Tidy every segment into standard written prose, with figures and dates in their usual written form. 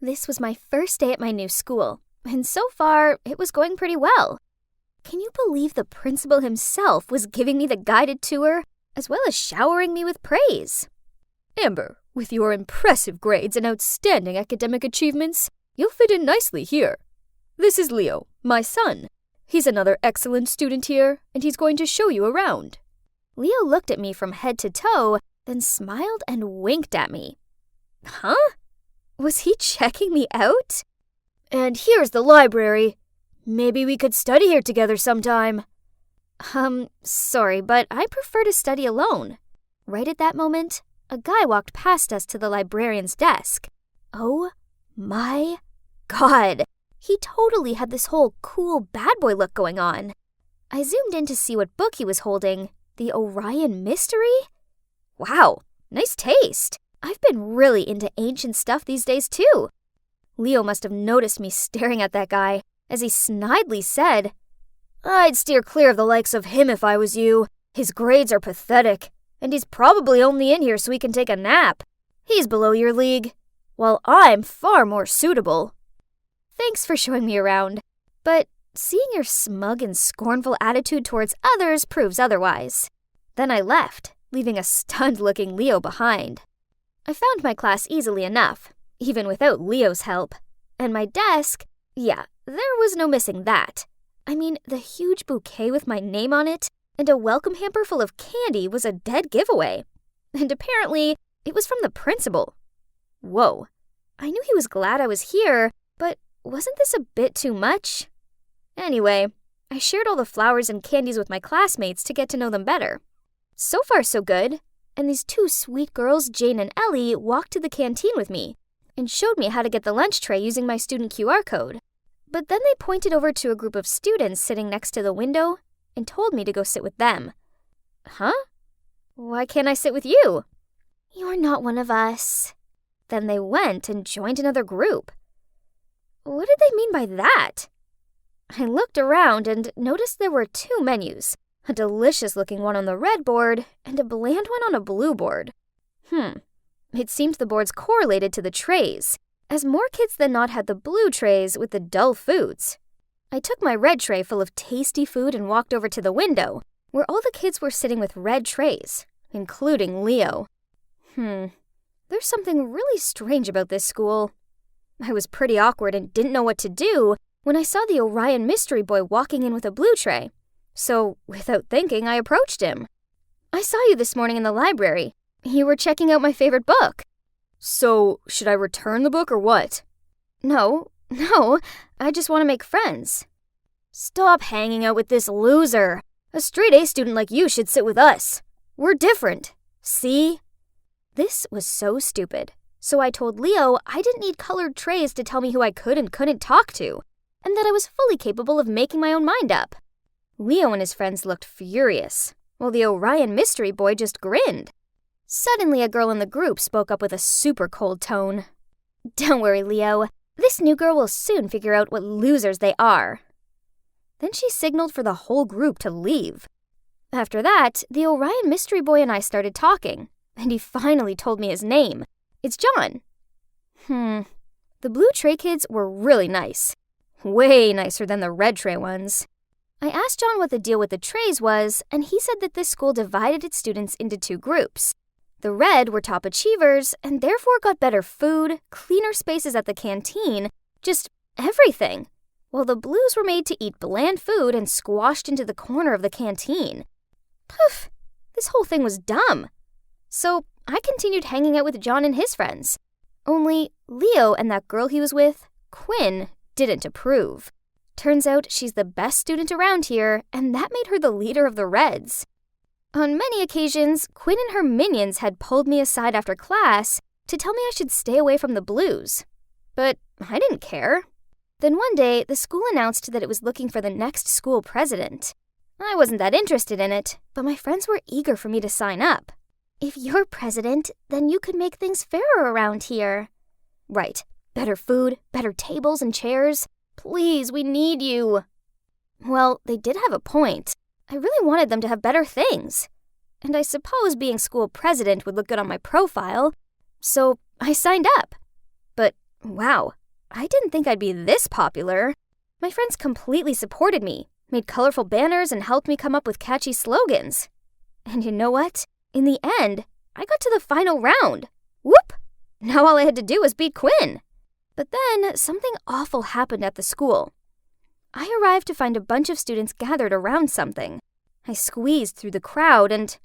This was my first day at my new school, and so far, it was going pretty well. Can you believe the principal himself was giving me the guided tour, as well as showering me with praise? Amber, with your impressive grades and outstanding academic achievements, you'll fit in nicely here. This is Leo, my son. He's another excellent student here, and he's going to show you around. Leo looked at me from head to toe, then smiled and winked at me. Huh? Was he checking me out? And here's the library. Maybe we could study here together sometime. Sorry, but I prefer to study alone. Right at that moment, a guy walked past us to the librarian's desk. Oh my God! He totally had this whole cool bad boy look going on. I zoomed in to see what book he was holding. The Orion Mystery? Wow, nice taste. I've been really into ancient stuff these days too. Leo must have noticed me staring at that guy as he snidely said, I'd steer clear of the likes of him if I was you. His grades are pathetic, and he's probably only in here so he can take a nap. He's below your league, while I'm far more suitable. Thanks for showing me around, but seeing your smug and scornful attitude towards others proves otherwise. Then I left, leaving a stunned-looking Leo behind. I found my class easily enough, even without Leo's help. And my desk, yeah, there was no missing that. I mean, the huge bouquet with my name on it and a welcome hamper full of candy was a dead giveaway. And apparently, it was from the principal. Whoa, I knew he was glad I was here, but wasn't this a bit too much? Anyway, I shared all the flowers and candies with my classmates to get to know them better. So far, so good. And these two sweet girls, Jane and Ellie, walked to the canteen with me and showed me how to get the lunch tray using my student QR code. But then they pointed over to a group of students sitting next to the window and told me to go sit with them. Huh? Why can't I sit with you? You're not one of us. Then they went and joined another group. What did they mean by that? I looked around and noticed there were two menus, a delicious-looking one on the red board and a bland one on a blue board. It seemed the boards correlated to the trays, as more kids than not had the blue trays with the dull foods. I took my red tray full of tasty food and walked over to the window, where all the kids were sitting with red trays, including Leo. There's something really strange about this school. I was pretty awkward and didn't know what to do when I saw the Orion Mystery Boy walking in with a blue tray. So, without thinking, I approached him. I saw you this morning in the library. You were checking out my favorite book. So, should I return the book or what? No, I just want to make friends. Stop hanging out with this loser. A straight-A student like you should sit with us. We're different. See? This was so stupid. So I told Leo I didn't need colored trays to tell me who I could and couldn't talk to, and that I was fully capable of making my own mind up. Leo and his friends looked furious, while the Orion Mystery Boy just grinned. Suddenly, a girl in the group spoke up with a super cold tone. Don't worry, Leo. This new girl will soon figure out what losers they are. Then she signaled for the whole group to leave. After that, the Orion Mystery Boy and I started talking, and he finally told me his name. It's John. The blue tray kids were really nice. Way nicer than the red tray ones. I asked John what the deal with the trays was, and he said that this school divided its students into two groups. The red were top achievers, and therefore got better food, cleaner spaces at the canteen, just everything. While the blues were made to eat bland food and squashed into the corner of the canteen. Poof! This whole thing was dumb. So I continued hanging out with John and his friends. Only Leo and that girl he was with, Quinn, didn't approve. Turns out she's the best student around here, and that made her the leader of the Reds. On many occasions, Quinn and her minions had pulled me aside after class to tell me I should stay away from the blues. But I didn't care. Then one day, the school announced that it was looking for the next school president. I wasn't that interested in it, but my friends were eager for me to sign up. If you're president, then you could make things fairer around here. Right. Better food, better tables and chairs. Please, we need you. Well, they did have a point. I really wanted them to have better things. And I suppose being school president would look good on my profile. So I signed up. But Wow, I didn't think I'd be this popular. My friends completely supported me, made colorful banners, and helped me come up with catchy slogans. And you know what? In the end, I got to the final round. Whoop! Now all I had to do was beat Quinn. But then something awful happened at the school. I arrived to find a bunch of students gathered around something. I squeezed through the crowd and...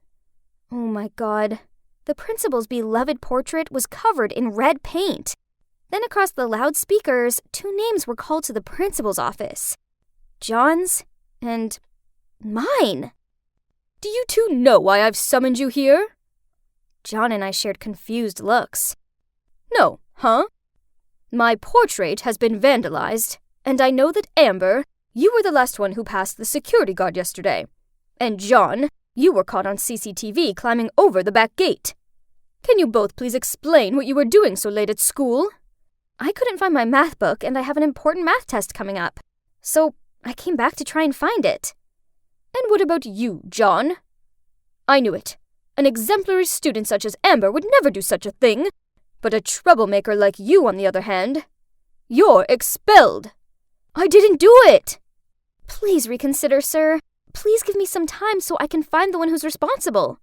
oh my God. The principal's beloved portrait was covered in red paint. Then across the loudspeakers, 2 names were called to the principal's office. John's and mine. Do you 2 know why I've summoned you here? John and I shared confused looks. No, huh? My portrait has been vandalized, and I know that Amber, you were the last one who passed the security guard yesterday. And John, you were caught on CCTV climbing over the back gate. Can you both please explain what you were doing so late at school? I couldn't find my math book, and I have an important math test coming up. So I came back to try and find it. And what about you, John? I knew it. An exemplary student such as Amber would never do such a thing. But a troublemaker like you, on the other hand, you're expelled. I didn't do it. Please reconsider, sir. Please give me some time so I can find the one who's responsible.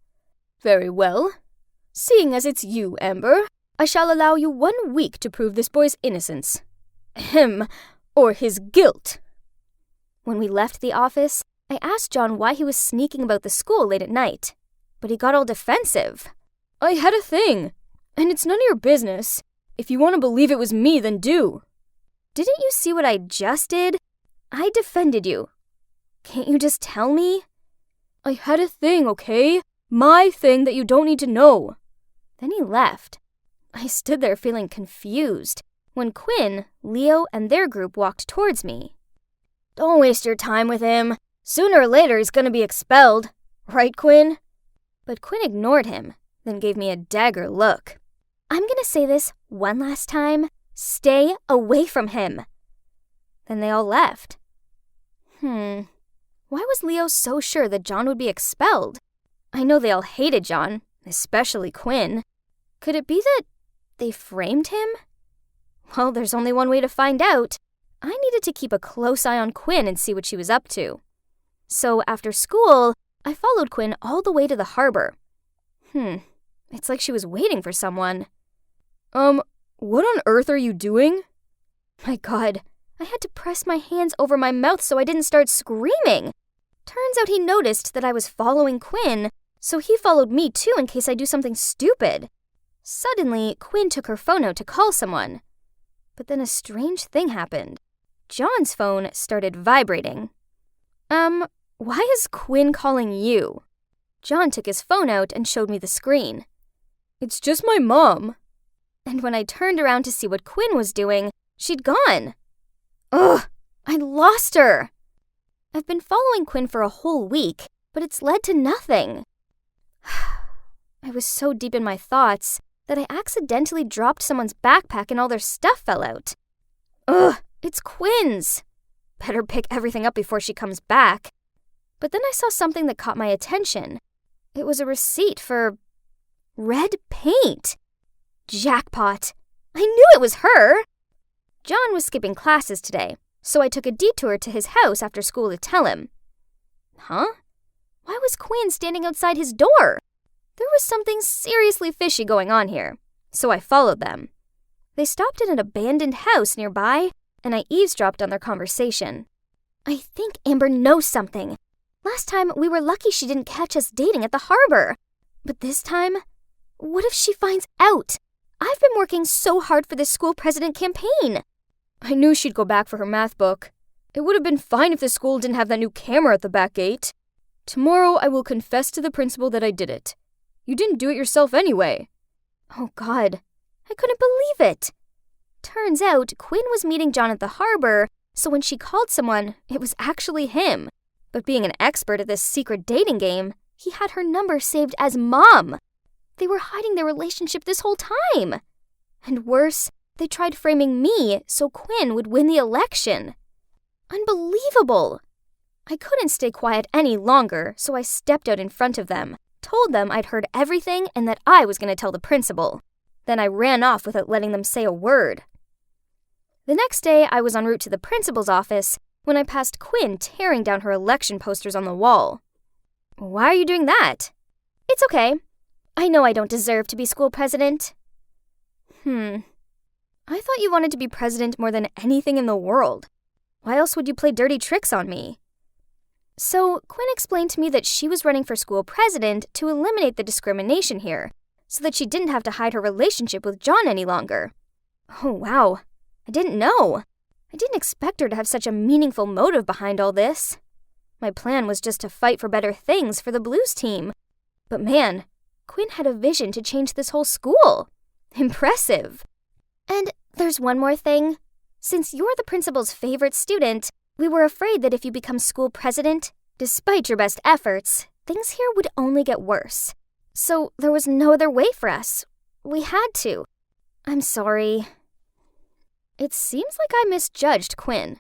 Very well. Seeing as it's you, Amber, I shall allow you 1 week to prove this boy's innocence. Ahem, or his guilt. When we left the office, I asked John why he was sneaking about the school late at night. But he got all defensive. I had a thing, and it's none of your business. If you want to believe it was me, then do. Didn't you see what I just did? I defended you. Can't you just tell me? I had a thing, okay? My thing that you don't need to know. Then he left. I stood there feeling confused when Quinn, Leo, and their group walked towards me. Don't waste your time with him. Sooner or later he's gonna be expelled. Right, Quinn? But Quinn ignored him, then gave me a dagger look. I'm gonna say this one last time. Stay away from him. Then they all left. Why was Leo so sure that John would be expelled? I know they all hated John, especially Quinn. Could it be that they framed him? Well, there's only one way to find out. I needed to keep a close eye on Quinn and see what she was up to. So after school, I followed Quinn all the way to the harbor. It's like she was waiting for someone. What on earth are you doing? My God, I had to press my hands over my mouth so I didn't start screaming. Turns out he noticed that I was following Quinn, so he followed me too in case I do something stupid. Suddenly, Quinn took her phone out to call someone. But then a strange thing happened. John's phone started vibrating. Why is Quinn calling you? John took his phone out and showed me the screen. It's just my mom. And when I turned around to see what Quinn was doing, she'd gone. Ugh, I lost her. I've been following Quinn for a whole week, but it's led to nothing. I was so deep in my thoughts that I accidentally dropped someone's backpack and all their stuff fell out. Ugh, it's Quinn's. Better pick everything up before she comes back. But then I saw something that caught my attention. It was a receipt for red paint. Jackpot. I knew it was her. John was skipping classes today, so I took a detour to his house after school to tell him. Huh? Why was Quinn standing outside his door? There was something seriously fishy going on here, so I followed them. They stopped at an abandoned house nearby, and I eavesdropped on their conversation. I think Amber knows something. Last time, we were lucky she didn't catch us dating at the harbor. But this time, what if she finds out? I've been working so hard for this school president campaign. I knew she'd go back for her math book. It would have been fine if the school didn't have that new camera at the back gate. Tomorrow, I will confess to the principal that I did it. You didn't do it yourself anyway. Oh, God. I couldn't believe it. Turns out, Quinn was meeting John at the harbor, so when she called someone, it was actually him. But being an expert at this secret dating game, he had her number saved as Mom. They were hiding their relationship this whole time. And worse, they tried framing me so Quinn would win the election. Unbelievable. I couldn't stay quiet any longer, so I stepped out in front of them, told them I'd heard everything and that I was going to tell the principal. Then I ran off without letting them say a word. The next day, I was en route to the principal's office when I passed Quinn tearing down her election posters on the wall. Why are you doing that? It's okay. I know I don't deserve to be school president. I thought you wanted to be president more than anything in the world. Why else would you play dirty tricks on me? So, Quinn explained to me that she was running for school president to eliminate the discrimination here, so that she didn't have to hide her relationship with John any longer. Oh, wow. I didn't know. I didn't expect her to have such a meaningful motive behind all this. My plan was just to fight for better things for the Blues team. But man, Quinn had a vision to change this whole school. Impressive. And there's one more thing. Since you're the principal's favorite student, we were afraid that if you become school president, despite your best efforts, things here would only get worse. So there was no other way for us. We had to. I'm sorry. It seems like I misjudged Quinn,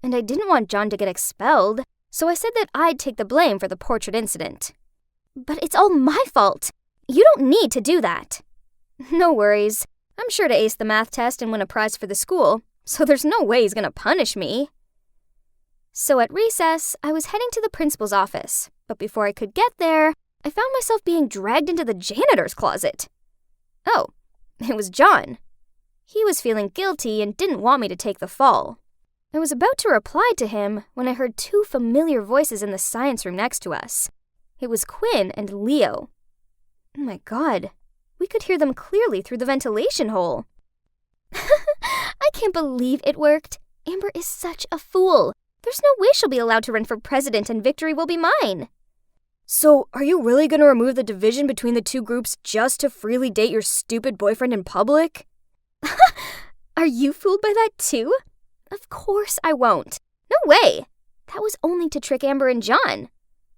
and I didn't want John to get expelled, so I said that I'd take the blame for the portrait incident. But it's all my fault. You don't need to do that. No worries. I'm sure to ace the math test and win a prize for the school, so there's no way he's gonna punish me. So at recess, I was heading to the principal's office, but before I could get there, I found myself being dragged into the janitor's closet. Oh, it was John. He was feeling guilty and didn't want me to take the fall. I was about to reply to him when I heard two familiar voices in the science room next to us. It was Quinn and Leo. Oh my God, we could hear them clearly through the ventilation hole. I can't believe it worked. Amber is such a fool. There's no way she'll be allowed to run for president and victory will be mine. So, are you really going to remove the division between the two groups just to freely date your stupid boyfriend in public? Are you fooled by that too? Of course I won't. No way. That was only to trick Amber and John.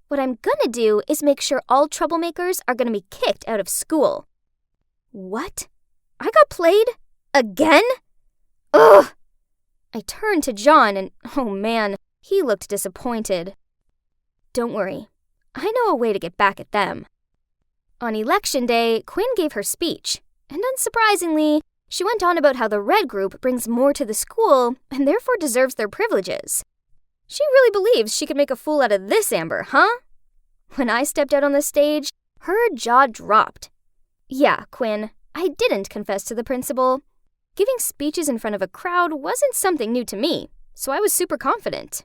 What I'm gonna do is make sure all troublemakers are gonna be kicked out of school. What? I got played? Again? Ugh! I turned to John and, oh man, he looked disappointed. Don't worry. I know a way to get back at them. On election day, Quinn gave her speech, and unsurprisingly, she went on about how the red group brings more to the school and therefore deserves their privileges. She really believes she could make a fool out of this Amber, huh? When I stepped out on the stage, her jaw dropped. Yeah, Quinn, I didn't confess to the principal. Giving speeches in front of a crowd wasn't something new to me, so I was super confident.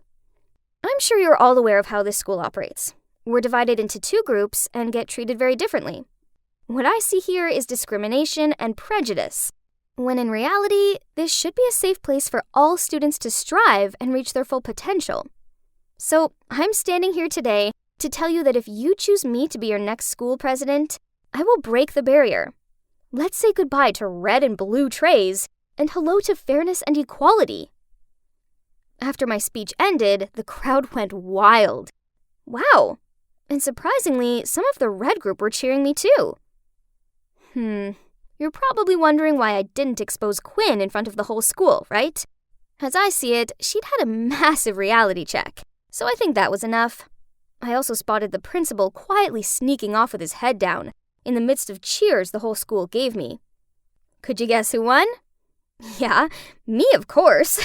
I'm sure you're all aware of how this school operates. We're divided into two groups and get treated very differently. What I see here is discrimination and prejudice, when in reality, this should be a safe place for all students to strive and reach their full potential. So, I'm standing here today to tell you that if you choose me to be your next school president, I will break the barrier. Let's say goodbye to red and blue trays, and hello to fairness and equality. After my speech ended, the crowd went wild. Wow! And surprisingly, some of the red group were cheering me too. You're probably wondering why I didn't expose Quinn in front of the whole school, right? As I see it, she'd had a massive reality check, so I think that was enough. I also spotted the principal quietly sneaking off with his head down, in the midst of cheers the whole school gave me. Could you guess who won? Yeah, me of course.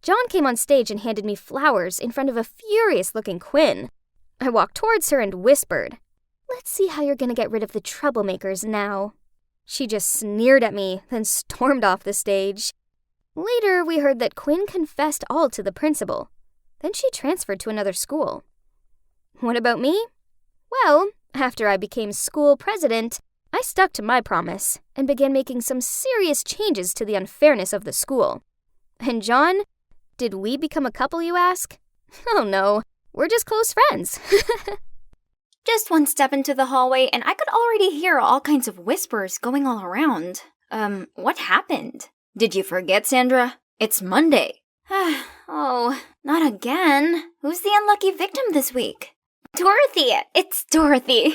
John came on stage and handed me flowers in front of a furious-looking Quinn. I walked towards her and whispered, "Let's see how you're gonna get rid of the troublemakers now." She just sneered at me, then stormed off the stage. Later, we heard that Quinn confessed all to the principal. Then she transferred to another school. What about me? Well, after I became school president, I stuck to my promise and began making some serious changes to the unfairness of the school. And John, did we become a couple, you ask? Oh no, we're just close friends. Just one step into the hallway, and I could already hear all kinds of whispers going all around. What happened? Did you forget, Sandra? It's Monday. Oh, not again. Who's the unlucky victim this week? Dorothy! It's Dorothy!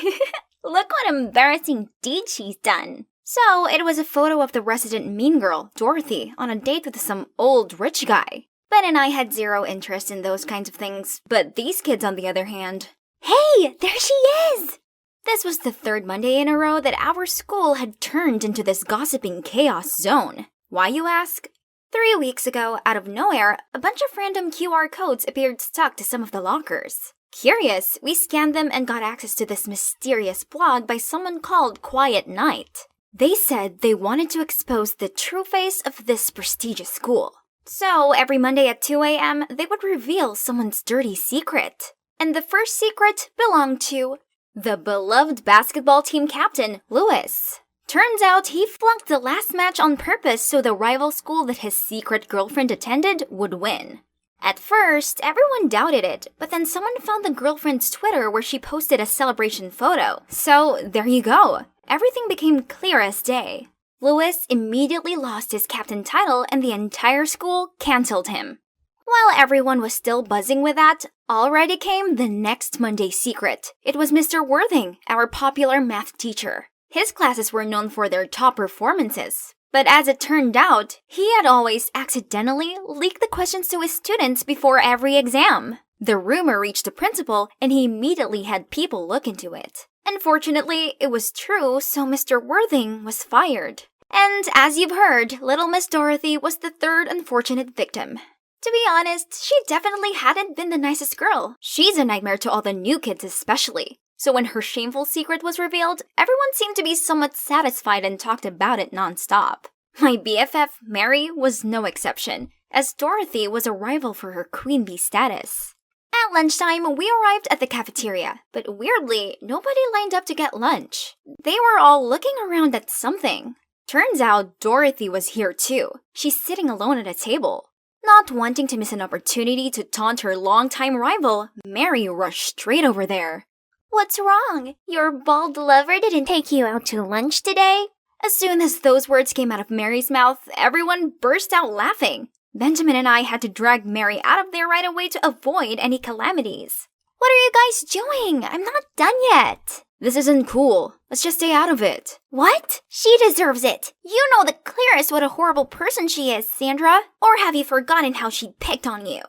Look what embarrassing deed she's done. So, it was a photo of the resident mean girl, Dorothy, on a date with some old rich guy. Ben and I had zero interest in those kinds of things, but these kids, on the other hand... Hey, there she is! This was the third Monday in a row that our school had turned into this gossiping chaos zone. Why, you ask? 3 weeks ago, out of nowhere, a bunch of random QR codes appeared stuck to some of the lockers. Curious, we scanned them and got access to this mysterious blog by someone called Quiet Night. They said they wanted to expose the true face of this prestigious school. So, every Monday at 2 a.m., they would reveal someone's dirty secret. And the first secret belonged to the beloved basketball team captain, Lewis. Turns out he flunked the last match on purpose so the rival school that his secret girlfriend attended would win. At first, everyone doubted it, but then someone found the girlfriend's Twitter where she posted a celebration photo. So, there you go. Everything became clear as day. Lewis immediately lost his captain title and the entire school cancelled him. While everyone was still buzzing with that, already came the next Monday secret. It was Mr. Worthing, our popular math teacher. His classes were known for their top performances. But as it turned out, he had always accidentally leaked the questions to his students before every exam. The rumor reached the principal, and he immediately had people look into it. Unfortunately, it was true, so Mr. Worthing was fired. And as you've heard, little Miss Dorothy was the third unfortunate victim. To be honest, she definitely hadn't been the nicest girl. She's a nightmare to all the new kids especially. So when her shameful secret was revealed, everyone seemed to be somewhat satisfied and talked about it non-stop. My BFF, Mary, was no exception, as Dorothy was a rival for her queen bee status. At lunchtime, we arrived at the cafeteria, but weirdly, nobody lined up to get lunch. They were all looking around at something. Turns out Dorothy was here too. She's sitting alone at a table. Not wanting to miss an opportunity to taunt her longtime rival, Mary rushed straight over there. "What's wrong? Your bald lover didn't take you out to lunch today?" As soon as those words came out of Mary's mouth, everyone burst out laughing. Benjamin and I had to drag Mary out of there right away to avoid any calamities. "What are you guys doing? I'm not done yet." "This isn't cool. Let's just stay out of it." "What? She deserves it. You know the clearest what a horrible person she is, Sandra. Or have you forgotten how she picked on you?"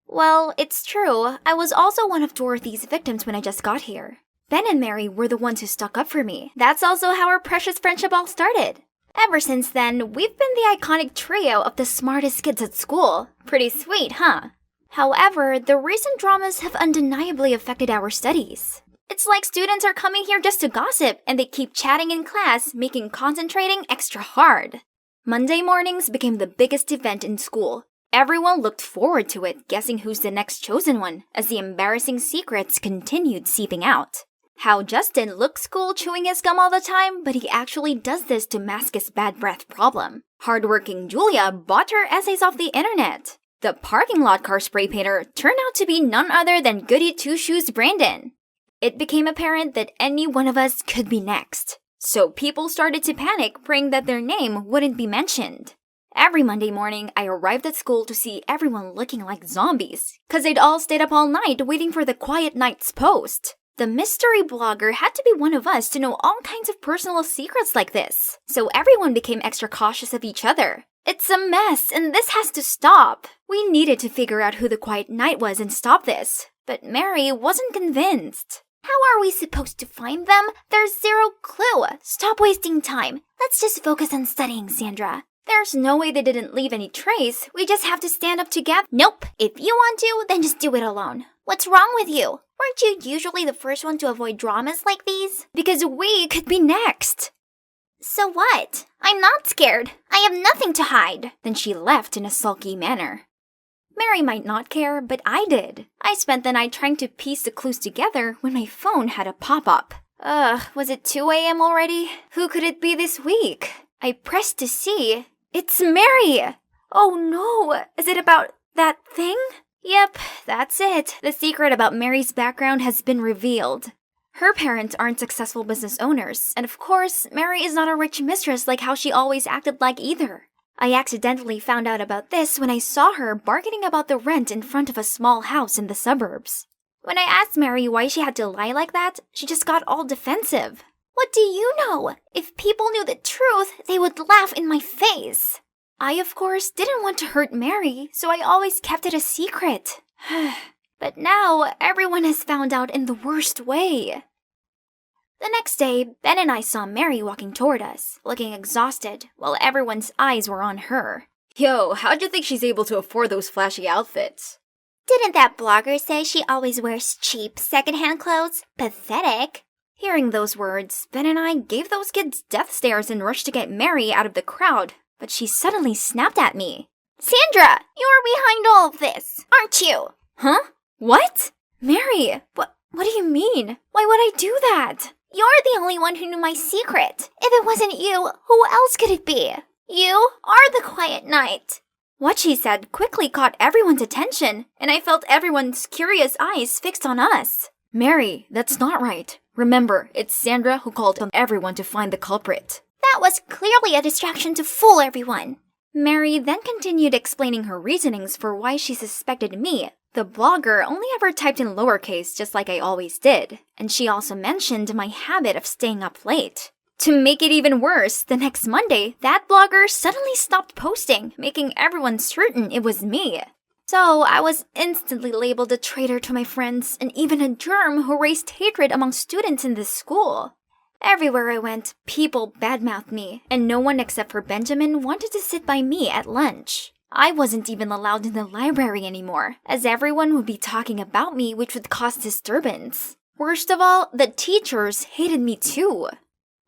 Well, it's true. I was also one of Dorothy's victims when I just got here. Ben and Mary were the ones who stuck up for me. That's also how our precious friendship all started. Ever since then, we've been the iconic trio of the smartest kids at school. Pretty sweet, huh? However, the recent dramas have undeniably affected our studies. It's like students are coming here just to gossip, and they keep chatting in class, making concentrating extra hard. Monday mornings became the biggest event in school. Everyone looked forward to it, guessing who's the next chosen one, as the embarrassing secrets continued seeping out. How Justin looks cool chewing his gum all the time, but he actually does this to mask his bad breath problem. Hardworking Julia bought her essays off the internet. The parking lot car spray painter turned out to be none other than Goody Two-Shoes Brandon. It became apparent that any one of us could be next. So people started to panic, praying that their name wouldn't be mentioned. Every Monday morning, I arrived at school to see everyone looking like zombies, cause they'd all stayed up all night waiting for the Quiet Night's post. The mystery blogger had to be one of us to know all kinds of personal secrets like this, so everyone became extra cautious of each other. It's a mess, and this has to stop. We needed to figure out who the Quiet Night was and stop this, but Mary wasn't convinced. How are we supposed to find them? There's zero clue. Stop wasting time. Let's just focus on studying, Sandra. There's no way they didn't leave any trace. We just have to stand up together. Nope. If you want to, then just do it alone. What's wrong with you? Weren't you usually the first one to avoid dramas like these? Because we could be next. So what? I'm not scared. I have nothing to hide. Then she left in a sulky manner. Mary might not care, but I did. I spent the night trying to piece the clues together when my phone had a pop-up. Was it 2 a.m. already? Who could it be this week? I pressed to see. It's Mary! Oh no, is it about that thing? Yep, that's it. The secret about Mary's background has been revealed. Her parents aren't successful business owners, and of course, Mary is not a rich mistress like how she always acted like either. I accidentally found out about this when I saw her bargaining about the rent in front of a small house in the suburbs. When I asked Mary why she had to lie like that, she just got all defensive. What do you know? If people knew the truth, they would laugh in my face. I, of course, didn't want to hurt Mary, so I always kept it a secret. But now, everyone has found out in the worst way. The next day, Ben and I saw Mary walking toward us, looking exhausted, while everyone's eyes were on her. Yo, how'd you think she's able to afford those flashy outfits? Didn't that blogger say she always wears cheap secondhand clothes? Pathetic. Hearing those words, Ben and I gave those kids death stares and rushed to get Mary out of the crowd, but she suddenly snapped at me. Sandra, you're behind all of this, aren't you? Huh? What? Mary, what do you mean? Why would I do that? You're the only one who knew my secret. If it wasn't you, who else could it be? You are the quiet knight. What she said quickly caught everyone's attention, and I felt everyone's curious eyes fixed on us. Mary, that's not right. Remember, it's Sandra who called on everyone to find the culprit. That was clearly a distraction to fool everyone. Mary then continued explaining her reasonings for why she suspected me. The blogger only ever typed in lowercase just like I always did, and she also mentioned my habit of staying up late. To make it even worse, the next Monday, that blogger suddenly stopped posting, making everyone certain it was me. So I was instantly labeled a traitor to my friends and even a germ who raised hatred among students in this school. Everywhere I went, people badmouthed me, and no one except for Benjamin wanted to sit by me at lunch. I wasn't even allowed in the library anymore, as everyone would be talking about me, which would cause disturbance. Worst of all, the teachers hated me too.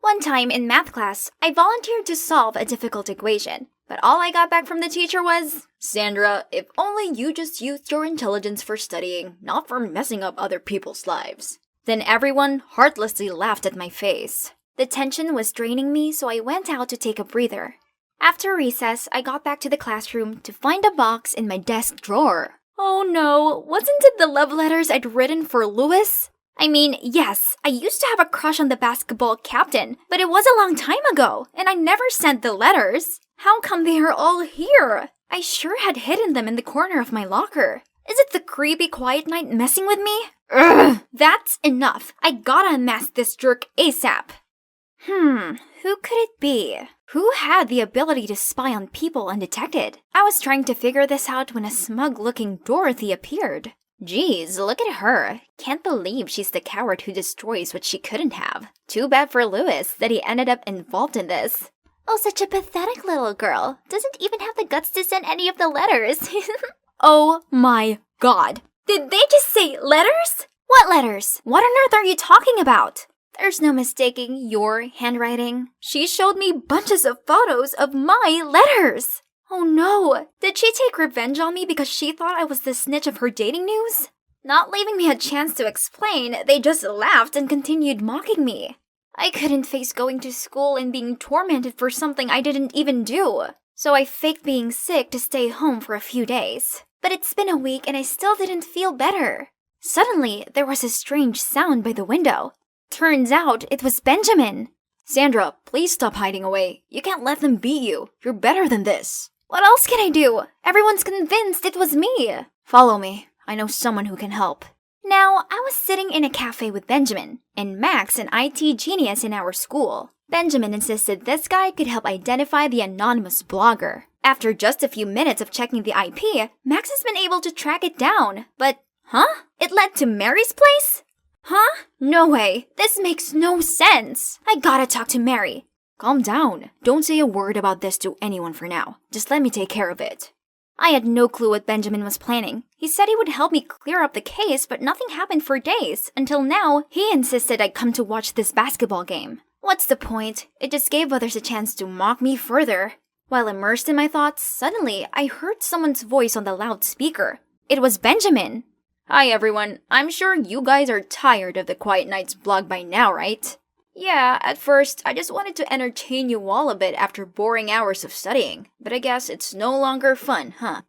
One time in math class, I volunteered to solve a difficult equation, but all I got back from the teacher was, "Sandra, if only you just used your intelligence for studying, not for messing up other people's lives." Then everyone heartlessly laughed at my face. The tension was draining me, so I went out to take a breather. After recess, I got back to the classroom to find a box in my desk drawer. Oh no, wasn't it the love letters I'd written for Louis? I mean, yes, I used to have a crush on the basketball captain, but it was a long time ago, and I never sent the letters. How come they are all here? I sure had hidden them in the corner of my locker. Is it the creepy quiet knight messing with me? Ugh, that's enough. I gotta unmask this jerk ASAP. Who could it be? Who had the ability to spy on people undetected? I was trying to figure this out when a smug-looking Dorothy appeared. Geez, look at her. Can't believe she's the coward who destroys what she couldn't have. Too bad for Louis that he ended up involved in this. Oh, such a pathetic little girl. Doesn't even have the guts to send any of the letters. Oh my god. Did they just say letters? What letters? What on earth are you talking about? There's no mistaking your handwriting. She showed me bunches of photos of my letters. Oh no, did she take revenge on me because she thought I was the snitch of her dating news? Not leaving me a chance to explain, they just laughed and continued mocking me. I couldn't face going to school and being tormented for something I didn't even do. So I faked being sick to stay home for a few days. But it's been a week and I still didn't feel better. Suddenly, there was a strange sound by the window. Turns out it was Benjamin. Sandra, please stop hiding away. You can't let them beat you. You're better than this. What else can I do? Everyone's convinced it was me. Follow me. I know someone who can help. Now, I was sitting in a cafe with Benjamin, and Max, an IT genius in our school. Benjamin insisted this guy could help identify the anonymous blogger. After just a few minutes of checking the IP, Max has been able to track it down. But, it led to Mary's place? No way. This makes no sense. I gotta talk to Mary. Calm down. Don't say a word about this to anyone for now. Just let me take care of it. I had no clue what Benjamin was planning. He said he would help me clear up the case, but nothing happened for days. Until now, he insisted I'd come to watch this basketball game. What's the point? It just gave others a chance to mock me further. While immersed in my thoughts, suddenly I heard someone's voice on the loudspeaker. It was Benjamin. Hi everyone. I'm sure you guys are tired of the Quiet Knight's blog by now, right? Yeah, at first, I just wanted to entertain you all a bit after boring hours of studying. But I guess it's no longer fun, huh?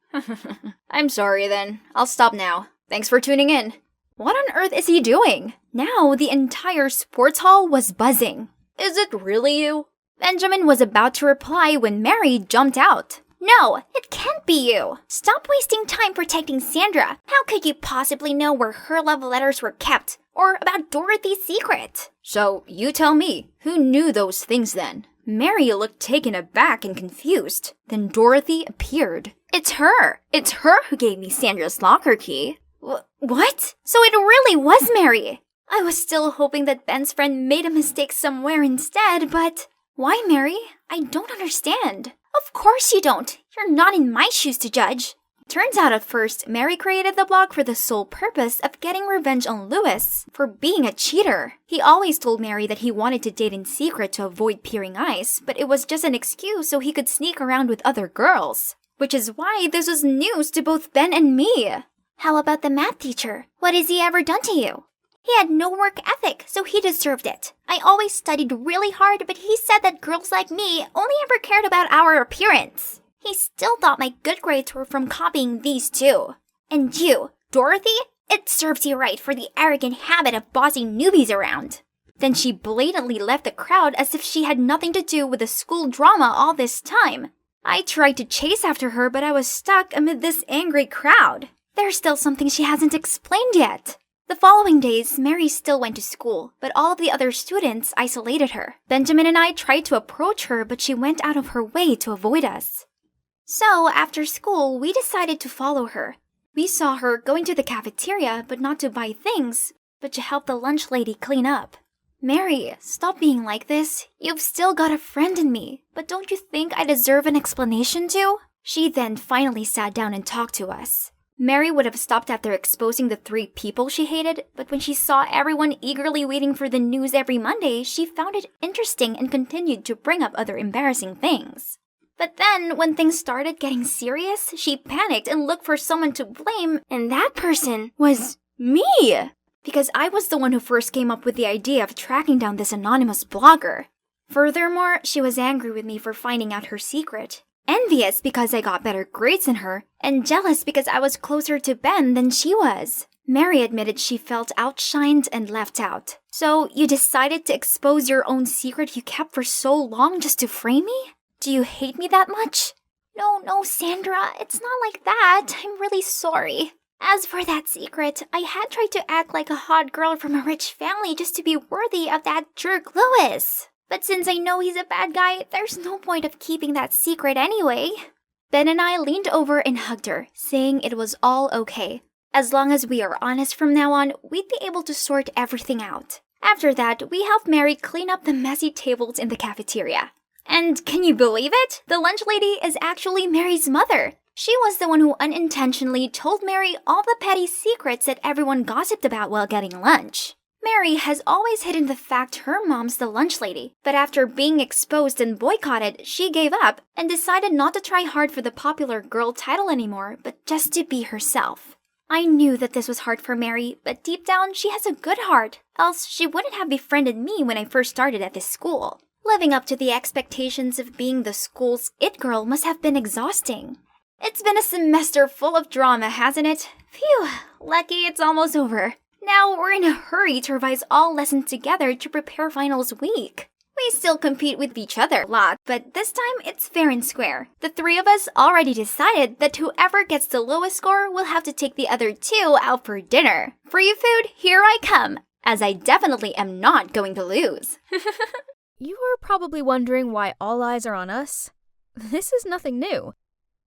I'm sorry then. I'll stop now. Thanks for tuning in. What on earth is he doing? Now the entire sports hall was buzzing. Is it really you? Benjamin was about to reply when Mary jumped out. No, it can't be you. Stop wasting time protecting Sandra. How could you possibly know where her love letters were kept? Or about Dorothy's secret? So, you tell me, who knew those things then? Mary looked taken aback and confused. Then Dorothy appeared. It's her! It's her who gave me Sandra's locker key. What? So it really was Mary! I was still hoping that Ben's friend made a mistake somewhere instead, but... Why, Mary? I don't understand. Of course you don't. You're not in my shoes to judge. Turns out at first, Mary created the blog for the sole purpose of getting revenge on Lewis for being a cheater. He always told Mary that he wanted to date in secret to avoid peering eyes, but it was just an excuse so he could sneak around with other girls. Which is why this was news to both Ben and me. How about the math teacher? What has he ever done to you? He had no work ethic, so he deserved it. I always studied really hard, but he said that girls like me only ever cared about our appearance. He still thought my good grades were from copying these two. And you, Dorothy, it serves you right for the arrogant habit of bossing newbies around. Then she blatantly left the crowd as if she had nothing to do with the school drama all this time. I tried to chase after her, but I was stuck amid this angry crowd. There's still something she hasn't explained yet. The following days, Mary still went to school, but all of the other students isolated her. Benjamin and I tried to approach her, but she went out of her way to avoid us. So, after school, we decided to follow her. We saw her going to the cafeteria, but not to buy things, but to help the lunch lady clean up. Mary, stop being like this. You've still got a friend in me, but don't you think I deserve an explanation too? She then finally sat down and talked to us. Mary would have stopped after exposing the 3 people she hated, but when she saw everyone eagerly waiting for the news every Monday, she found it interesting and continued to bring up other embarrassing things. But then, when things started getting serious, she panicked and looked for someone to blame, and that person was me! Because I was the one who first came up with the idea of tracking down this anonymous blogger. Furthermore, she was angry with me for finding out her secret. Envious because I got better grades than her, and jealous because I was closer to Ben than she was. Mary admitted she felt outshined and left out. So, you decided to expose your own secret you kept for so long just to frame me? Do you hate me that much? No, Sandra, it's not like that. I'm really sorry. As for that secret, I had tried to act like a hot girl from a rich family just to be worthy of that jerk Lewis. But since I know he's a bad guy, there's no point of keeping that secret anyway. Ben and I leaned over and hugged her, saying it was all okay. As long as we are honest from now on, we'd be able to sort everything out. After that, we helped Mary clean up the messy tables in the cafeteria. And can you believe it? The lunch lady is actually Mary's mother. She was the one who unintentionally told Mary all the petty secrets that everyone gossiped about while getting lunch. Mary has always hidden the fact her mom's the lunch lady, but after being exposed and boycotted, she gave up and decided not to try hard for the popular girl title anymore, but just to be herself. I knew that this was hard for Mary, but deep down she has a good heart, else she wouldn't have befriended me when I first started at this school. Living up to the expectations of being the school's it girl must have been exhausting. It's been a semester full of drama, hasn't it? Phew, lucky it's almost over. Now we're in a hurry to revise all lessons together to prepare finals week. We still compete with each other a lot, but this time it's fair and square. The 3 of us already decided that whoever gets the lowest score will have to take the other 2 out for dinner. Free food, here I come, as I definitely am not going to lose. You are probably wondering why all eyes are on us. This is nothing new.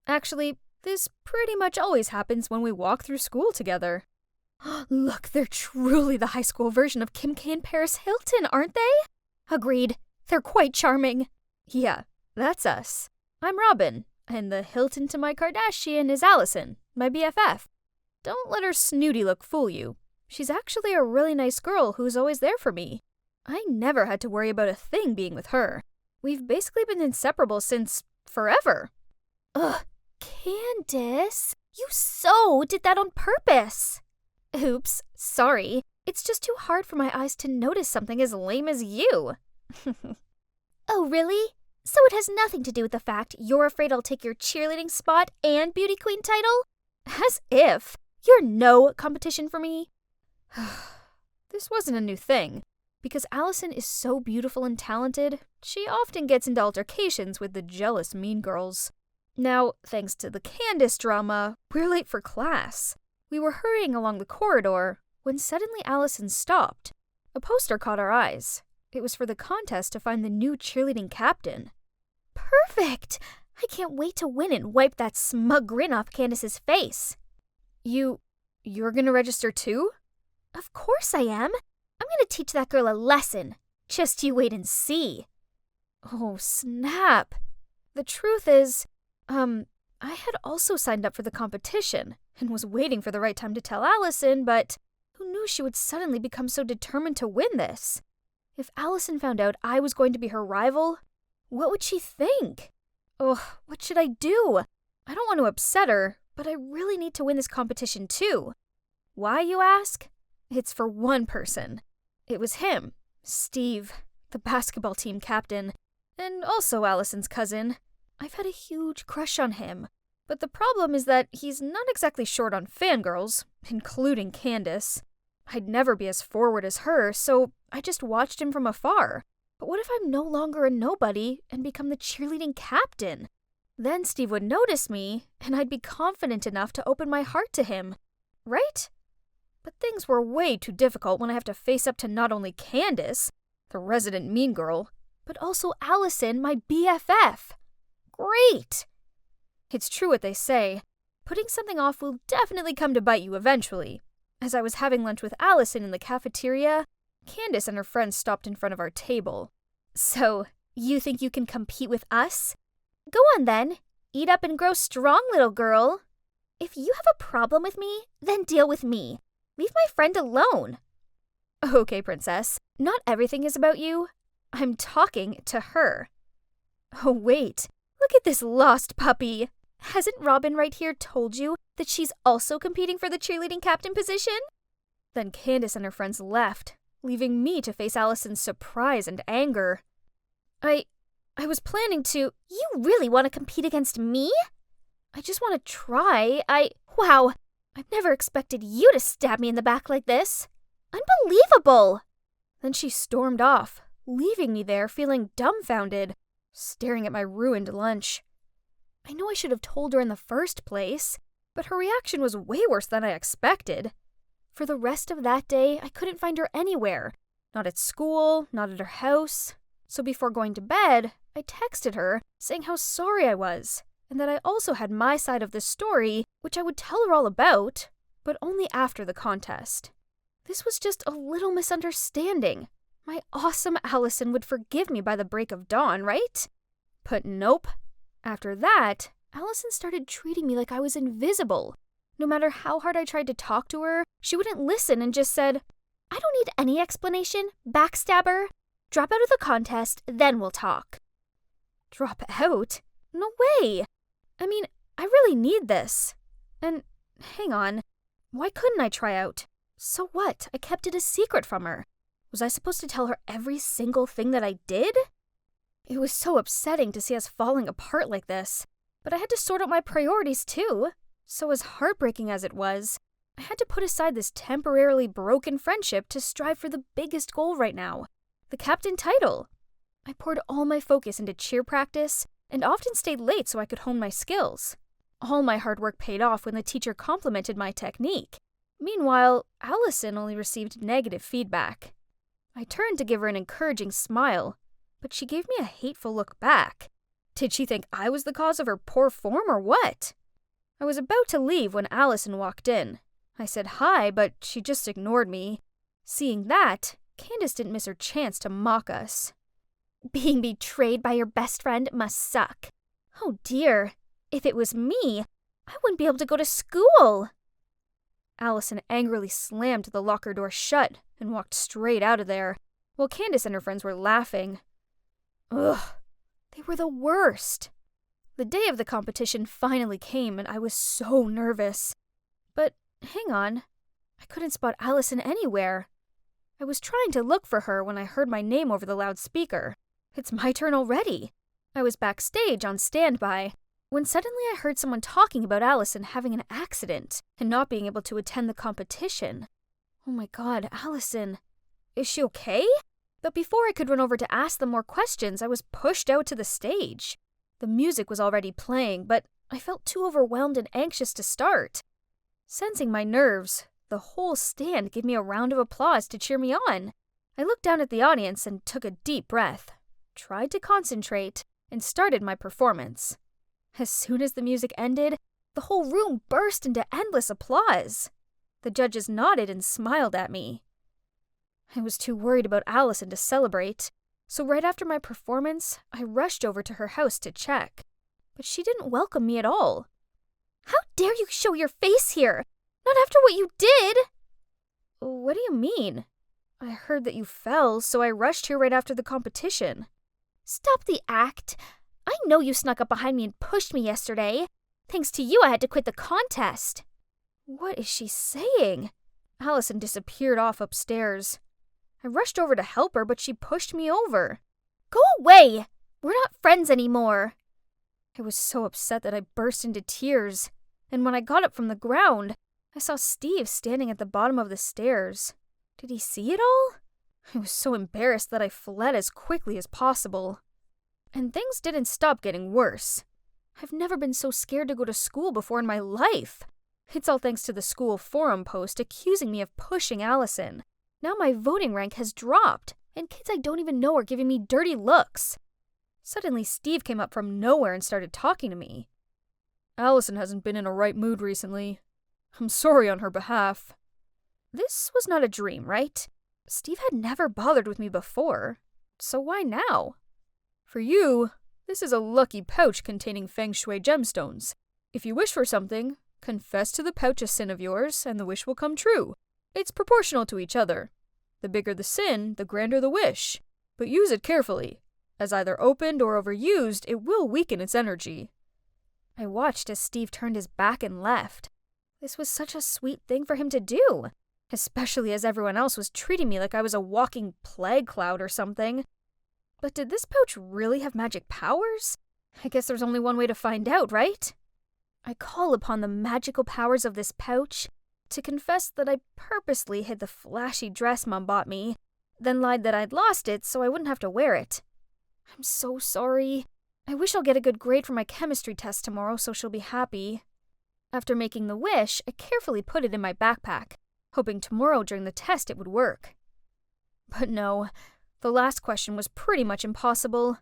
Actually, this pretty much always happens when we walk through school together. Look, they're truly the high school version of Kim K and Paris Hilton, aren't they? Agreed. They're quite charming. Yeah, that's us. I'm Robin, and the Hilton to my Kardashian is Allison, my BFF. Don't let her snooty look fool you. She's actually a really nice girl who's always there for me. I never had to worry about a thing being with her. We've basically been inseparable since forever. Ugh, Candace, you so did that on purpose. Oops, sorry. It's just too hard for my eyes to notice something as lame as you. Oh, really? So it has nothing to do with the fact you're afraid I'll take your cheerleading spot and beauty queen title? As if. You're no competition for me. This wasn't a new thing. Because Allison is so beautiful and talented, she often gets into altercations with the jealous mean girls. Now, thanks to the Candace drama, we're late for class. We were hurrying along the corridor when suddenly Allison stopped. A poster caught our eyes. It was for the contest to find the new cheerleading captain. Perfect! I can't wait to win and wipe that smug grin off Candace's face. You're gonna register too? Of course I am. I'm gonna teach that girl a lesson. Just you wait and see. Oh, snap. The truth is, I had also signed up for the competition and was waiting for the right time to tell Allison, but who knew she would suddenly become so determined to win this? If Allison found out I was going to be her rival, what would she think? Ugh, what should I do? I don't want to upset her, but I really need to win this competition too. Why, you ask? It's for one person. It was him, Steve, the basketball team captain, and also Allison's cousin. I've had a huge crush on him, but the problem is that he's not exactly short on fangirls, including Candace. I'd never be as forward as her, so I just watched him from afar. But what if I'm no longer a nobody and become the cheerleading captain? Then Steve would notice me, and I'd be confident enough to open my heart to him. Right? But things were way too difficult when I have to face up to not only Candace, the resident mean girl, but also Allison, my BFF. Great! It's true what they say. Putting something off will definitely come to bite you eventually. As I was having lunch with Allison in the cafeteria, Candace and her friends stopped in front of our table. So, you think you can compete with us? Go on then. Eat up and grow strong, little girl. If you have a problem with me, then deal with me. Leave my friend alone. Okay, princess. Not everything is about you. I'm talking to her. Oh, wait. Look at this lost puppy. Hasn't Robin right here told you that she's also competing for the cheerleading captain position? Then Candace and her friends left, leaving me to face Allison's surprise and anger. I was planning to... You really want to compete against me? I just want to try. Wow, I've never expected you to stab me in the back like this. Unbelievable! Then she stormed off, leaving me there feeling dumbfounded, staring at my ruined lunch. I know I should have told her in the first place, but her reaction was way worse than I expected. For the rest of that day, I couldn't find her anywhere. Not at school, not at her house. So before going to bed, I texted her saying how sorry I was, and that I also had my side of the story, which I would tell her all about, but only after the contest. This was just a little misunderstanding. My awesome Allison would forgive me by the break of dawn, right? But nope. After that, Allison started treating me like I was invisible. No matter how hard I tried to talk to her, she wouldn't listen and just said, I don't need any explanation, backstabber. Drop out of the contest, then we'll talk. Drop out? No way! I mean, I really need this. And, hang on, why couldn't I try out? So what? I kept it a secret from her. Was I supposed to tell her every single thing that I did? It was so upsetting to see us falling apart like this, but I had to sort out my priorities too. So as heartbreaking as it was, I had to put aside this temporarily broken friendship to strive for the biggest goal right now, the captain title. I poured all my focus into cheer practice and often stayed late so I could hone my skills. All my hard work paid off when the teacher complimented my technique. Meanwhile, Allison only received negative feedback. I turned to give her an encouraging smile, but she gave me a hateful look back. Did she think I was the cause of her poor form or what? I was about to leave when Allison walked in. I said hi, but she just ignored me. Seeing that, Candace didn't miss her chance to mock us. Being betrayed by your best friend must suck. Oh dear, if it was me, I wouldn't be able to go to school. Allison angrily slammed the locker door shut and walked straight out of there, while Candace and her friends were laughing. Ugh, they were the worst. The day of the competition finally came and I was so nervous. But hang on, I couldn't spot Allison anywhere. I was trying to look for her when I heard my name over the loudspeaker. It's my turn already. I was backstage on standby when suddenly I heard someone talking about Allison having an accident and not being able to attend the competition. Oh my god, Allison. Is she okay? But before I could run over to ask them more questions, I was pushed out to the stage. The music was already playing, but I felt too overwhelmed and anxious to start. Sensing my nerves, the whole stand gave me a round of applause to cheer me on. I looked down at the audience and took a deep breath, tried to concentrate, and started my performance. As soon as the music ended, the whole room burst into endless applause. The judges nodded and smiled at me. I was too worried about Allison to celebrate, So right after my performance, I rushed over to her house to check. But she didn't welcome me at all. How dare you show your face here? Not after what you did! What do you mean? I heard that you fell, so I rushed here right after the competition. Stop the act. I know you snuck up behind me and pushed me yesterday. Thanks to you, I had to quit the contest. What is she saying? Allison disappeared off upstairs. I rushed over to help her, but she pushed me over. Go away! We're not friends anymore. I was so upset that I burst into tears, and when I got up from the ground, I saw Steve standing at the bottom of the stairs. Did he see it all? I was so embarrassed that I fled as quickly as possible. And things didn't stop getting worse. I've never been so scared to go to school before in my life. It's all thanks to the school forum post accusing me of pushing Allison. Now my voting rank has dropped, and kids I don't even know are giving me dirty looks. Suddenly, Steve came up from nowhere and started talking to me. Allison hasn't been in a right mood recently. I'm sorry on her behalf. This was not a dream, right? Steve had never bothered with me before, so why now? For you, this is a lucky pouch containing feng shui gemstones. If you wish for something, confess to the pouch a sin of yours, and the wish will come true. It's proportional to each other. The bigger the sin, the grander the wish. But use it carefully, as either opened or overused, it will weaken its energy. I watched as Steve turned his back and left. This was such a sweet thing for him to do, especially as everyone else was treating me like I was a walking plague cloud or something. But did this pouch really have magic powers? I guess there's only one way to find out, right? I call upon the magical powers of this pouch to confess that I purposely hid the flashy dress Mom bought me, then lied that I'd lost it so I wouldn't have to wear it. I'm so sorry. I wish I'll get a good grade for my chemistry test tomorrow so she'll be happy. After making the wish, I carefully put it in my backpack, hoping tomorrow during the test it would work. But no, the last question was pretty much impossible.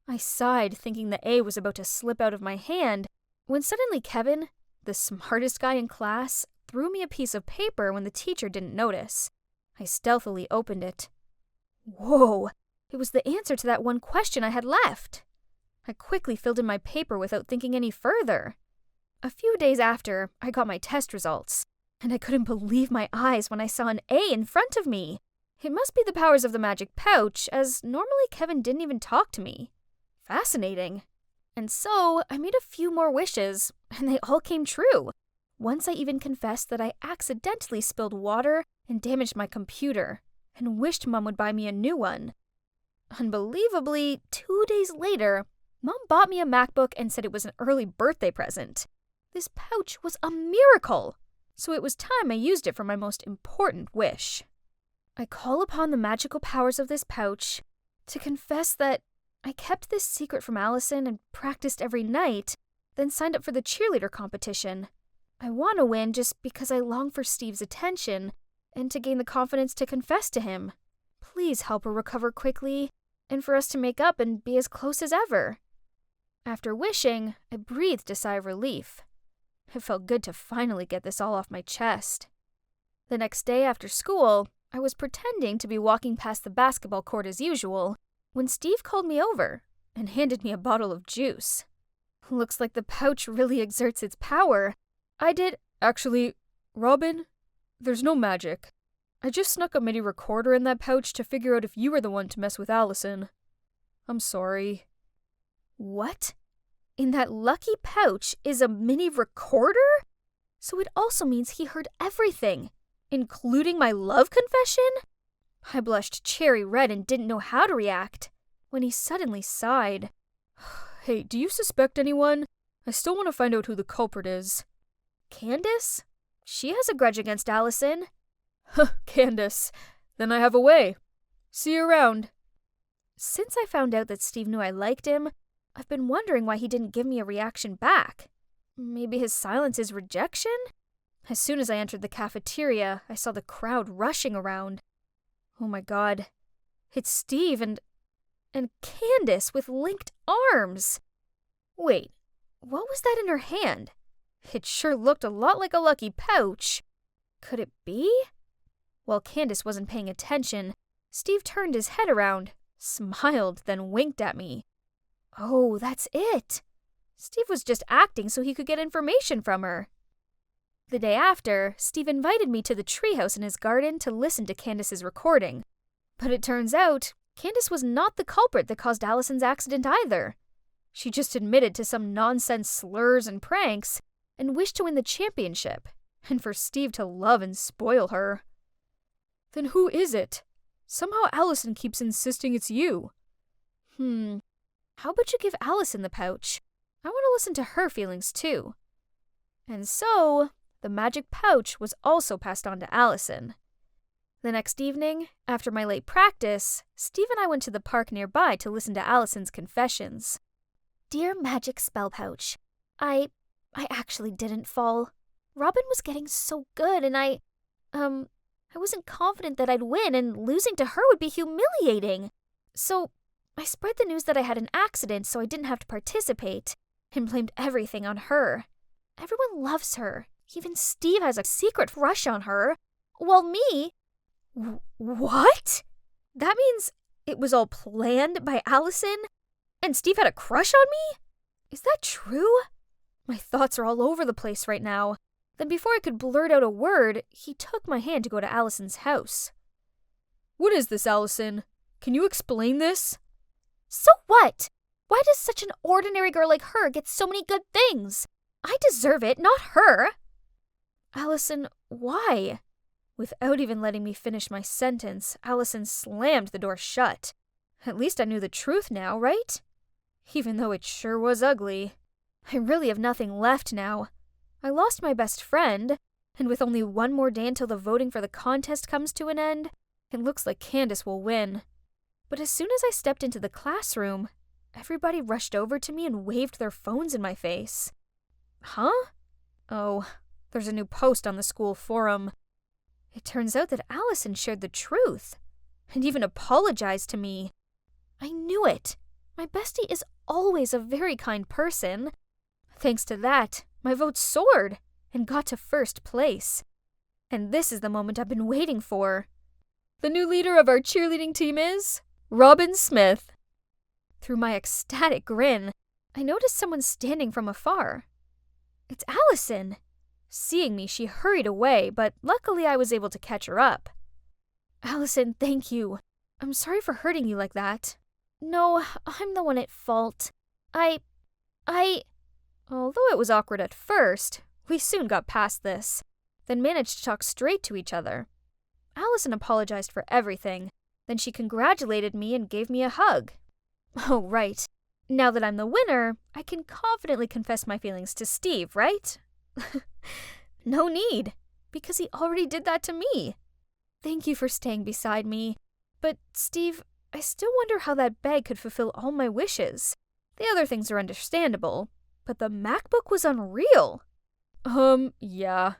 I sighed, thinking the A was about to slip out of my hand, when suddenly Kevin, the smartest guy in class, threw me a piece of paper when the teacher didn't notice. I stealthily opened it. Whoa! It was the answer to that one question I had left. I quickly filled in my paper without thinking any further. A few days after, I got my test results, and I couldn't believe my eyes when I saw an A in front of me. It must be the powers of the magic pouch, as normally Kevin didn't even talk to me. Fascinating. And so, I made a few more wishes, and they all came true. Once I even confessed that I accidentally spilled water and damaged my computer, and wished Mom would buy me a new one. Unbelievably, 2 days later, Mom bought me a MacBook and said it was an early birthday present. This pouch was a miracle, so it was time I used it for my most important wish. I call upon the magical powers of this pouch to confess that I kept this secret from Allison and practiced every night, then signed up for the cheerleader competition. I want to win just because I long for Steve's attention and to gain the confidence to confess to him. Please help her recover quickly and for us to make up and be as close as ever. After wishing, I breathed a sigh of relief. It felt good to finally get this all off my chest. The next day after school, I was pretending to be walking past the basketball court as usual when Steve called me over and handed me a bottle of juice. Looks like the pouch really exerts its power. Actually, Robin, there's no magic. I just snuck a MIDI recorder in that pouch to figure out if you were the one to mess with Allison. I'm sorry. What? In that lucky pouch is a mini recorder? So it also means he heard everything, including my love confession? I blushed cherry red and didn't know how to react, when he suddenly sighed. Hey, do you suspect anyone? I still want to find out who the culprit is. Candace? She has a grudge against Allison. Candace. Then I have a way. See you around. Since I found out that Steve knew I liked him, I've been wondering why he didn't give me a reaction back. Maybe his silence is rejection? As soon as I entered the cafeteria, I saw the crowd rushing around. Oh my god. It's Steve and Candace with linked arms. Wait, what was that in her hand? It sure looked a lot like a lucky pouch. Could it be? While Candace wasn't paying attention, Steve turned his head around smiled, then winked at me. Oh, that's it. Steve was just acting so he could get information from her. The day after, Steve invited me to the treehouse in his garden to listen to Candace's recording. But it turns out, Candace was not the culprit that caused Allison's accident either. She just admitted to some nonsense slurs and pranks and wished to win the championship, and for Steve to love and spoil her. Then who is it? Somehow Allison keeps insisting it's you. How about you give Allison the pouch? I want to listen to her feelings too. And so, the magic pouch was also passed on to Allison. The next evening, after my late practice, Steve and I went to the park nearby to listen to Allison's confessions. Dear magic spell pouch, I actually didn't fall. Robin was getting so good and I wasn't confident that I'd win and losing to her would be humiliating. So I spread the news that I had an accident so I didn't have to participate and blamed everything on her. Everyone loves her. Even Steve has a secret crush on her. While me... What? That means it was all planned by Allison? And Steve had a crush on me? Is that true? My thoughts are all over the place right now. Then before I could blurt out a word, he took my hand to go to Allison's house. What is this, Allison? Can you explain this? So what? Why does such an ordinary girl like her get so many good things? I deserve it, not her. Allison, why? Without even letting me finish my sentence, Allison slammed the door shut. At least I knew the truth now, right? Even though it sure was ugly. I really have nothing left now. I lost my best friend, and with only one more day until the voting for the contest comes to an end, it looks like Candace will win. But as soon as I stepped into the classroom, everybody rushed over to me and waved their phones in my face. Huh? Oh, there's a new post on the school forum. It turns out that Allison shared the truth, and even apologized to me. I knew it. My bestie is always a very kind person. Thanks to that, my vote soared and got to first place. And this is the moment I've been waiting for. The new leader of our cheerleading team is Robin Smith. Through my ecstatic grin, I noticed someone standing from afar. It's Allison. Seeing me, she hurried away, but luckily I was able to catch her up. Allison, thank you. I'm sorry for hurting you like that. No, I'm the one at fault. Although it was awkward at first, we soon got past this, then managed to talk straight to each other. Allison apologized for everything, then she congratulated me and gave me a hug. Oh, right. Now that I'm the winner, I can confidently confess my feelings to Steve, right? No need, because he already did that to me. Thank you for staying beside me. But, Steve, I still wonder how that bag could fulfill all my wishes. The other things are understandable, but the MacBook was unreal. Yeah.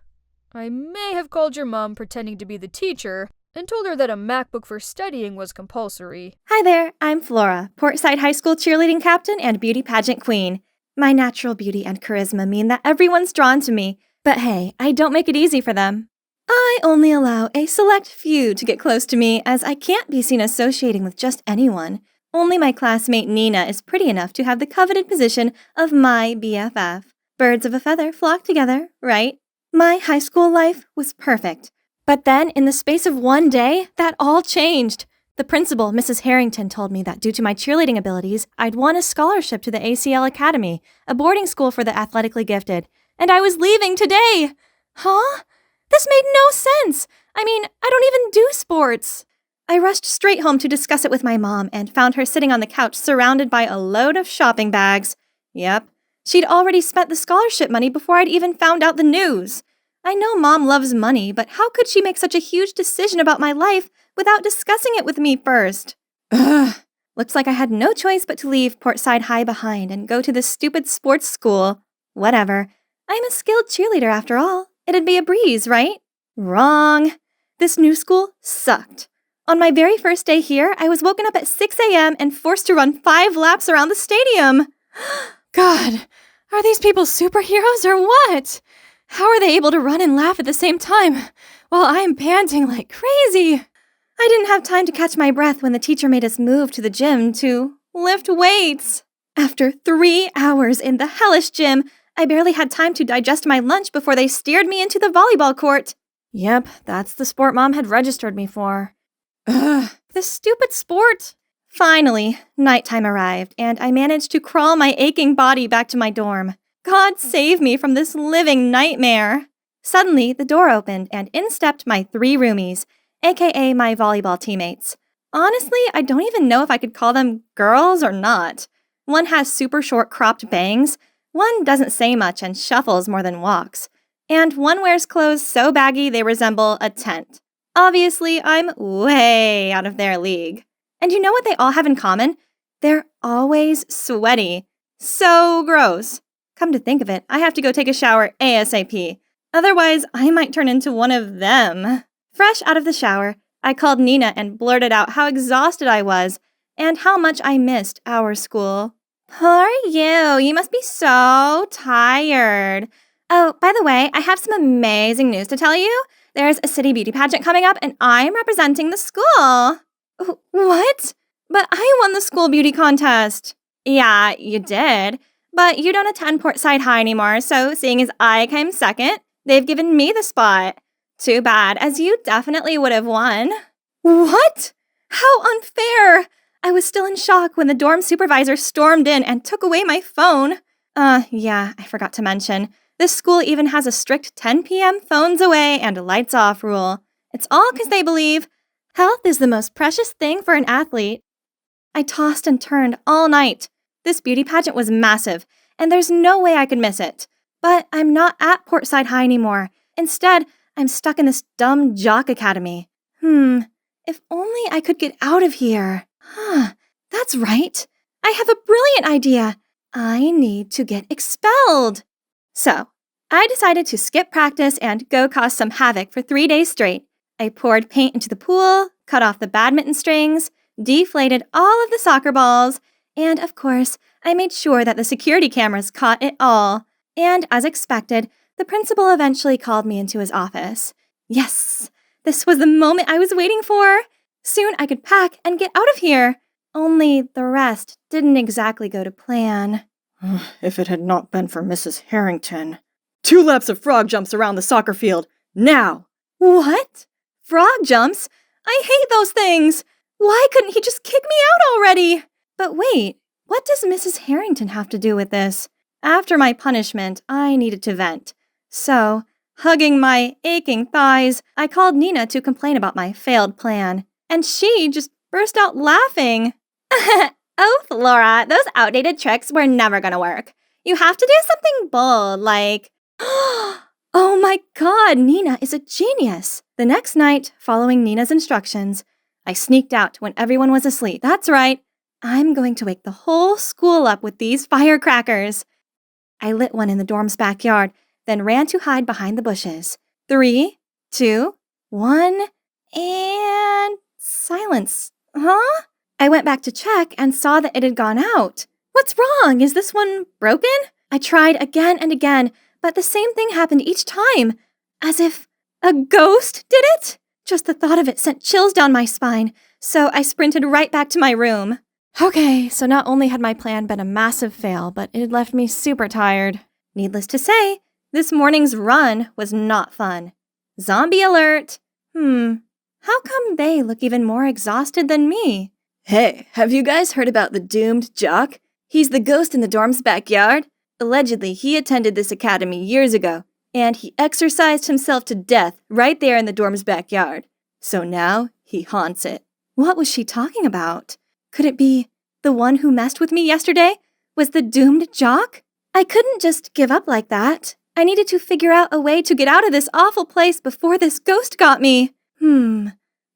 I may have called your mom pretending to be the teacher and told her that a MacBook for studying was compulsory. Hi there, I'm Flora, Portside High School cheerleading captain and beauty pageant queen. My natural beauty and charisma mean that everyone's drawn to me, but hey, I don't make it easy for them. I only allow a select few to get close to me as I can't be seen associating with just anyone. Only my classmate Nina is pretty enough to have the coveted position of my BFF. Birds of a feather flock together, right? My high school life was perfect. But then, in the space of one day, that all changed. The principal, Mrs. Harrington, told me that due to my cheerleading abilities, I'd won a scholarship to the ACL Academy, a boarding school for the athletically gifted, and I was leaving today. Huh? This made no sense. I mean, I don't even do sports. I rushed straight home to discuss it with my mom and found her sitting on the couch surrounded by a load of shopping bags. Yep, she'd already spent the scholarship money before I'd even found out the news. I know Mom loves money, but how could she make such a huge decision about my life without discussing it with me first? Ugh. Looks like I had no choice but to leave Portside High behind and go to this stupid sports school. Whatever. I'm a skilled cheerleader after all. It'd be a breeze, right? Wrong. This new school sucked. On my very first day here, I was woken up at 6 a.m. and forced to run 5 laps around the stadium. God, are these people superheroes or what? How are they able to run and laugh at the same time while I'm panting like crazy? I didn't have time to catch my breath when the teacher made us move to the gym to lift weights. After 3 hours in the hellish gym, I barely had time to digest my lunch before they steered me into the volleyball court. Yep, that's the sport Mom had registered me for. Ugh, this stupid sport. Finally, nighttime arrived, and I managed to crawl my aching body back to my dorm. God save me from this living nightmare. Suddenly, the door opened, and in stepped my 3 roomies, aka my volleyball teammates. Honestly, I don't even know if I could call them girls or not. One has super short cropped bangs, one doesn't say much and shuffles more than walks, and one wears clothes so baggy they resemble a tent. Obviously, I'm way out of their league. And you know what they all have in common? They're always sweaty. So gross. Come to think of it, I have to go take a shower ASAP. Otherwise, I might turn into one of them. Fresh out of the shower, I called Nina and blurted out how exhausted I was and how much I missed our school. Poor you must be so tired. Oh, by the way, I have some amazing news to tell you. There's a city beauty pageant coming up and I'm representing the school. What? But I won the school beauty contest. Yeah, you did. But you don't attend Portside High anymore, so seeing as I came second, they've given me the spot. Too bad, as you definitely would have won. What? How unfair! I was still in shock when the dorm supervisor stormed in and took away my phone. Yeah, I forgot to mention. This school even has a strict 10 p.m. phones away and lights off rule. It's all because they believe health is the most precious thing for an athlete. I tossed and turned all night. This beauty pageant was massive, and there's no way I could miss it. But I'm not at Portside High anymore. Instead, I'm stuck in this dumb jock academy. If only I could get out of here. That's right. I have a brilliant idea. I need to get expelled. So, I decided to skip practice and go cause some havoc for 3 days straight. I poured paint into the pool, cut off the badminton strings, deflated all of the soccer balls, and of course, I made sure that the security cameras caught it all. And as expected, the principal eventually called me into his office. Yes, this was the moment I was waiting for. Soon I could pack and get out of here. Only the rest didn't exactly go to plan. If it had not been for Mrs. Harrington. 2 laps of frog jumps around the soccer field, now! What? Frog jumps? I hate those things! Why couldn't he just kick me out already? But wait, what does Mrs. Harrington have to do with this? After my punishment, I needed to vent. So, hugging my aching thighs, I called Nina to complain about my failed plan. And she just burst out laughing. Oh, Flora, those outdated tricks were never gonna work. You have to do something bold, like... Oh my god, Nina is a genius! The next night, following Nina's instructions, I sneaked out when everyone was asleep. That's right, I'm going to wake the whole school up with these firecrackers. I lit one in the dorm's backyard, then ran to hide behind the bushes. 3, 2, 1, and... silence. Huh? I went back to check and saw that it had gone out. What's wrong? Is this one broken? I tried again and again, but the same thing happened each time. As if a ghost did it? Just the thought of it sent chills down my spine, so I sprinted right back to my room. Okay, so not only had my plan been a massive fail, but it had left me super tired. Needless to say, this morning's run was not fun. Zombie alert! How come they look even more exhausted than me? Hey, have you guys heard about the doomed jock? He's the ghost in the dorm's backyard. Allegedly, he attended this academy years ago, and he exorcised himself to death right there in the dorm's backyard. So now, he haunts it. What was she talking about? Could it be the one who messed with me yesterday was the doomed jock? I couldn't just give up like that. I needed to figure out a way to get out of this awful place before this ghost got me.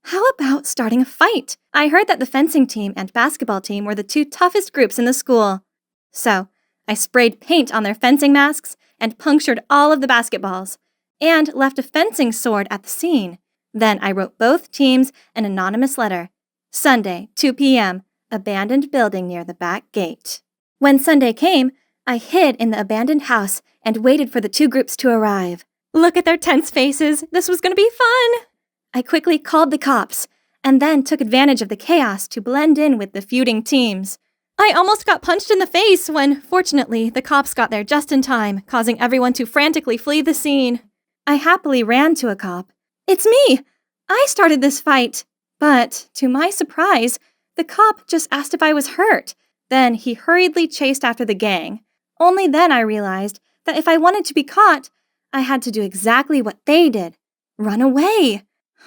How about starting a fight? I heard that the fencing team and basketball team were the 2 toughest groups in the school. So, I sprayed paint on their fencing masks and punctured all of the basketballs, and left a fencing sword at the scene. Then I wrote both teams an anonymous letter. Sunday, 2 p.m., abandoned building near the back gate. When Sunday came, I hid in the abandoned house and waited for the 2 groups to arrive. Look at their tense faces. This was going to be fun. I quickly called the cops. and then took advantage of the chaos to blend in with the feuding teams. I almost got punched in the face when, fortunately, the cops got there just in time, causing everyone to frantically flee the scene. I happily ran to a cop. "It's me! I started this fight!" But, to my surprise, the cop just asked if I was hurt. Then he hurriedly chased after the gang. Only then I realized that if I wanted to be caught, I had to do exactly what they did. Run away.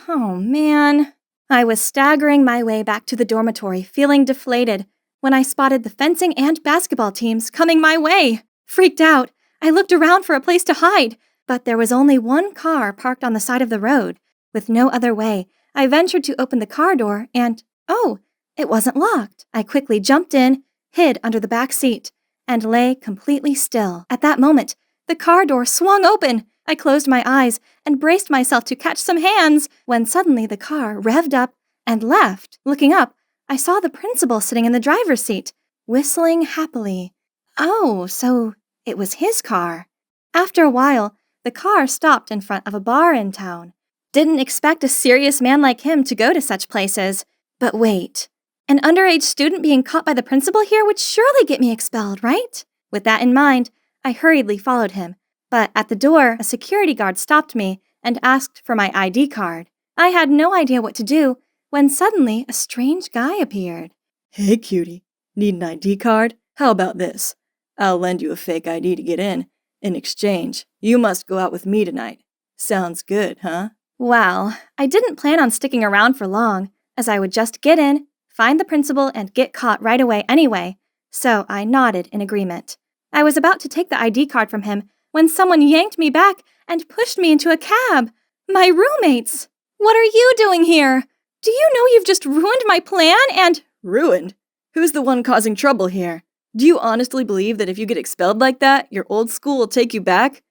Oh, man. I was staggering my way back to the dormitory, feeling deflated, when I spotted the fencing and basketball teams coming my way. Freaked out, I looked around for a place to hide, but there was only one car parked on the side of the road. With no other way, I ventured to open the car door and, oh, it wasn't locked. I quickly jumped in, hid under the back seat, and lay completely still. At that moment, the car door swung open. I closed my eyes and braced myself to catch some hands when suddenly the car revved up and left. Looking up, I saw the principal sitting in the driver's seat, whistling happily. Oh, so it was his car. After a while, the car stopped in front of a bar in town. Didn't expect a serious man like him to go to such places. But wait, an underage student being caught by the principal here would surely get me expelled, right? With that in mind, I hurriedly followed him. But at the door, a security guard stopped me and asked for my ID card. I had no idea what to do when suddenly a strange guy appeared. "Hey, cutie. Need an ID card? How about this? I'll lend you a fake ID to get in. In exchange, you must go out with me tonight. Sounds good, huh?" Well, I didn't plan on sticking around for long, as I would just get in, find the principal, and get caught right away anyway, so I nodded in agreement. I was about to take the ID card from him when someone yanked me back and pushed me into a cab. My roommates! What are you doing here? Do you know you've just ruined my plan and— Ruined? Who's the one causing trouble here? Do you honestly believe that if you get expelled like that, your old school will take you back?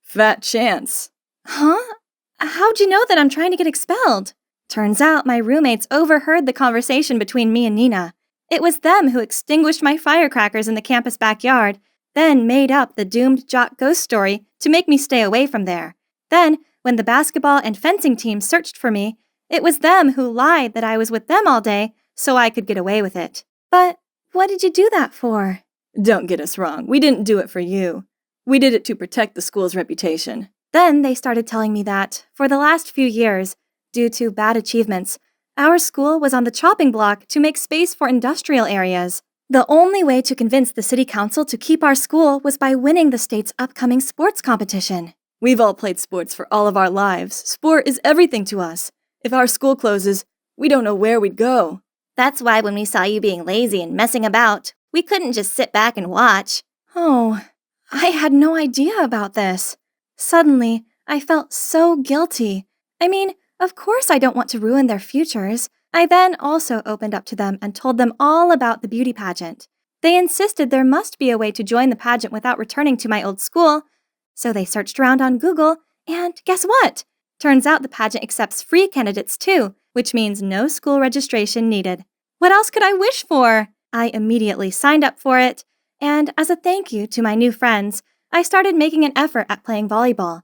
Fat chance. Huh? How'd you know that I'm trying to get expelled? Turns out my roommates overheard the conversation between me and Nina. It was them who extinguished my firecrackers in the campus backyard, then made up the doomed jock ghost story to make me stay away from there. Then, when the basketball and fencing teams searched for me, it was them who lied that I was with them all day so I could get away with it. But what did you do that for? Don't get us wrong, we didn't do it for you. We did it to protect the school's reputation. Then they started telling me that, for the last few years, due to bad achievements, our school was on the chopping block to make space for industrial areas. The only way to convince the city council to keep our school was by winning the state's upcoming sports competition. We've all played sports for all of our lives. Sport is everything to us. If our school closes, we don't know where we'd go. That's why when we saw you being lazy and messing about, we couldn't just sit back and watch. Oh, I had no idea about this. Suddenly, I felt so guilty. I mean, of course I don't want to ruin their futures. I then also opened up to them and told them all about the beauty pageant. They insisted there must be a way to join the pageant without returning to my old school, so they searched around on Google, and guess what? Turns out the pageant accepts free candidates too, which means no school registration needed. What else could I wish for? I immediately signed up for it, and as a thank you to my new friends, I started making an effort at playing volleyball.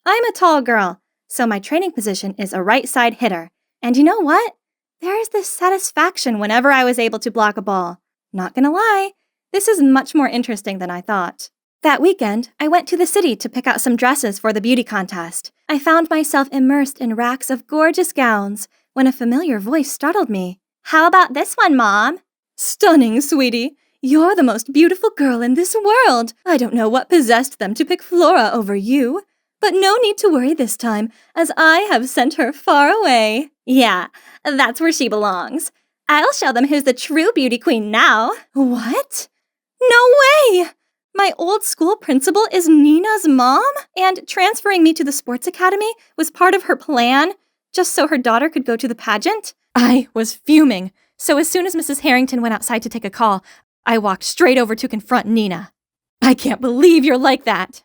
I'm a tall girl, so my training position is a right side hitter. And you know what? There is this satisfaction whenever I was able to block a ball. Not gonna lie, this is much more interesting than I thought. That weekend, I went to the city to pick out some dresses for the beauty contest. I found myself immersed in racks of gorgeous gowns when a familiar voice startled me. How about this one, Mom? Stunning, sweetie. You're the most beautiful girl in this world. I don't know what possessed them to pick Flora over you, but no need to worry this time, as I have sent her far away. Yeah, that's where she belongs. I'll show them who's the true beauty queen now. What? No way! My old school principal is Nina's mom, and transferring me to the sports academy was part of her plan, just so her daughter could go to the pageant? I was fuming, so as soon as Mrs. Harrington went outside to take a call, I walked straight over to confront Nina. I can't believe you're like that.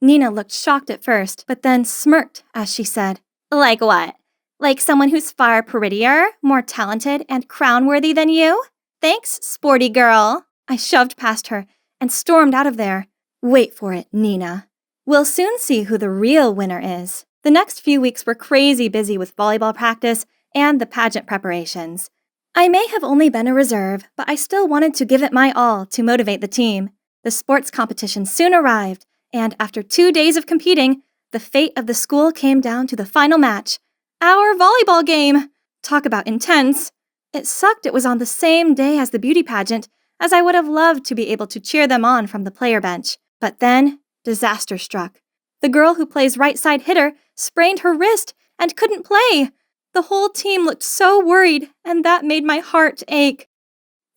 Nina looked shocked at first, but then smirked as she said, Like what? Like someone who's far prettier, more talented, and crown-worthy than you? Thanks, sporty girl. I shoved past her and stormed out of there. Wait for it, Nina. We'll soon see who the real winner is. The next few weeks were crazy busy with volleyball practice and the pageant preparations. I may have only been a reserve, but I still wanted to give it my all to motivate the team. The sports competition soon arrived, and after 2 days of competing, the fate of the school came down to the final match. Our volleyball game! Talk about intense. It sucked it was on the same day as the beauty pageant, as I would have loved to be able to cheer them on from the player bench. But then, disaster struck. The girl who plays right side hitter sprained her wrist and couldn't play. The whole team looked so worried, and that made my heart ache.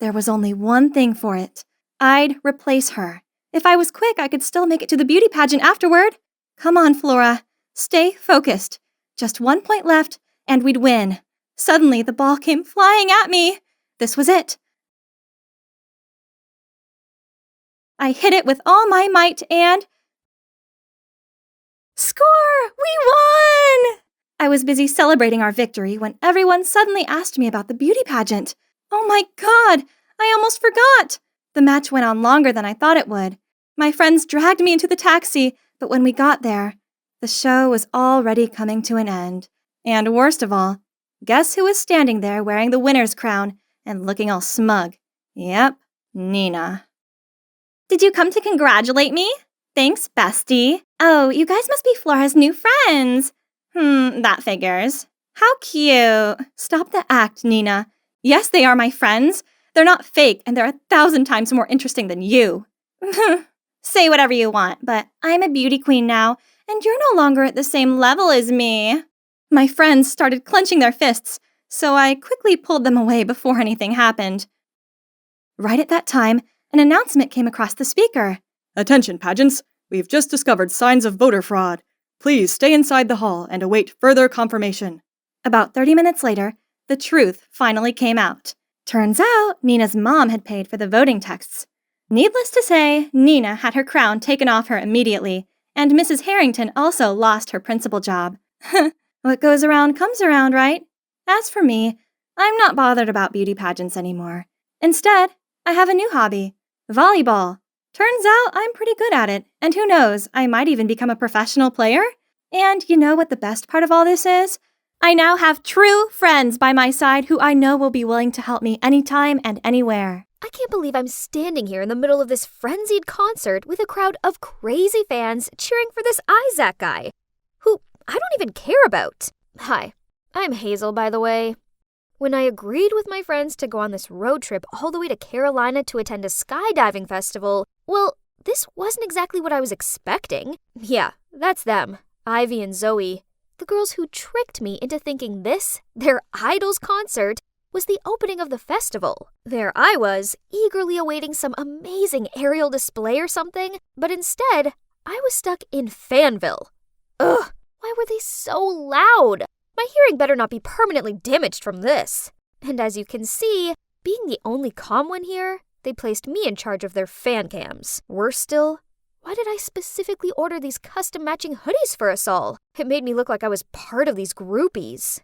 There was only one thing for it. I'd replace her. If I was quick, I could still make it to the beauty pageant afterward. Come on, Flora. Stay focused. Just 1 point left, and we'd win. Suddenly, the ball came flying at me. This was it. I hit it with all my might and... Score! We won! I was busy celebrating our victory when everyone suddenly asked me about the beauty pageant. Oh my God! I almost forgot! The match went on longer than I thought it would. My friends dragged me into the taxi, but when we got there, the show was already coming to an end. And worst of all, guess who was standing there wearing the winner's crown and looking all smug? Yep, Nina. Did you come to congratulate me? Thanks, bestie. Oh, you guys must be Flora's new friends. That figures. How cute. Stop the act, Nina. Yes, they are my friends. They're not fake, and they're 1,000 times more interesting than you. Say whatever you want, but I'm a beauty queen now, and you're no longer at the same level as me. My friends started clenching their fists, so I quickly pulled them away before anything happened. Right at that time, an announcement came across the speaker. Attention, pageants. We've just discovered signs of voter fraud. Please stay inside the hall and await further confirmation. About 30 minutes later, the truth finally came out. Turns out, Nina's mom had paid for the voting texts. Needless to say, Nina had her crown taken off her immediately, and Mrs. Harrington also lost her principal job. What goes around comes around, right? As for me, I'm not bothered about beauty pageants anymore. Instead, I have a new hobby, volleyball. Turns out I'm pretty good at it, and who knows, I might even become a professional player. And you know what the best part of all this is? I now have true friends by my side who I know will be willing to help me anytime and anywhere. I can't believe I'm standing here in the middle of this frenzied concert with a crowd of crazy fans cheering for this Isaac guy, who I don't even care about. Hi, I'm Hazel, by the way. When I agreed with my friends to go on this road trip all the way to Carolina to attend a skydiving festival, well, this wasn't exactly what I was expecting. Yeah, that's them, Ivy and Zoe, the girls who tricked me into thinking this, their idol's concert, was the opening of the festival. There I was, eagerly awaiting some amazing aerial display or something, but instead, I was stuck in Fanville. Ugh, why were they so loud? My hearing better not be permanently damaged from this. And as you can see, being the only calm one here, they placed me in charge of their fan cams. Worse still, why did I specifically order these custom matching hoodies for us all? It made me look like I was part of these groupies.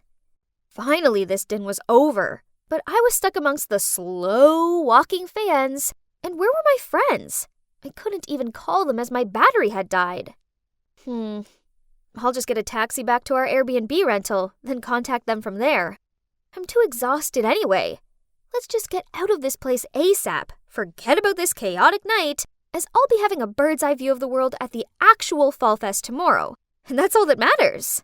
Finally, this din was over, but I was stuck amongst the slow-walking fans. And where were my friends? I couldn't even call them as my battery had died. I'll just get a taxi back to our Airbnb rental, then contact them from there. I'm too exhausted anyway. Let's just get out of this place ASAP. Forget about this chaotic night, as I'll be having a bird's eye view of the world at the actual Fall Fest tomorrow. And that's all that matters.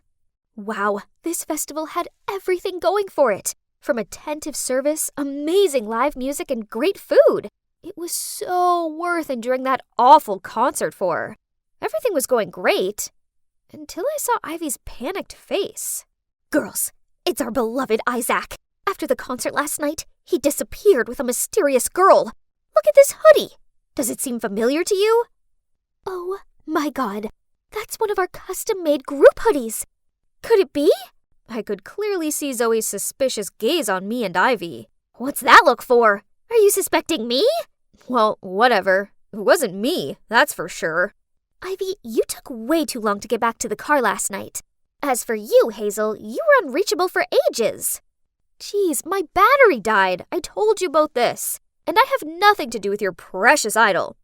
Wow, this festival had everything going for it. From attentive service, amazing live music, and great food. It was so worth enduring that awful concert for. Everything was going great. Until I saw Ivy's panicked face. Girls, it's our beloved Isaac. After the concert last night, he disappeared with a mysterious girl. Look at this hoodie. Does it seem familiar to you? Oh my God, that's one of our custom-made group hoodies. Could it be? I could clearly see Zoe's suspicious gaze on me and Ivy. What's that look for? Are you suspecting me? Well, whatever. It wasn't me, that's for sure. Ivy, you took way too long to get back to the car last night. As for you, Hazel, you were unreachable for ages. Geez, my battery died. I told you both this. And I have nothing to do with your precious idol.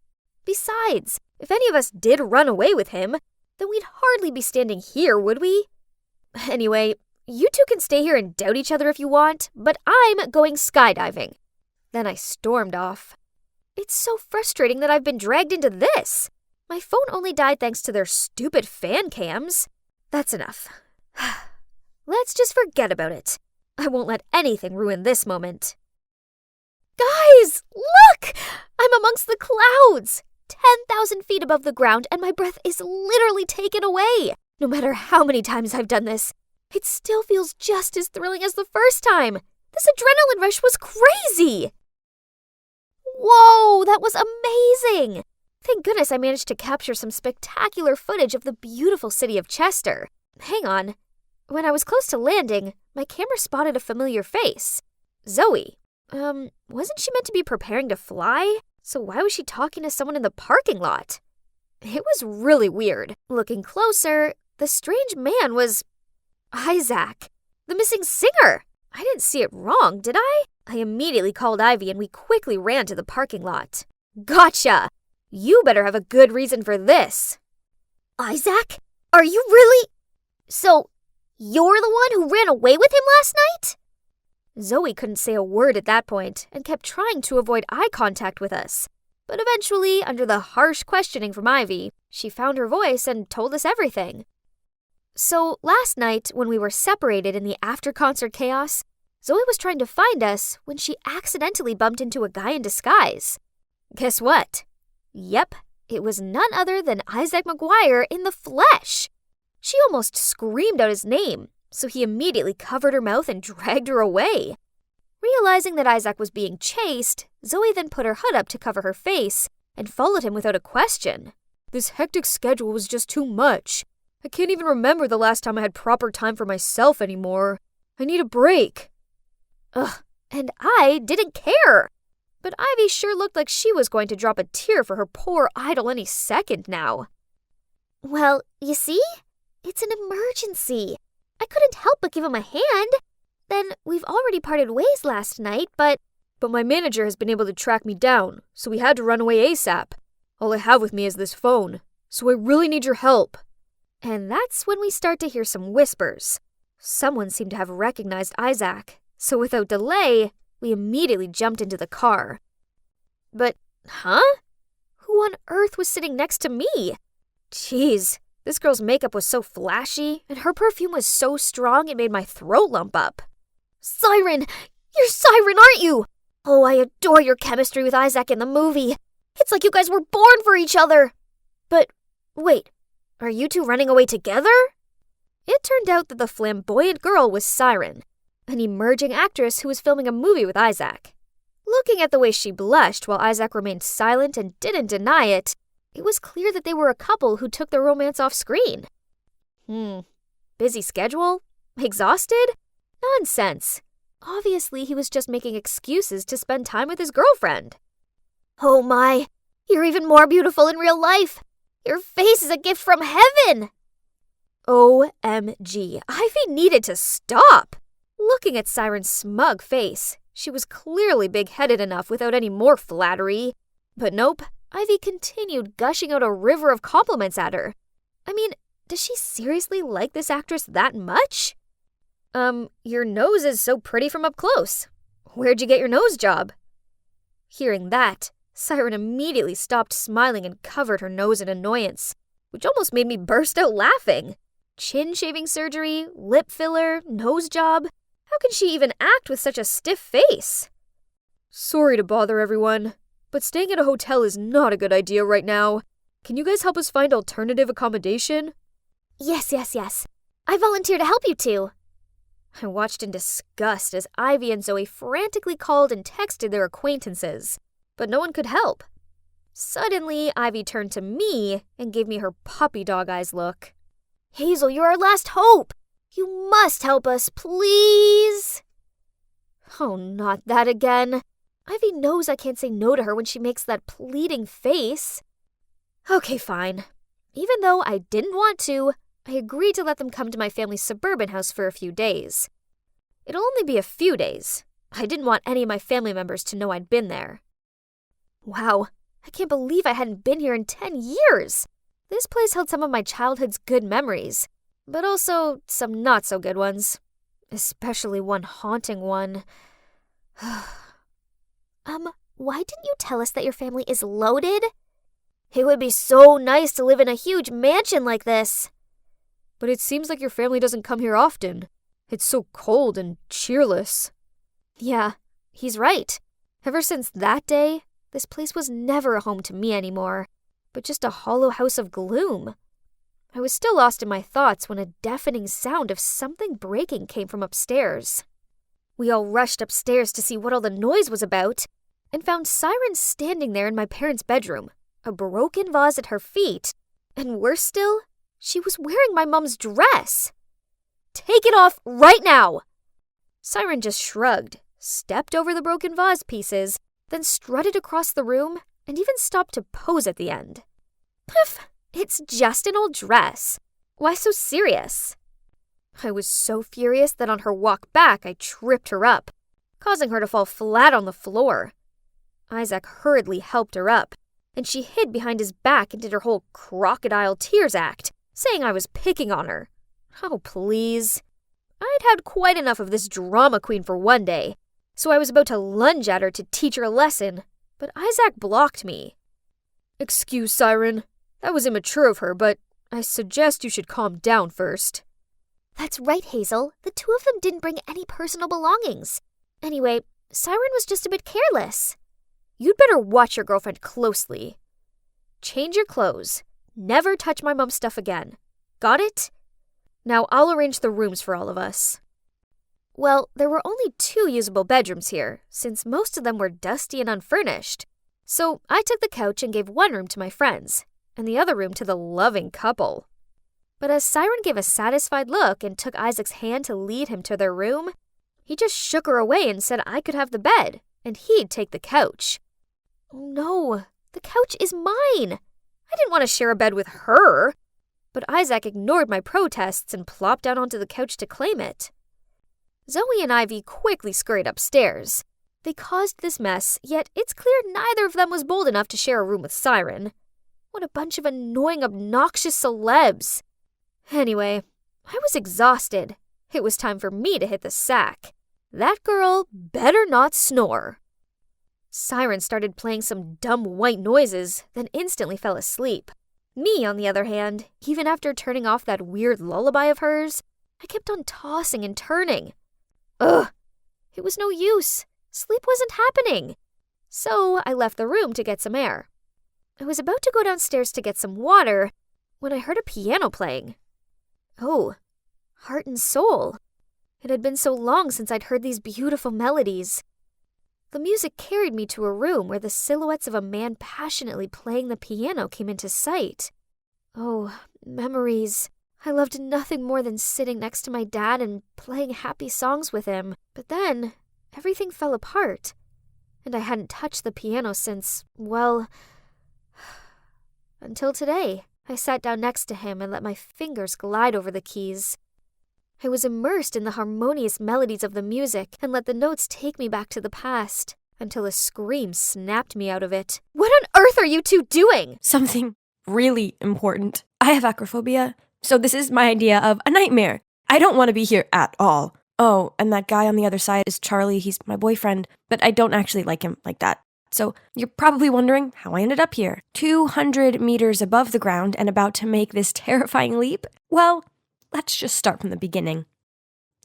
Besides, if any of us did run away with him, then we'd hardly be standing here, would we? Anyway, You two can stay here and doubt each other if you want, but I'm going skydiving. Then I stormed off. It's so frustrating that I've been dragged into this. My phone only died thanks to their stupid fan cams. That's enough. Let's just forget about it. I won't let anything ruin this moment. Guys, look! I'm amongst the clouds! 10,000 feet above the ground, and my breath is literally taken away. No matter how many times I've done this, it still feels just as thrilling as the first time. This adrenaline rush was crazy! Whoa, that was amazing! Thank goodness I managed to capture some spectacular footage of the beautiful city of Chester. Hang on. When I was close to landing, my camera spotted a familiar face. Zoe. Wasn't she meant to be preparing to fly? So why was she talking to someone in the parking lot? It was really weird. Looking closer, the strange man was Isaac, the missing singer. I didn't see it wrong, did I? I immediately called Ivy and we quickly ran to the parking lot. Gotcha! You better have a good reason for this. Isaac? Are you really? So, you're the one who ran away with him last night? Zoe couldn't say a word at that point and kept trying to avoid eye contact with us. But eventually, under the harsh questioning from Ivy, she found her voice and told us everything. So, last night, when we were separated in the after-concert chaos, Zoe was trying to find us when she accidentally bumped into a guy in disguise. Guess what? Yep, it was none other than Isaac McGuire in the flesh. She almost screamed out his name, so he immediately covered her mouth and dragged her away. Realizing that Isaac was being chased, Zoe then put her hood up to cover her face and followed him without a question. This hectic schedule was just too much. I can't even remember the last time I had proper time for myself anymore. I need a break. Ugh, and I didn't care. But Ivy sure looked like she was going to drop a tear for her poor idol any second now. Well, you see? It's an emergency. I couldn't help but give him a hand. Then we've already parted ways last night, but my manager has been able to track me down, so we had to run away ASAP. All I have with me is this phone, so I really need your help. And that's when we start to hear some whispers. Someone seemed to have recognized Isaac, so without delay, we immediately jumped into the car. But, Who on earth was sitting next to me? Jeez, this girl's makeup was so flashy, and her perfume was so strong it made my throat lump up. Siren! You're Siren, aren't you? Oh, I adore your chemistry with Isaac in the movie. It's like you guys were born for each other. But, wait, are you two running away together? It turned out that the flamboyant girl was Siren, an emerging actress who was filming a movie with Isaac. Looking at the way she blushed while Isaac remained silent and didn't deny it, it was clear that they were a couple who took their romance off screen. Busy schedule? Exhausted? Nonsense. Obviously, he was just making excuses to spend time with his girlfriend. Oh my, you're even more beautiful in real life. Your face is a gift from heaven. OMG, Ivy needed to stop. Looking at Siren's smug face, she was clearly big-headed enough without any more flattery. But nope, Ivy continued gushing out a river of compliments at her. I mean, does she seriously like this actress that much? Your nose is so pretty from up close. Where'd you get your nose job? Hearing that, Siren immediately stopped smiling and covered her nose in annoyance, which almost made me burst out laughing. Chin shaving surgery, lip filler, nose job. How can she even act with such a stiff face? Sorry to bother everyone, but staying at a hotel is not a good idea right now. Can you guys help us find alternative accommodation? Yes. I volunteer to help you two. I watched in disgust as Ivy and Zoe frantically called and texted their acquaintances, but no one could help. Suddenly, Ivy turned to me and gave me her puppy dog eyes look. Hazel, you're our last hope. You must help us, please. Oh, not that again. Ivy knows I can't say no to her when she makes that pleading face. Okay, fine. Even though I didn't want to, I agreed to let them come to my family's suburban house for a few days. It'll only be a few days. I didn't want any of my family members to know I'd been there. Wow, I can't believe I hadn't been here in 10 years. This place held some of my childhood's good memories, but also some not-so-good ones. especially one haunting one. Why didn't you tell us that your family is loaded? It would be so nice to live in a huge mansion like this. But it seems like your family doesn't come here often. It's so cold and cheerless. Yeah, he's right. Ever since that day, this place was never a home to me anymore, but just a hollow house of gloom. I was still lost in my thoughts when a deafening sound of something breaking came from upstairs. We all rushed upstairs to see what all the noise was about, and found Siren standing there in my parents' bedroom, a broken vase at her feet, and worse still, she was wearing my mom's dress. Take it off right now! Siren just shrugged, stepped over the broken vase pieces, then strutted across the room and even stopped to pose at the end. Pff, it's just an old dress. Why so serious? I was so furious that on her walk back I tripped her up, causing her to fall flat on the floor. Isaac hurriedly helped her up, and she hid behind his back and did her whole crocodile tears act, saying I was picking on her. Oh, please. I'd had quite enough of this drama queen for one day, so I was about to lunge at her to teach her a lesson, but Isaac blocked me. Excuse, Siren. That was immature of her, but I suggest you should calm down first. That's right, Hazel. The two of them didn't bring any personal belongings. Anyway, Siren was just a bit careless. You'd better watch your girlfriend closely. Change your clothes. Never touch my mom's stuff again. Got it? Now I'll arrange the rooms for all of us. Well, there were only 2 usable bedrooms here, since most of them were dusty and unfurnished. So I took the couch and gave one room to my friends, and the other room to the loving couple. But as Siren gave a satisfied look and took Isaac's hand to lead him to their room, he just shook her away and said I could have the bed, and he'd take the couch. Oh no, the couch is mine! I didn't want to share a bed with her. But Isaac ignored my protests and plopped down onto the couch to claim it. Zoe and Ivy quickly scurried upstairs. They caused this mess, yet it's clear neither of them was bold enough to share a room with Siren. What a bunch of annoying, obnoxious celebs. Anyway, I was exhausted. It was time for me to hit the sack. That girl better not snore. Siren started playing some dumb white noises, then instantly fell asleep. Me, on the other hand, even after turning off that weird lullaby of hers, I kept on tossing and turning. Ugh! It was no use. Sleep wasn't happening. So I left the room to get some air. I was about to go downstairs to get some water when I heard a piano playing. Oh, Heart and Soul. It had been so long since I'd heard these beautiful melodies. The music carried me to a room where the silhouettes of a man passionately playing the piano came into sight. Oh, memories. I loved nothing more than sitting next to my dad and playing happy songs with him. But then, everything fell apart. And I hadn't touched the piano since, well, until today. I sat down next to him and let my fingers glide over the keys. I was immersed in the harmonious melodies of the music and let the notes take me back to the past, until a scream snapped me out of it. What on earth are you two doing? Something really important. I have acrophobia, so this is my idea of a nightmare. I don't want to be here at all. Oh, and that guy on the other side is Charlie. He's my boyfriend, but I don't actually like him like that. So you're probably wondering how I ended up here, 200 meters above the ground and about to make this terrifying leap. Well, let's just start from the beginning.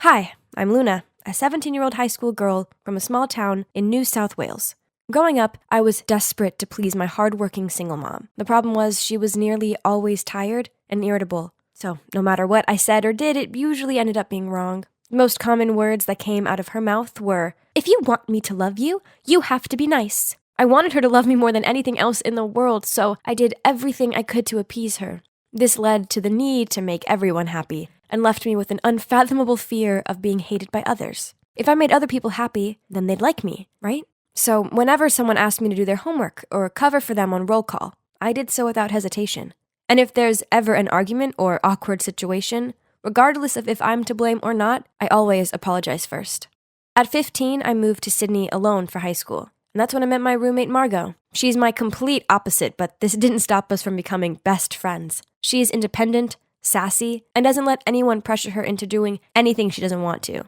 Hi, I'm Luna, a 17-year-old high school girl from a small town in New South Wales. Growing up, I was desperate to please my hardworking single mom. The problem was she was nearly always tired and irritable. So no matter what I said or did, it usually ended up being wrong. The most common words that came out of her mouth were, "If you want me to love you, you have to be nice." I wanted her to love me more than anything else in the world, so I did everything I could to appease her. This led to the need to make everyone happy, and left me with an unfathomable fear of being hated by others. If I made other people happy, then they'd like me, right? So whenever someone asked me to do their homework or cover for them on roll call, I did so without hesitation. And if there's ever an argument or awkward situation, regardless of if I'm to blame or not, I always apologize first. At 15, I moved to Sydney alone for high school. And that's when I met my roommate, Margot. She's my complete opposite, but this didn't stop us from becoming best friends. She's independent, sassy, and doesn't let anyone pressure her into doing anything she doesn't want to.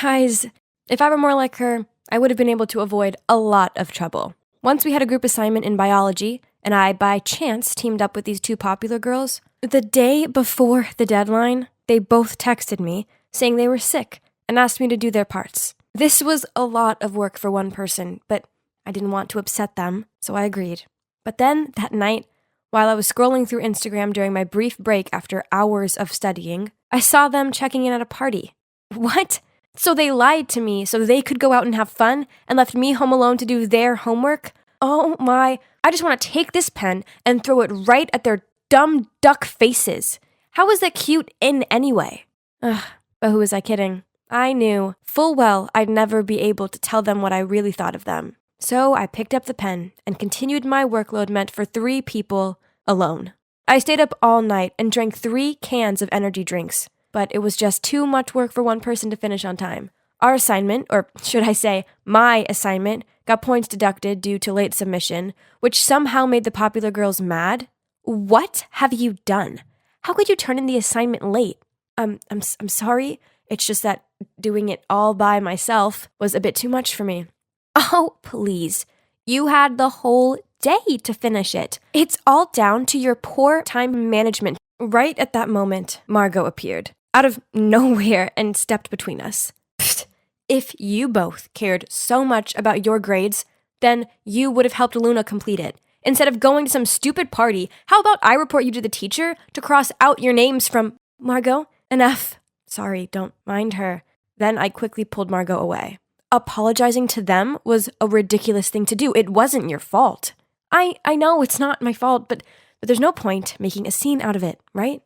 Guys, if I were more like her, I would have been able to avoid a lot of trouble. Once we had a group assignment in biology, and I, by chance, teamed up with these two popular girls. The day before the deadline, they both texted me saying they were sick and asked me to do their parts. This was a lot of work for one person, but I didn't want to upset them, so I agreed. But then, that night, while I was scrolling through Instagram during my brief break after hours of studying, I saw them checking in at a party. What? So they lied to me so they could go out and have fun and left me home alone to do their homework? Oh my, I just want to take this pen and throw it right at their dumb duck faces. How is that cute in anyway? Ugh, but who was I kidding? I knew full well I'd never be able to tell them what I really thought of them. So I picked up the pen and continued my workload meant for 3 people alone. I stayed up all night and drank 3 cans of energy drinks. But it was just too much work for one person to finish on time. Our assignment, or should I say, my assignment, got points deducted due to late submission, which somehow made the popular girls mad. What have you done? How could you turn in the assignment late? I'm sorry. It's just that doing it all by myself was a bit too much for me. Oh, please. You had the whole day to finish it. It's all down to your poor time management. Right at that moment, Margot appeared, out of nowhere, and stepped between us. Pfft. If you both cared so much about your grades, then you would have helped Luna complete it. Instead of going to some stupid party, how about I report you to the teacher to cross out your names from... Margot, enough. Sorry, don't mind her. Then I quickly pulled Margot away. Apologizing to them was a ridiculous thing to do. It wasn't your fault. I know it's not my fault, but there's no point making a scene out of it, right?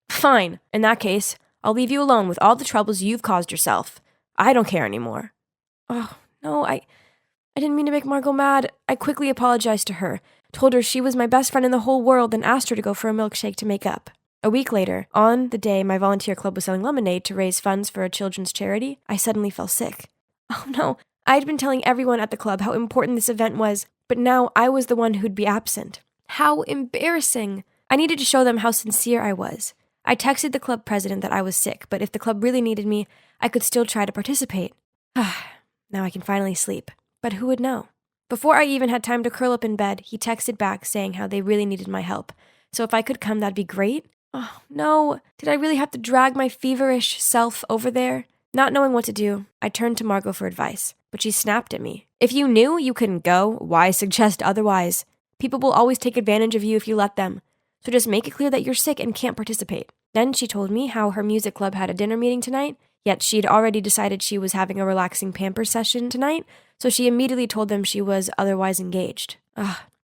Fine. In that case, I'll leave you alone with all the troubles you've caused yourself. I don't care anymore. Oh, no, I didn't mean to make Margot mad. I quickly apologized to her, told her she was my best friend in the whole world, and asked her to go for a milkshake to make up. A week later, on the day my volunteer club was selling lemonade to raise funds for a children's charity, I suddenly fell sick. Oh no, I'd been telling everyone at the club how important this event was, but now I was the one who'd be absent. How embarrassing. I needed to show them how sincere I was. I texted the club president that I was sick, but if the club really needed me, I could still try to participate. Now I can finally sleep. But who would know? Before I even had time to curl up in bed, he texted back saying how they really needed my help. So if I could come, that'd be great. Oh, no. Did I really have to drag my feverish self over there? Not knowing what to do, I turned to Margot for advice, but she snapped at me. If you knew you couldn't go, why suggest otherwise? People will always take advantage of you if you let them. So just make it clear that you're sick and can't participate. Then she told me how her music club had a dinner meeting tonight, yet she'd already decided she was having a relaxing pamper session tonight, so she immediately told them she was otherwise engaged.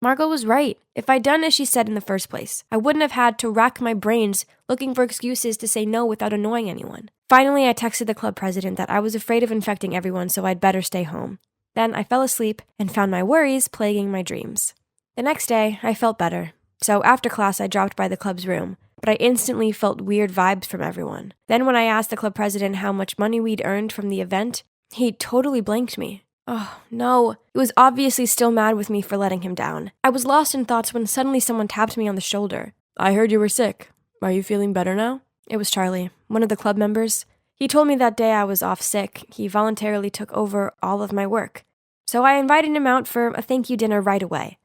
Margot was right. If I'd done as she said in the first place, I wouldn't have had to rack my brains looking for excuses to say no without annoying anyone. Finally, I texted the club president that I was afraid of infecting everyone, so I'd better stay home. Then I fell asleep and found my worries plaguing my dreams. The next day, I felt better. So after class, I dropped by the club's room, but I instantly felt weird vibes from everyone. Then when I asked the club president how much money we'd earned from the event, he totally blanked me. Oh, no. He was obviously still mad with me for letting him down. I was lost in thoughts when suddenly someone tapped me on the shoulder. I heard you were sick. Are you feeling better now? It was Charlie, one of the club members. He told me that day I was off sick. He voluntarily took over all of my work. So I invited him out for a thank you dinner right away.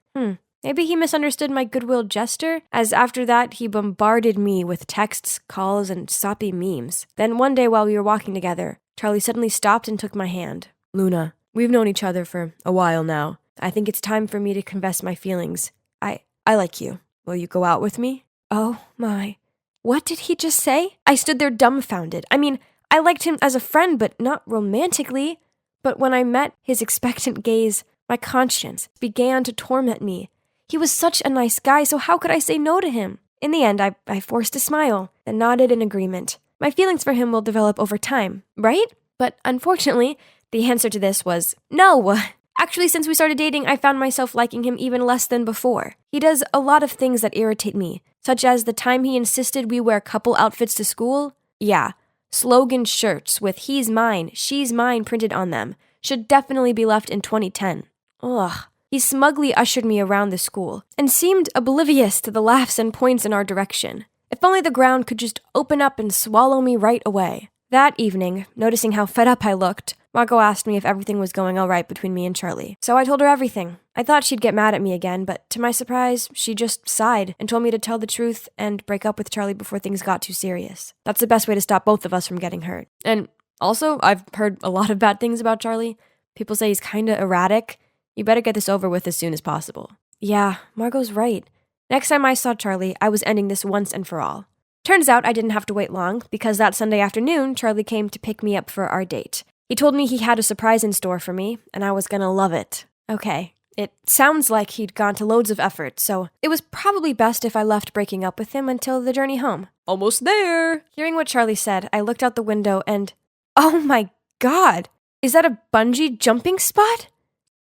Maybe he misunderstood my goodwill gesture, as after that he bombarded me with texts, calls, and soppy memes. Then one day while we were walking together, Charlie suddenly stopped and took my hand. Luna, we've known each other for a while now. I think it's time for me to confess my feelings. I like you. Will you go out with me? Oh my. What did he just say? I stood there dumbfounded. I mean, I liked him as a friend, but not romantically. But when I met his expectant gaze, my conscience began to torment me. He was such a nice guy, so how could I say no to him? In the end, I forced a smile and nodded in agreement. My feelings for him will develop over time, right? But unfortunately, the answer to this was no. Actually, since we started dating, I found myself liking him even less than before. He does a lot of things that irritate me, such as the time he insisted we wear couple outfits to school. Yeah, slogan shirts with "he's mine, she's mine" printed on them should definitely be left in 2010. Ugh. He smugly ushered me around the school and seemed oblivious to the laughs and points in our direction. If only the ground could just open up and swallow me right away. That evening, noticing how fed up I looked, Margot asked me if everything was going all right between me and Charlie. So I told her everything. I thought she'd get mad at me again, but to my surprise, she just sighed and told me to tell the truth and break up with Charlie before things got too serious. That's the best way to stop both of us from getting hurt. And also, I've heard a lot of bad things about Charlie. People say he's kinda erratic. You better get this over with as soon as possible. Yeah, Margot's right. Next time I saw Charlie, I was ending this once and for all. Turns out I didn't have to wait long, because that Sunday afternoon, Charlie came to pick me up for our date. He told me he had a surprise in store for me, and I was gonna love it. Okay, it sounds like he'd gone to loads of effort, so it was probably best if I left breaking up with him until the journey home. Almost there! Hearing what Charlie said, I looked out the window and... oh my god! Is that a bungee jumping spot?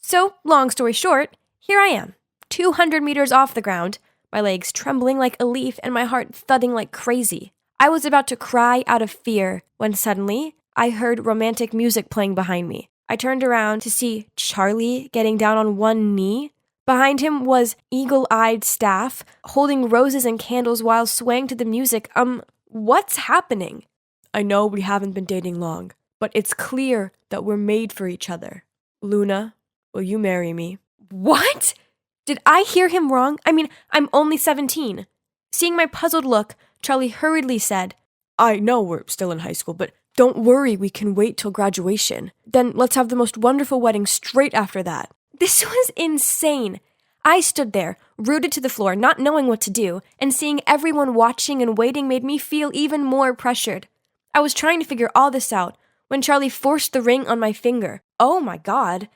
So, long story short, here I am, 200 meters off the ground, my legs trembling like a leaf and my heart thudding like crazy. I was about to cry out of fear when suddenly I heard romantic music playing behind me. I turned around to see Charlie getting down on one knee. Behind him was eagle-eyed staff holding roses and candles while swaying to the music. What's happening? I know we haven't been dating long, but it's clear that we're made for each other. Luna, will you marry me? What? Did I hear him wrong? I mean, I'm only 17. Seeing my puzzled look, Charlie hurriedly said, I know we're still in high school, but don't worry, we can wait till graduation. Then let's have the most wonderful wedding straight after that. This was insane. I stood there, rooted to the floor, not knowing what to do, and seeing everyone watching and waiting made me feel even more pressured. I was trying to figure all this out when Charlie forced the ring on my finger. Oh my god.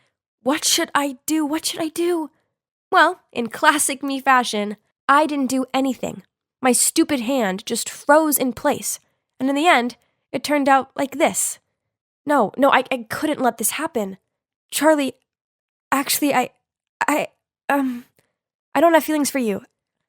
What should I do? What should I do? Well, in classic me fashion, I didn't do anything. My stupid hand just froze in place, and in the end, it turned out like this. No, I couldn't let this happen. Charlie, actually, I don't have feelings for you.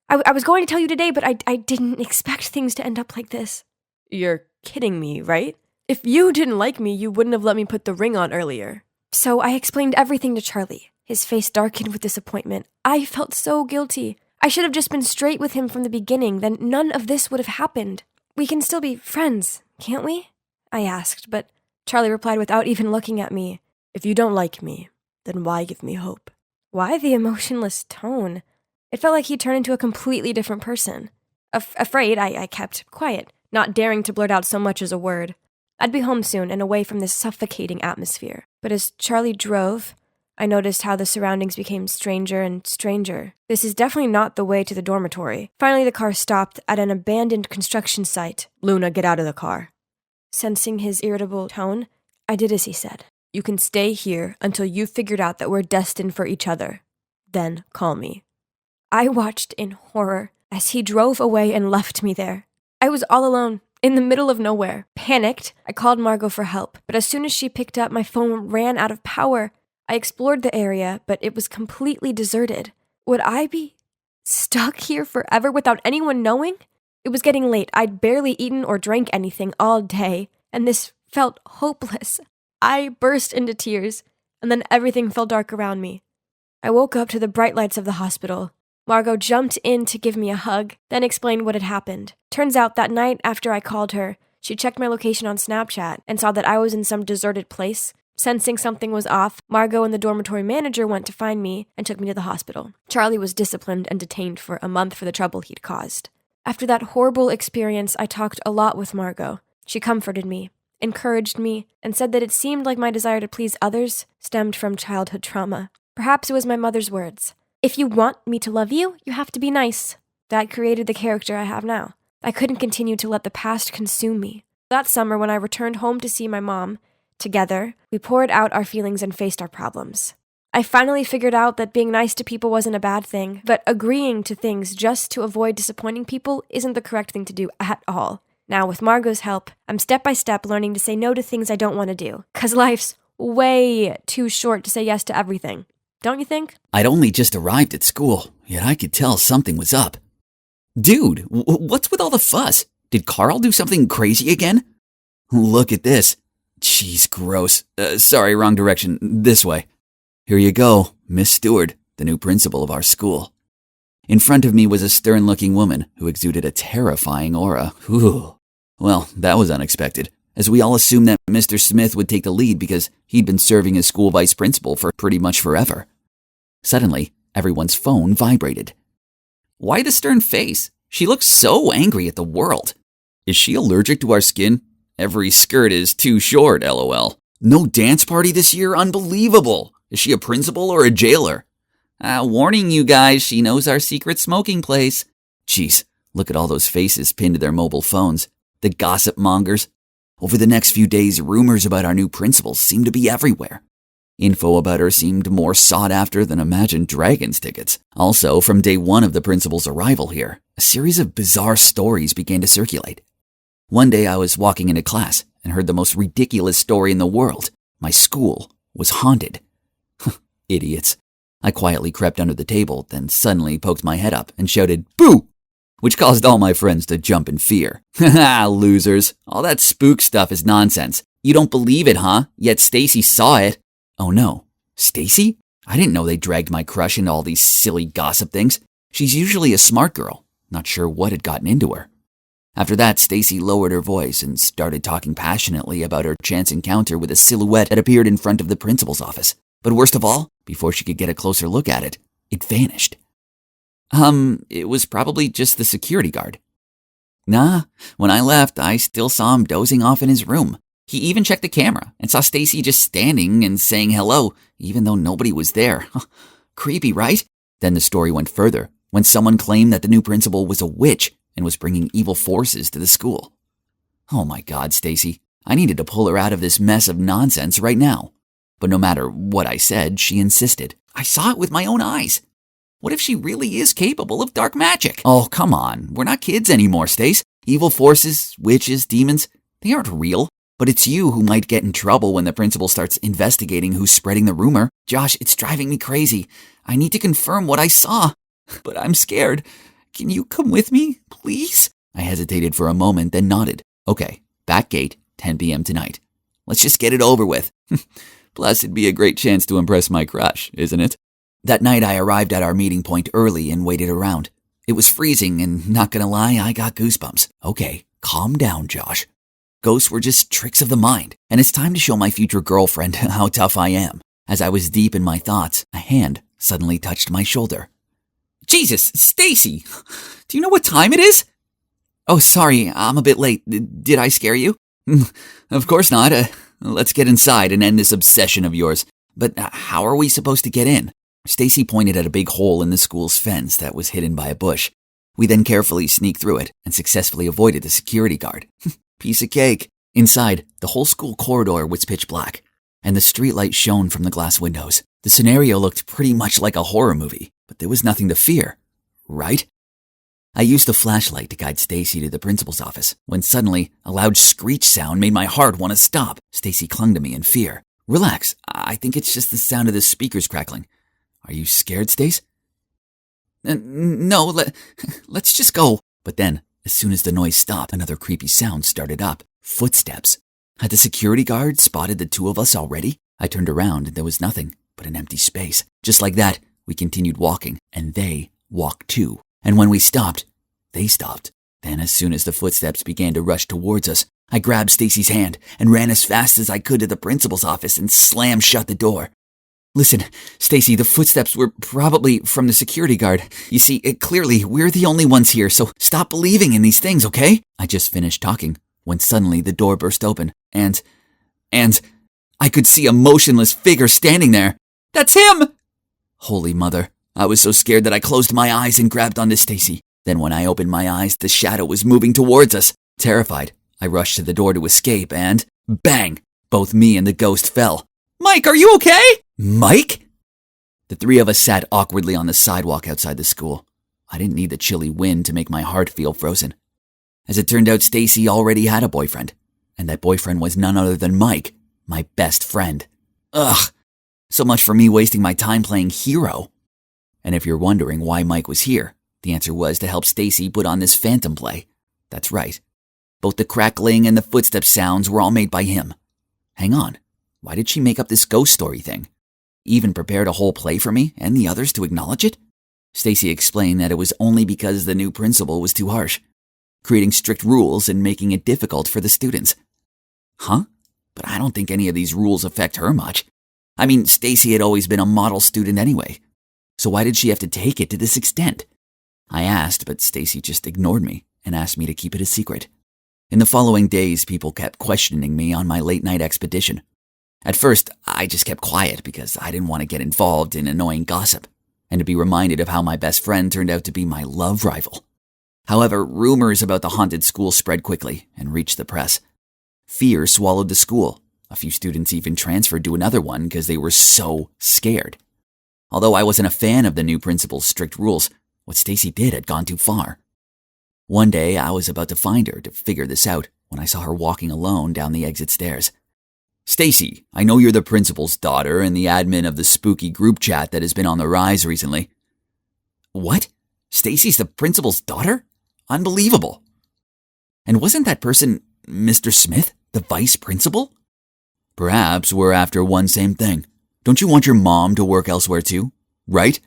I was going to tell you today, but I didn't expect things to end up like this. You're kidding me, right? If you didn't like me, you wouldn't have let me put the ring on earlier. So I explained everything to Charlie. His face darkened with disappointment. I felt so guilty. I should have just been straight with him from the beginning, then none of this would have happened. We can still be friends, can't we? I asked, but Charlie replied without even looking at me. If you don't like me, then why give me hope? Why the emotionless tone? It felt like he turned into a completely different person. Afraid, I kept quiet, not daring to blurt out so much as a word. I'd be home soon and away from this suffocating atmosphere. But as Charlie drove, I noticed how the surroundings became stranger and stranger. This is definitely not the way to the dormitory. Finally, the car stopped at an abandoned construction site. Luna, get out of the car. Sensing his irritable tone, I did as he said. You can stay here until you've figured out that we're destined for each other. Then call me. I watched in horror as he drove away and left me there. I was all alone, in the middle of nowhere. Panicked, I called Margot for help, but as soon as she picked up, my phone ran out of power. I explored the area, but it was completely deserted. Would I be stuck here forever without anyone knowing? It was getting late. I'd barely eaten or drank anything all day, and this felt hopeless. I burst into tears, and then everything fell dark around me. I woke up to the bright lights of the hospital. Margot jumped in to give me a hug, then explained what had happened. Turns out that night after I called her, she checked my location on Snapchat and saw that I was in some deserted place. Sensing something was off, Margot and the dormitory manager went to find me and took me to the hospital. Charlie was disciplined and detained for a month for the trouble he'd caused. After that horrible experience, I talked a lot with Margot. She comforted me, encouraged me, and said that it seemed like my desire to please others stemmed from childhood trauma. Perhaps it was my mother's words. If you want me to love you, you have to be nice. That created the character I have now. I couldn't continue to let the past consume me. That summer, when I returned home to see my mom, together, we poured out our feelings and faced our problems. I finally figured out that being nice to people wasn't a bad thing, but agreeing to things just to avoid disappointing people isn't the correct thing to do at all. Now, with Margot's help, I'm step by step learning to say no to things I don't want to do, 'cause life's way too short to say yes to everything. Don't you think? I'd only just arrived at school, yet I could tell something was up. Dude, what's with all the fuss? Did Carl do something crazy again? Look at this. Jeez, gross. Sorry, wrong direction. This way. Here you go, Miss Stewart, the new principal of our school. In front of me was a stern-looking woman who exuded a terrifying aura. Ooh. Well, that was unexpected. as we all assumed that Mr. Smith would take the lead because he'd been serving as school vice principal for pretty much forever. Suddenly, everyone's phone vibrated. Why the stern face? She looks so angry at the world. Is she allergic to our skin? Every skirt is too short, lol. No dance party this year? Unbelievable. Is she a principal or a jailer? Warning you guys, she knows our secret smoking place. Jeez, look at all those faces pinned to their mobile phones. The gossip mongers. Over the next few days, rumors about our new principal seemed to be everywhere. Info about her seemed more sought after than Imagine Dragons tickets. Also, from day one of the principal's arrival here, a series of bizarre stories began to circulate. One day I was walking into class and heard the most ridiculous story in the world. My school was haunted. Idiots. I quietly crept under the table, then suddenly poked my head up and shouted, "Boo!" which caused all my friends to jump in fear. Haha, losers. All that spook stuff is nonsense. You don't believe it, huh? Yet Stacy saw it. Oh no, Stacy? I didn't know they dragged my crush into all these silly gossip things. She's usually a smart girl. Not sure what had gotten into her. After that, Stacy lowered her voice and started talking passionately about her chance encounter with a silhouette that appeared in front of the principal's office. But worst of all, before she could get a closer look at it, it vanished. It was probably just the security guard. Nah, when I left, I still saw him dozing off in his room. He even checked the camera and saw Stacy just standing and saying hello, even though nobody was there. Creepy, right? Then the story went further, when someone claimed that the new principal was a witch and was bringing evil forces to the school. Oh my God, Stacy. I needed to pull her out of this mess of nonsense right now. But no matter what I said, she insisted. I saw it with my own eyes. What if she really is capable of dark magic? Oh, come on. We're not kids anymore, Stace. Evil forces, witches, demons, they aren't real. But it's you who might get in trouble when the principal starts investigating who's spreading the rumor. Josh, it's driving me crazy. I need to confirm what I saw. But I'm scared. Can you come with me, please? I hesitated for a moment, then nodded. Okay, back gate, 10 p.m. tonight. Let's just get it over with. Plus, it'd be a great chance to impress my crush, isn't it? That night, I arrived at our meeting point early and waited around. It was freezing, and not gonna lie, I got goosebumps. Okay, calm down, Josh. Ghosts were just tricks of the mind, and it's time to show my future girlfriend how tough I am. As I was deep in my thoughts, a hand suddenly touched my shoulder. Jesus, Stacy! Do you know what time it is? Oh, sorry, I'm a bit late. Did I scare you? Of course not. Let's get inside and end this obsession of yours. But how are we supposed to get in? Stacy pointed at a big hole in the school's fence that was hidden by a bush. We then carefully sneaked through it and successfully avoided the security guard. Piece of cake. Inside, the whole school corridor was pitch black, and the streetlight shone from the glass windows. The scenario looked pretty much like a horror movie, but there was nothing to fear, right? I used a flashlight to guide Stacy to the principal's office, when suddenly a loud screech sound made my heart want to stop. Stacy clung to me in fear. Relax, I think it's just the sound of the speakers crackling. Are you scared, Stace? No, let's just go. But then, as soon as the noise stopped, another creepy sound started up. Footsteps. Had the security guard spotted the two of us already? I turned around and there was nothing but an empty space. Just like that, we continued walking, and they walked too. And when we stopped, they stopped. Then as soon as the footsteps began to rush towards us, I grabbed Stacy's hand and ran as fast as I could to the principal's office and slammed shut the door. Listen, Stacy, the footsteps were probably from the security guard. You see, clearly, we're the only ones here, so stop believing in these things, okay? I just finished talking when suddenly the door burst open, and I could see a motionless figure standing there. That's him! Holy mother, I was so scared that I closed my eyes and grabbed onto Stacy. Then when I opened my eyes, the shadow was moving towards us. Terrified, I rushed to the door to escape, and bang! Both me and the ghost fell. Mike, are you okay? Mike? The three of us sat awkwardly on the sidewalk outside the school. I didn't need the chilly wind to make my heart feel frozen. As it turned out, Stacy already had a boyfriend, and that boyfriend was none other than Mike, my best friend. Ugh, so much for me wasting my time playing hero. And if you're wondering why Mike was here, the answer was to help Stacy put on this phantom play. That's right. Both the crackling and the footstep sounds were all made by him. Hang on. Why did she make up this ghost story thing? Even prepared a whole play for me and the others to acknowledge it? Stacy explained that it was only because the new principal was too harsh, creating strict rules and making it difficult for the students. Huh? But I don't think any of these rules affect her much. I mean, Stacy had always been a model student anyway. So why did she have to take it to this extent? I asked, but Stacy just ignored me and asked me to keep it a secret. In the following days, people kept questioning me on my late-night expedition. At first, I just kept quiet because I didn't want to get involved in annoying gossip and to be reminded of how my best friend turned out to be my love rival. However, rumors about the haunted school spread quickly and reached the press. Fear swallowed the school. A few students even transferred to another one because they were so scared. Although I wasn't a fan of the new principal's strict rules, what Stacy did had gone too far. One day, I was about to find her to figure this out when I saw her walking alone down the exit stairs. Stacy, I know you're the principal's daughter and the admin of the spooky group chat that has been on the rise recently. What? Stacy's the principal's daughter? Unbelievable. And wasn't that person Mr. Smith, the vice principal? Perhaps we're after one same thing. Don't you want your mom to work elsewhere too? Right?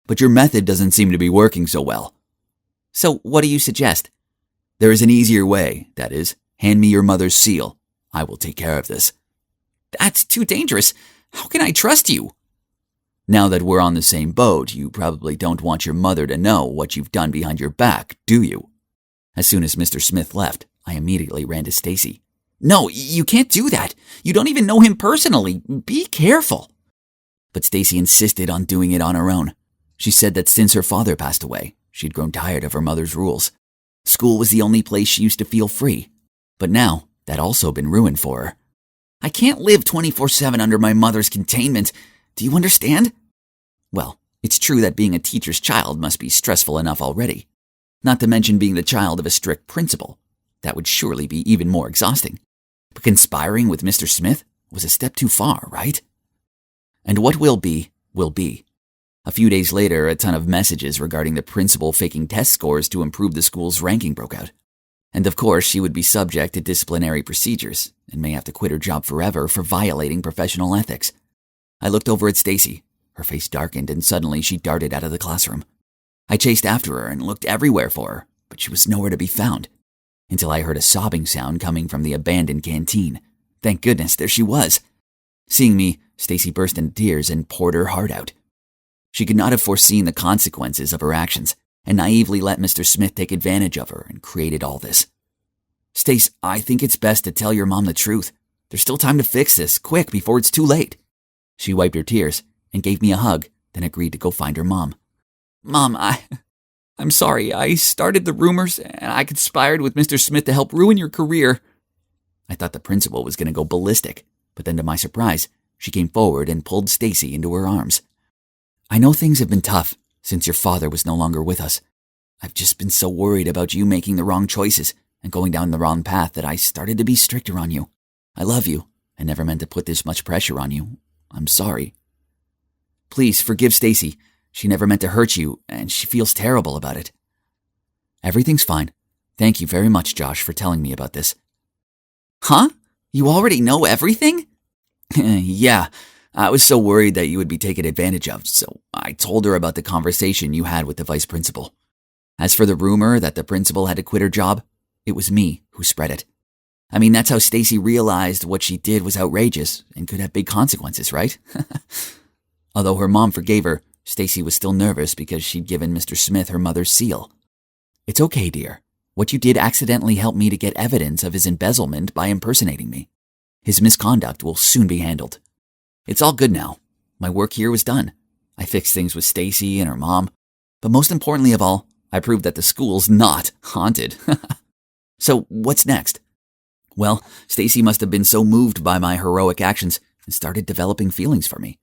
But your method doesn't seem to be working so well. So what do you suggest? There is an easier way, that is, hand me your mother's seal. I will take care of this. That's too dangerous. How can I trust you? Now that we're on the same boat, you probably don't want your mother to know what you've done behind your back, do you? As soon as Mr. Smith left, I immediately ran to Stacy. No, you can't do that. You don't even know him personally. Be careful. But Stacy insisted on doing it on her own. She said that since her father passed away, she'd grown tired of her mother's rules. School was the only place she used to feel free. But now, that also been ruined for her. I can't live 24/7 under my mother's containment. Do you understand? Well, it's true that being a teacher's child must be stressful enough already. Not to mention being the child of a strict principal. That would surely be even more exhausting. But conspiring with Mr. Smith was a step too far, right? And what will be, will be. A few days later, a ton of messages regarding the principal faking test scores to improve the school's ranking broke out. And of course, she would be subject to disciplinary procedures and may have to quit her job forever for violating professional ethics. I looked over at Stacy. Her face darkened and suddenly she darted out of the classroom. I chased after her and looked everywhere for her, but she was nowhere to be found. Until I heard a sobbing sound coming from the abandoned canteen. Thank goodness, there she was. Seeing me, Stacy burst into tears and poured her heart out. She could not have foreseen the consequences of her actions and naively let Mr. Smith take advantage of her and created all this. Stace, I think it's best to tell your mom the truth. There's still time to fix this, quick, before it's too late. She wiped her tears and gave me a hug, then agreed to go find her mom. Mom, I'm sorry. I started the rumors and I conspired with Mr. Smith to help ruin your career. I thought the principal was going to go ballistic, but then to my surprise, she came forward and pulled Stacy into her arms. I know things have been tough since your father was no longer with us. I've just been so worried about you making the wrong choices and going down the wrong path that I started to be stricter on you. I love you. I never meant to put this much pressure on you. I'm sorry. Please forgive Stacy. She never meant to hurt you, and she feels terrible about it. Everything's fine. Thank you very much, Josh, for telling me about this. Huh? You already know everything? Yeah. I was so worried that you would be taken advantage of, so I told her about the conversation you had with the vice principal. As for the rumor that the principal had to quit her job, it was me who spread it. I mean, that's how Stacy realized what she did was outrageous and could have big consequences, right? Although her mom forgave her, Stacy was still nervous because she'd given Mr. Smith her mother's seal. It's okay, dear. What you did accidentally helped me to get evidence of his embezzlement by impersonating me. His misconduct will soon be handled. It's all good now. My work here was done. I fixed things with Stacy and her mom. But most importantly of all, I proved that the school's not haunted. So what's next? Well, Stacy must have been so moved by my heroic actions and started developing feelings for me.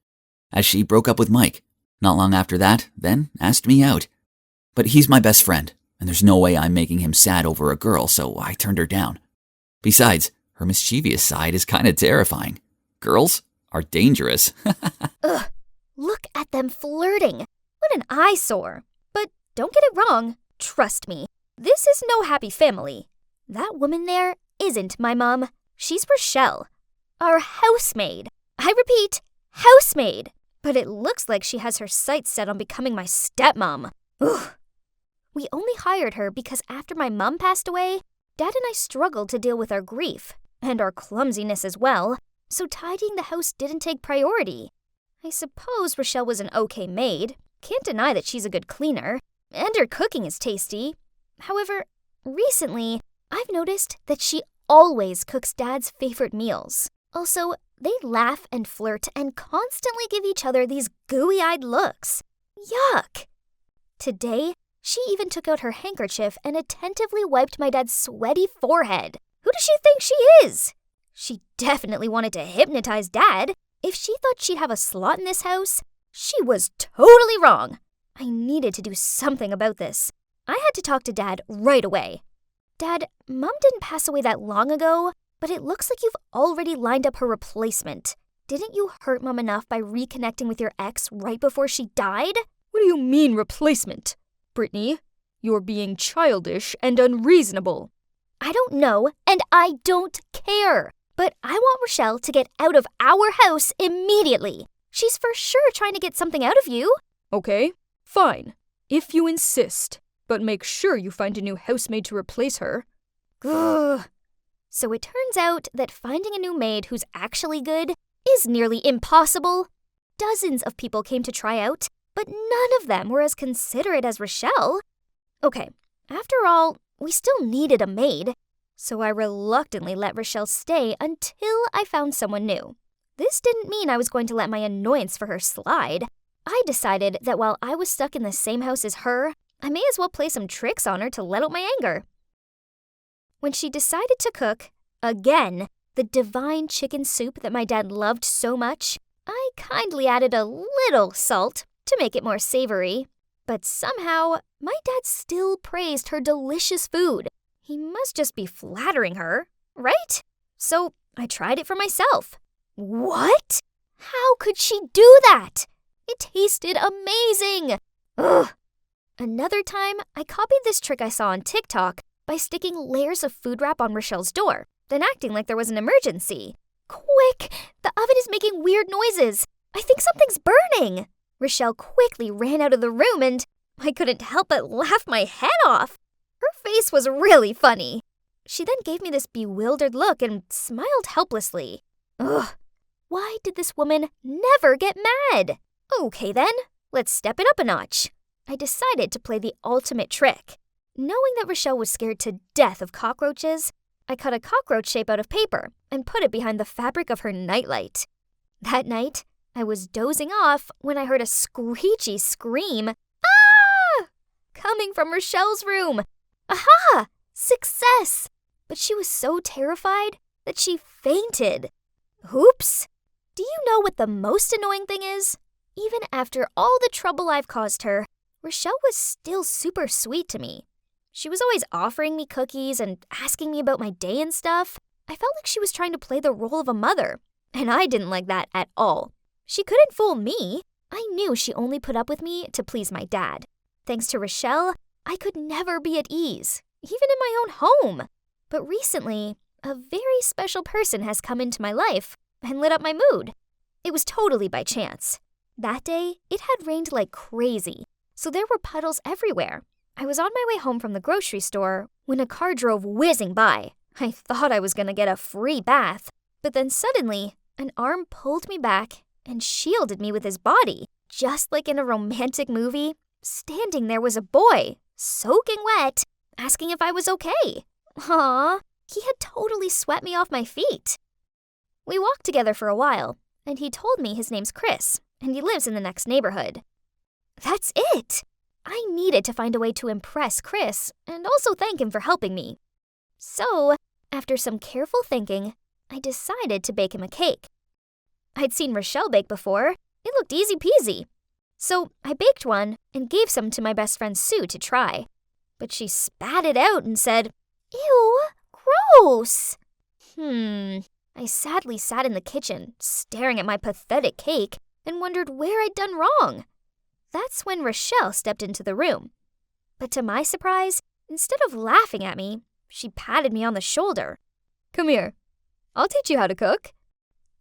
As she broke up with Mike, not long after that, then asked me out. But he's my best friend, and there's no way I'm making him sad over a girl, so I turned her down. Besides, her mischievous side is kind of terrifying. Girls are dangerous. Ugh, look at them flirting. What an eyesore. But don't get it wrong. Trust me, this is no happy family. That woman there isn't my mom. She's Rochelle, our housemaid. I repeat, housemaid. But it looks like she has her sights set on becoming my stepmom. Ugh. We only hired her because after my mom passed away, Dad and I struggled to deal with our grief. and our clumsiness as well, so tidying the house didn't take priority. I suppose Rochelle was an okay maid. Can't deny that she's a good cleaner, and her cooking is tasty. However, recently, I've noticed that she always cooks Dad's favorite meals. Also, they laugh and flirt and constantly give each other these gooey-eyed looks. Yuck! Today, she even took out her handkerchief and attentively wiped my dad's sweaty forehead. Who does she think she is? She definitely wanted to hypnotize Dad. If she thought she'd have a slot in this house, she was totally wrong. I needed to do something about this. I had to talk to Dad right away. Dad, Mom didn't pass away that long ago, but it looks like you've already lined up her replacement. Didn't you hurt Mom enough by reconnecting with your ex right before she died? What do you mean, replacement? Brittany, you're being childish and unreasonable. I don't know, and I don't care. But I want Rochelle to get out of our house immediately. She's for sure trying to get something out of you. Okay, fine, if you insist. But make sure you find a new housemaid to replace her. Ugh. So it turns out that finding a new maid who's actually good is nearly impossible. Dozens of people came to try out, but none of them were as considerate as Rochelle. Okay, after all, we still needed a maid, so I reluctantly let Rochelle stay until I found someone new. This didn't mean I was going to let my annoyance for her slide. I decided that while I was stuck in the same house as her, I may as well play some tricks on her to let out my anger. When she decided to cook, again, the divine chicken soup that my dad loved so much, I kindly added a little salt to make it more savory. But somehow, my dad still praised her delicious food. He must just be flattering her, right? So I tried it for myself. What? How could she do that? It tasted amazing. Ugh. Another time, I copied this trick I saw on TikTok by sticking layers of food wrap on Rochelle's door, then acting like there was an emergency. Quick! The oven is making weird noises. I think something's burning. Rochelle quickly ran out of the room and I couldn't help but laugh my head off. Her face was really funny. She then gave me this bewildered look and smiled helplessly. Ugh. Why did this woman never get mad? Okay then, let's step it up a notch. I decided to play the ultimate trick. Knowing that Rochelle was scared to death of cockroaches, I cut a cockroach shape out of paper and put it behind the fabric of her nightlight. That night, I was dozing off when I heard a screechy scream. Ah! Coming from Rochelle's room. Aha! Success! But she was so terrified that she fainted. Oops! Do you know what the most annoying thing is? Even after all the trouble I've caused her, Rochelle was still super sweet to me. She was always offering me cookies and asking me about my day and stuff. I felt like she was trying to play the role of a mother, and I didn't like that at all. She couldn't fool me. I knew she only put up with me to please my dad. Thanks to Rochelle, I could never be at ease, even in my own home. But recently, a very special person has come into my life and lit up my mood. It was totally by chance. That day, it had rained like crazy, so there were puddles everywhere. I was on my way home from the grocery store when a car drove whizzing by. I thought I was going to get a free bath, but then suddenly, an arm pulled me back and shielded me with his body. Just like in a romantic movie, standing there was a boy, soaking wet, asking if I was okay. Aww, he had totally swept me off my feet. We walked together for a while, and he told me his name's Chris, and he lives in the next neighborhood. That's it! I needed to find a way to impress Chris and also thank him for helping me. So, after some careful thinking, I decided to bake him a cake. I'd seen Rochelle bake before. It looked easy peasy. So I baked one and gave some to my best friend Sue to try. But she spat it out and said, "Ew, gross." I sadly sat in the kitchen, staring at my pathetic cake, and wondered where I'd done wrong. That's when Rochelle stepped into the room. But to my surprise, instead of laughing at me, she patted me on the shoulder. Come here. I'll teach you how to cook.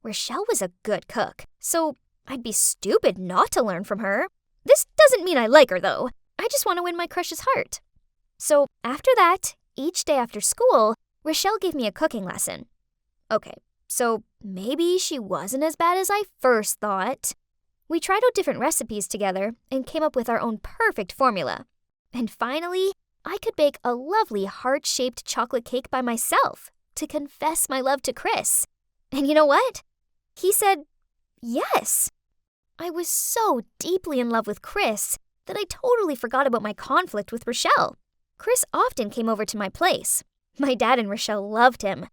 Rochelle was a good cook, so I'd be stupid not to learn from her. This doesn't mean I like her, though. I just want to win my crush's heart. So after that, each day after school, Rochelle gave me a cooking lesson. Okay, so maybe she wasn't as bad as I first thought. We tried out different recipes together and came up with our own perfect formula. And finally, I could bake a lovely heart-shaped chocolate cake by myself to confess my love to Chris. And you know what? He said yes. I was so deeply in love with Chris that I totally forgot about my conflict with Rochelle. Chris often came over to my place. My dad and Rochelle loved him.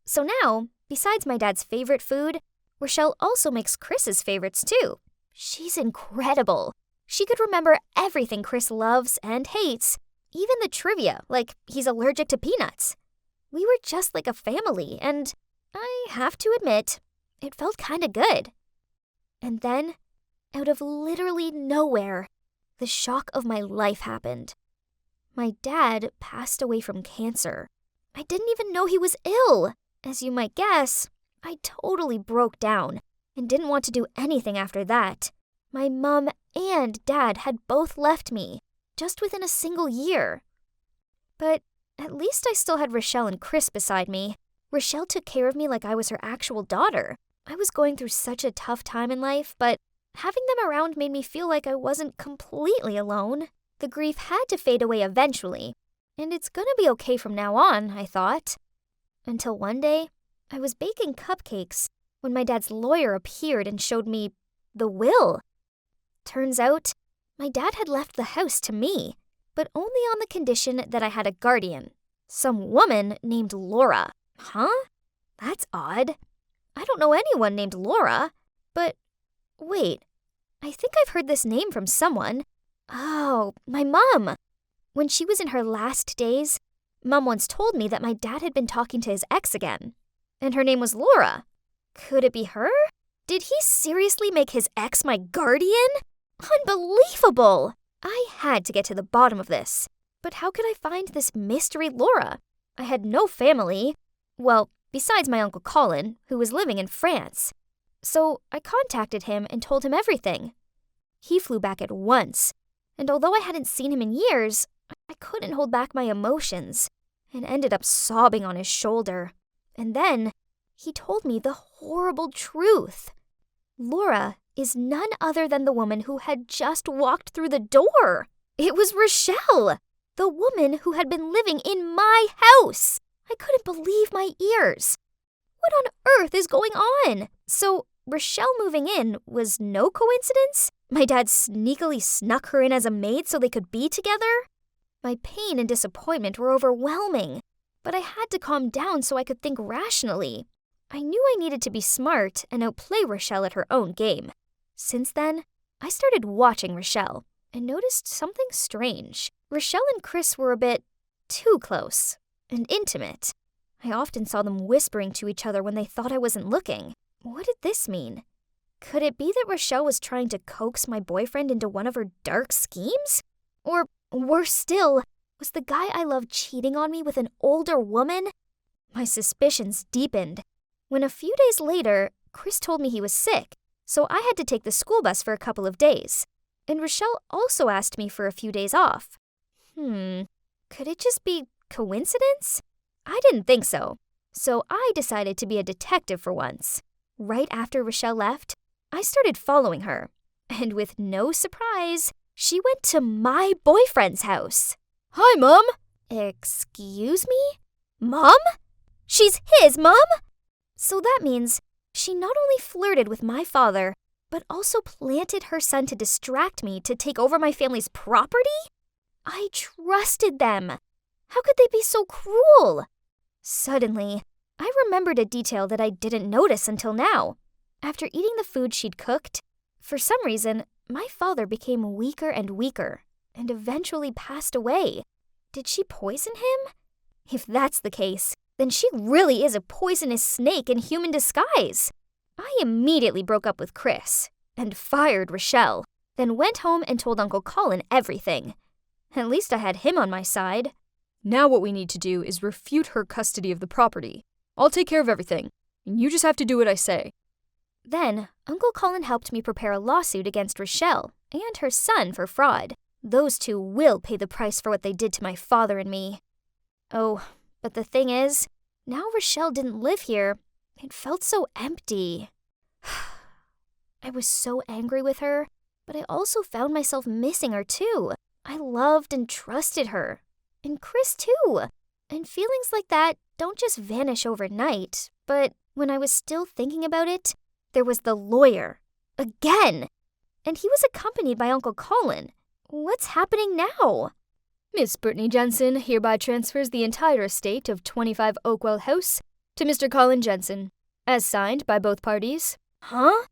So now, besides my dad's favorite food, Rochelle also makes Chris's favorites too. She's incredible. She could remember everything Chris loves and hates, even the trivia, like he's allergic to peanuts. We were just like a family, and I have to admit, it felt kinda good. And then, out of literally nowhere, the shock of my life happened. My dad passed away from cancer. I didn't even know he was ill. As you might guess, I totally broke down and didn't want to do anything after that. My mom and dad had both left me, just within a single year. But at least I still had Rochelle and Chris beside me. Rochelle took care of me like I was her actual daughter. I was going through such a tough time in life, but having them around made me feel like I wasn't completely alone. The grief had to fade away eventually, and it's gonna be okay from now on, I thought. Until one day, I was baking cupcakes when my dad's lawyer appeared and showed me the will. Turns out, my dad had left the house to me, but only on the condition that I had a guardian. Some woman named Laura. Huh? That's odd. I don't know anyone named Laura, but wait, I think I've heard this name from someone. Oh, my mom. When she was in her last days, Mom once told me that my dad had been talking to his ex again, and her name was Laura. Could it be her? Did he seriously make his ex my guardian? Unbelievable! I had to get to the bottom of this. But how could I find this mystery Laura? I had no family. Well, besides my Uncle Colin, who was living in France. So I contacted him and told him everything. He flew back at once, and although I hadn't seen him in years, I couldn't hold back my emotions and ended up sobbing on his shoulder. And then he told me the horrible truth. Laura is none other than the woman who had just walked through the door. It was Rochelle, the woman who had been living in my house. I couldn't believe my ears. What on earth is going on? So Rochelle moving in was no coincidence? My dad sneakily snuck her in as a maid so they could be together? My pain and disappointment were overwhelming, but I had to calm down so I could think rationally. I knew I needed to be smart and outplay Rochelle at her own game. Since then, I started watching Rochelle and noticed something strange. Rochelle and Chris were a bit too close and intimate. I often saw them whispering to each other when they thought I wasn't looking. What did this mean? Could it be that Rochelle was trying to coax my boyfriend into one of her dark schemes? Or, worse still, was the guy I loved cheating on me with an older woman? My suspicions deepened. When a few days later, Chris told me he was sick, so I had to take the school bus for a couple of days. And Rochelle also asked me for a few days off. Could it just be coincidence? I didn't think so. So I decided to be a detective for once. Right after Rochelle left, I started following her. And with no surprise, she went to my boyfriend's house. Hi, Mom. Excuse me? Mom? She's his mom? So that means she not only flirted with my father, but also planted her son to distract me to take over my family's property? I trusted them. How could they be so cruel? Suddenly, I remembered a detail that I didn't notice until now. After eating the food she'd cooked, for some reason, my father became weaker and weaker and eventually passed away. Did she poison him? If that's the case, then she really is a poisonous snake in human disguise. I immediately broke up with Chris and fired Rochelle, then went home and told Uncle Colin everything. At least I had him on my side. Now what we need to do is refute her custody of the property. I'll take care of everything, and you just have to do what I say. Then, Uncle Colin helped me prepare a lawsuit against Rochelle and her son for fraud. Those two will pay the price for what they did to my father and me. Oh, but the thing is, now Rochelle didn't live here, It felt so empty. I was so angry with her, but I also found myself missing her too. I loved and trusted her. And Chris too. And feelings like that don't just vanish overnight. But when I was still thinking about it, there was the lawyer. Again! And he was accompanied by Uncle Colin. What's happening now? Miss Brittany Jensen hereby transfers the entire estate of 25 Oakwell House to Mr. Colin Jensen, as signed by both parties. Huh?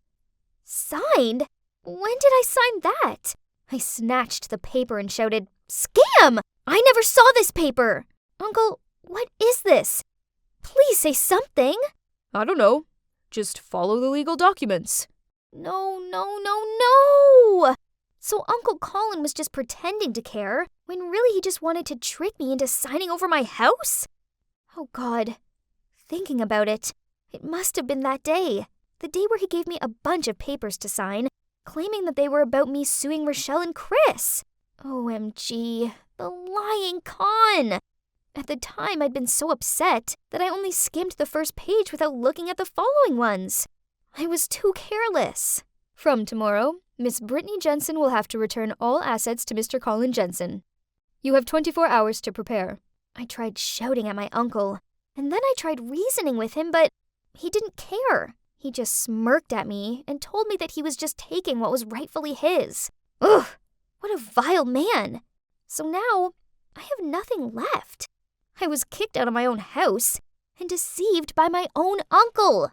Signed? When did I sign that? I snatched the paper and shouted, "Scam! I never saw this paper! Uncle, what is this? Please say something." I don't know. Just follow the legal documents. No. So Uncle Colin was just pretending to care, when really he just wanted to trick me into signing over my house? Oh God. Thinking about it, it must have been that day. The day where he gave me a bunch of papers to sign, claiming that they were about me suing Rochelle and Chris. OMG, the lying con! At the time, I'd been so upset that I only skimmed the first page without looking at the following ones. I was too careless. From tomorrow, Miss Brittany Jensen will have to return all assets to Mr. Colin Jensen. You have 24 hours to prepare. I tried shouting at my uncle, and then I tried reasoning with him, but he didn't care. He just smirked at me and told me that he was just taking what was rightfully his. Ugh, what a vile man. So now, I have nothing left. I was kicked out of my own house and deceived by my own uncle.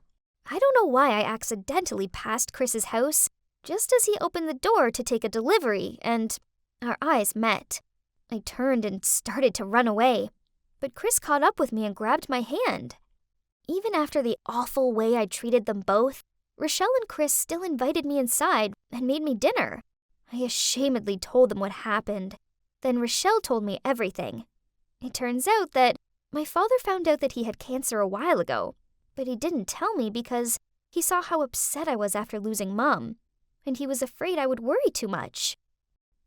I don't know why I accidentally passed Chris's house just as he opened the door to take a delivery, and our eyes met. I turned and started to run away, but Chris caught up with me and grabbed my hand. Even after the awful way I treated them both, Rochelle and Chris still invited me inside and made me dinner. I ashamedly told them what happened. Then Rochelle told me everything. It turns out that my father found out that he had cancer a while ago, but he didn't tell me because he saw how upset I was after losing Mom, and he was afraid I would worry too much.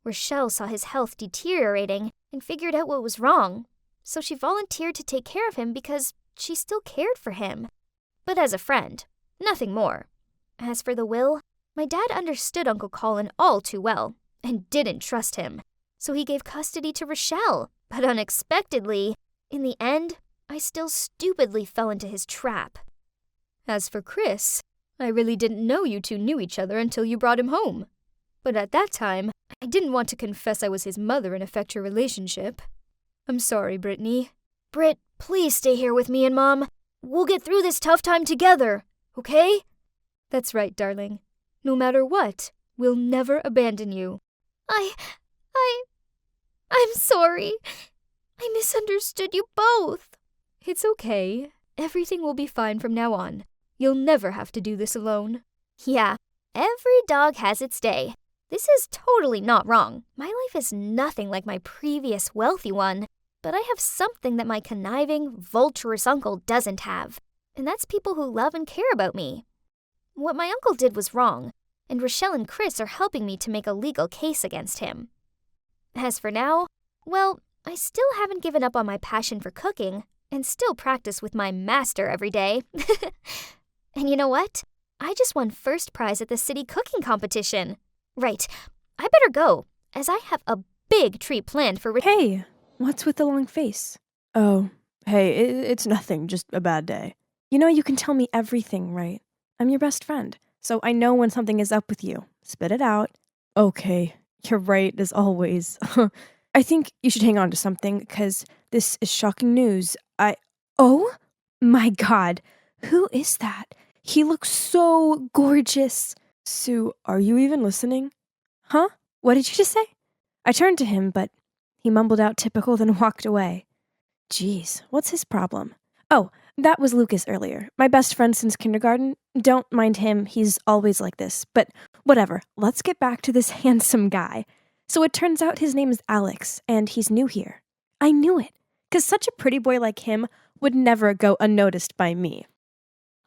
Rochelle saw his health deteriorating and figured out what was wrong, so she volunteered to take care of him because she still cared for him. But as a friend, nothing more. As for the will, my dad understood Uncle Colin all too well and didn't trust him, so he gave custody to Rochelle. But unexpectedly, in the end, I still stupidly fell into his trap. As for Chris, I really didn't know you two knew each other until you brought him home. But at that time, I didn't want to confess I was his mother and affect your relationship. I'm sorry, Brittany. Britt, please stay here with me and Mom. We'll get through this tough time together, okay? That's right, darling. No matter what, we'll never abandon you. I'm sorry. I misunderstood you both. It's okay. Everything will be fine from now on. You'll never have to do this alone. Yeah, every dog has its day. This is totally not wrong. My life is nothing like my previous wealthy one, but I have something that my conniving, vulturous uncle doesn't have, and that's people who love and care about me. What my uncle did was wrong, and Rochelle and Chris are helping me to make a legal case against him. As for now, well, I still haven't given up on my passion for cooking, and still practice with my master every day. And you know what? I just won first prize at the city cooking competition. Right, I better go, as I have a big treat planned for... Hey, what's with the long face? Oh, hey, it's nothing, just a bad day. You know you can tell me everything, right? I'm your best friend, so I know when something is up with you. Spit it out. Okay, you're right, as always. I think you should hang on to something, because this is shocking news. Oh my God, who is that? He looks so gorgeous. Sue, are you even listening? Huh? What did you just say? I turned to him, but he mumbled out typical, then walked away. Jeez, what's his problem? Oh, that was Lucas earlier, my best friend since kindergarten. Don't mind him, he's always like this. But whatever, let's get back to this handsome guy. So it turns out his name is Alex, and he's new here. I knew it, because such a pretty boy like him would never go unnoticed by me.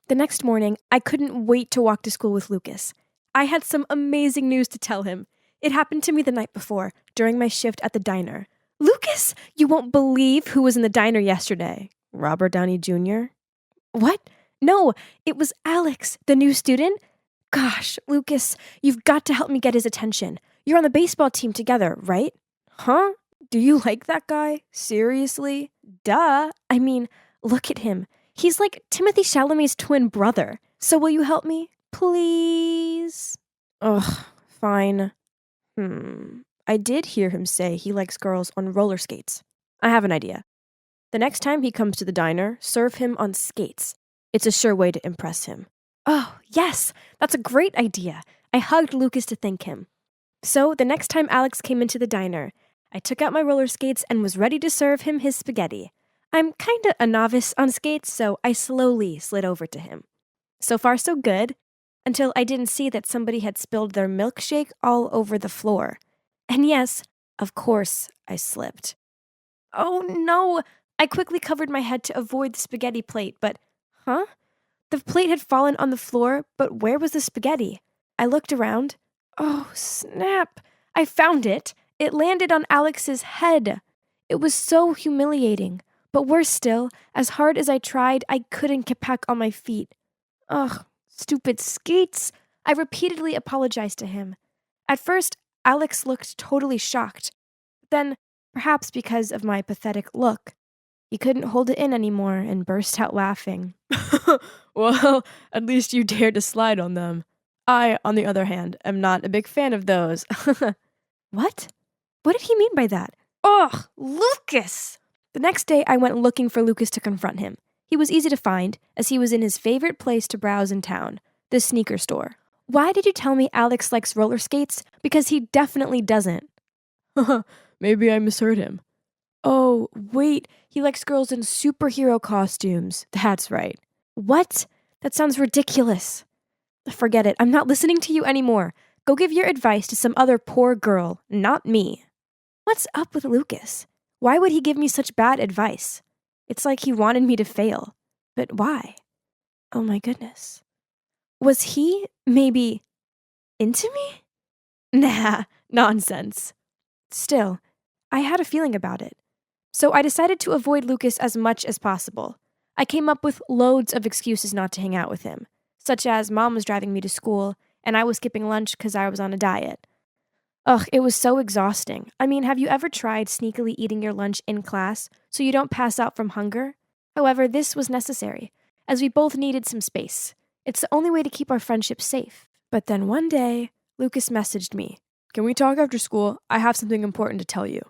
The next morning, I couldn't wait to walk to school with Lucas. I had some amazing news to tell him. It happened to me the night before, during my shift at the diner. Lucas, you won't believe who was in the diner yesterday. Robert Downey Jr.? What? No, it was Alex, the new student. Gosh, Lucas, you've got to help me get his attention. You're on the baseball team together, right? Huh? Do you like that guy? Seriously? Duh. I mean, look at him. He's like Timothy Chalamet's twin brother. So will you help me? Please? Ugh, fine. I did hear him say he likes girls on roller skates. I have an idea. The next time he comes to the diner, serve him on skates. It's a sure way to impress him. Oh, yes, that's a great idea. I hugged Lucas to thank him. So the next time Alex came into the diner, I took out my roller skates and was ready to serve him his spaghetti. I'm kinda a novice on skates, so I slowly slid over to him. So far so good, until I didn't see that somebody had spilled their milkshake all over the floor. And yes, of course, I slipped. Oh no! I quickly covered my head to avoid the spaghetti plate, but, The plate had fallen on the floor, but where was the spaghetti? I looked around. Oh, snap! I found it! It landed on Alex's head! It was so humiliating. But worse still, as hard as I tried, I couldn't get back on my feet. Ugh, stupid skates! I repeatedly apologized to him. At first, Alex looked totally shocked. Then, perhaps because of my pathetic look, he couldn't hold it in anymore and burst out laughing. Well, at least you dared to slide on them. I, on the other hand, am not a big fan of those. What? What did he mean by that? Ugh, Lucas! The next day, I went looking for Lucas to confront him. He was easy to find, as he was in his favorite place to browse in town, the sneaker store. Why did you tell me Alex likes roller skates? Because he definitely doesn't. Maybe I misheard him. Oh, wait, he likes girls in superhero costumes. That's right. What? That sounds ridiculous. Forget it, I'm not listening to you anymore. Go give your advice to some other poor girl, not me. What's up with Lucas? Why would he give me such bad advice? It's like he wanted me to fail. But why? Oh my goodness. Was he, maybe, into me? Nah, nonsense. Still, I had a feeling about it. So I decided to avoid Lucas as much as possible. I came up with loads of excuses not to hang out with him, such as Mom was driving me to school, and I was skipping lunch because I was on a diet. Ugh, it was so exhausting. I mean, have you ever tried sneakily eating your lunch in class so you don't pass out from hunger? However, this was necessary, as we both needed some space. It's the only way to keep our friendship safe. But then one day, Lucas messaged me. Can we talk after school? I have something important to tell you.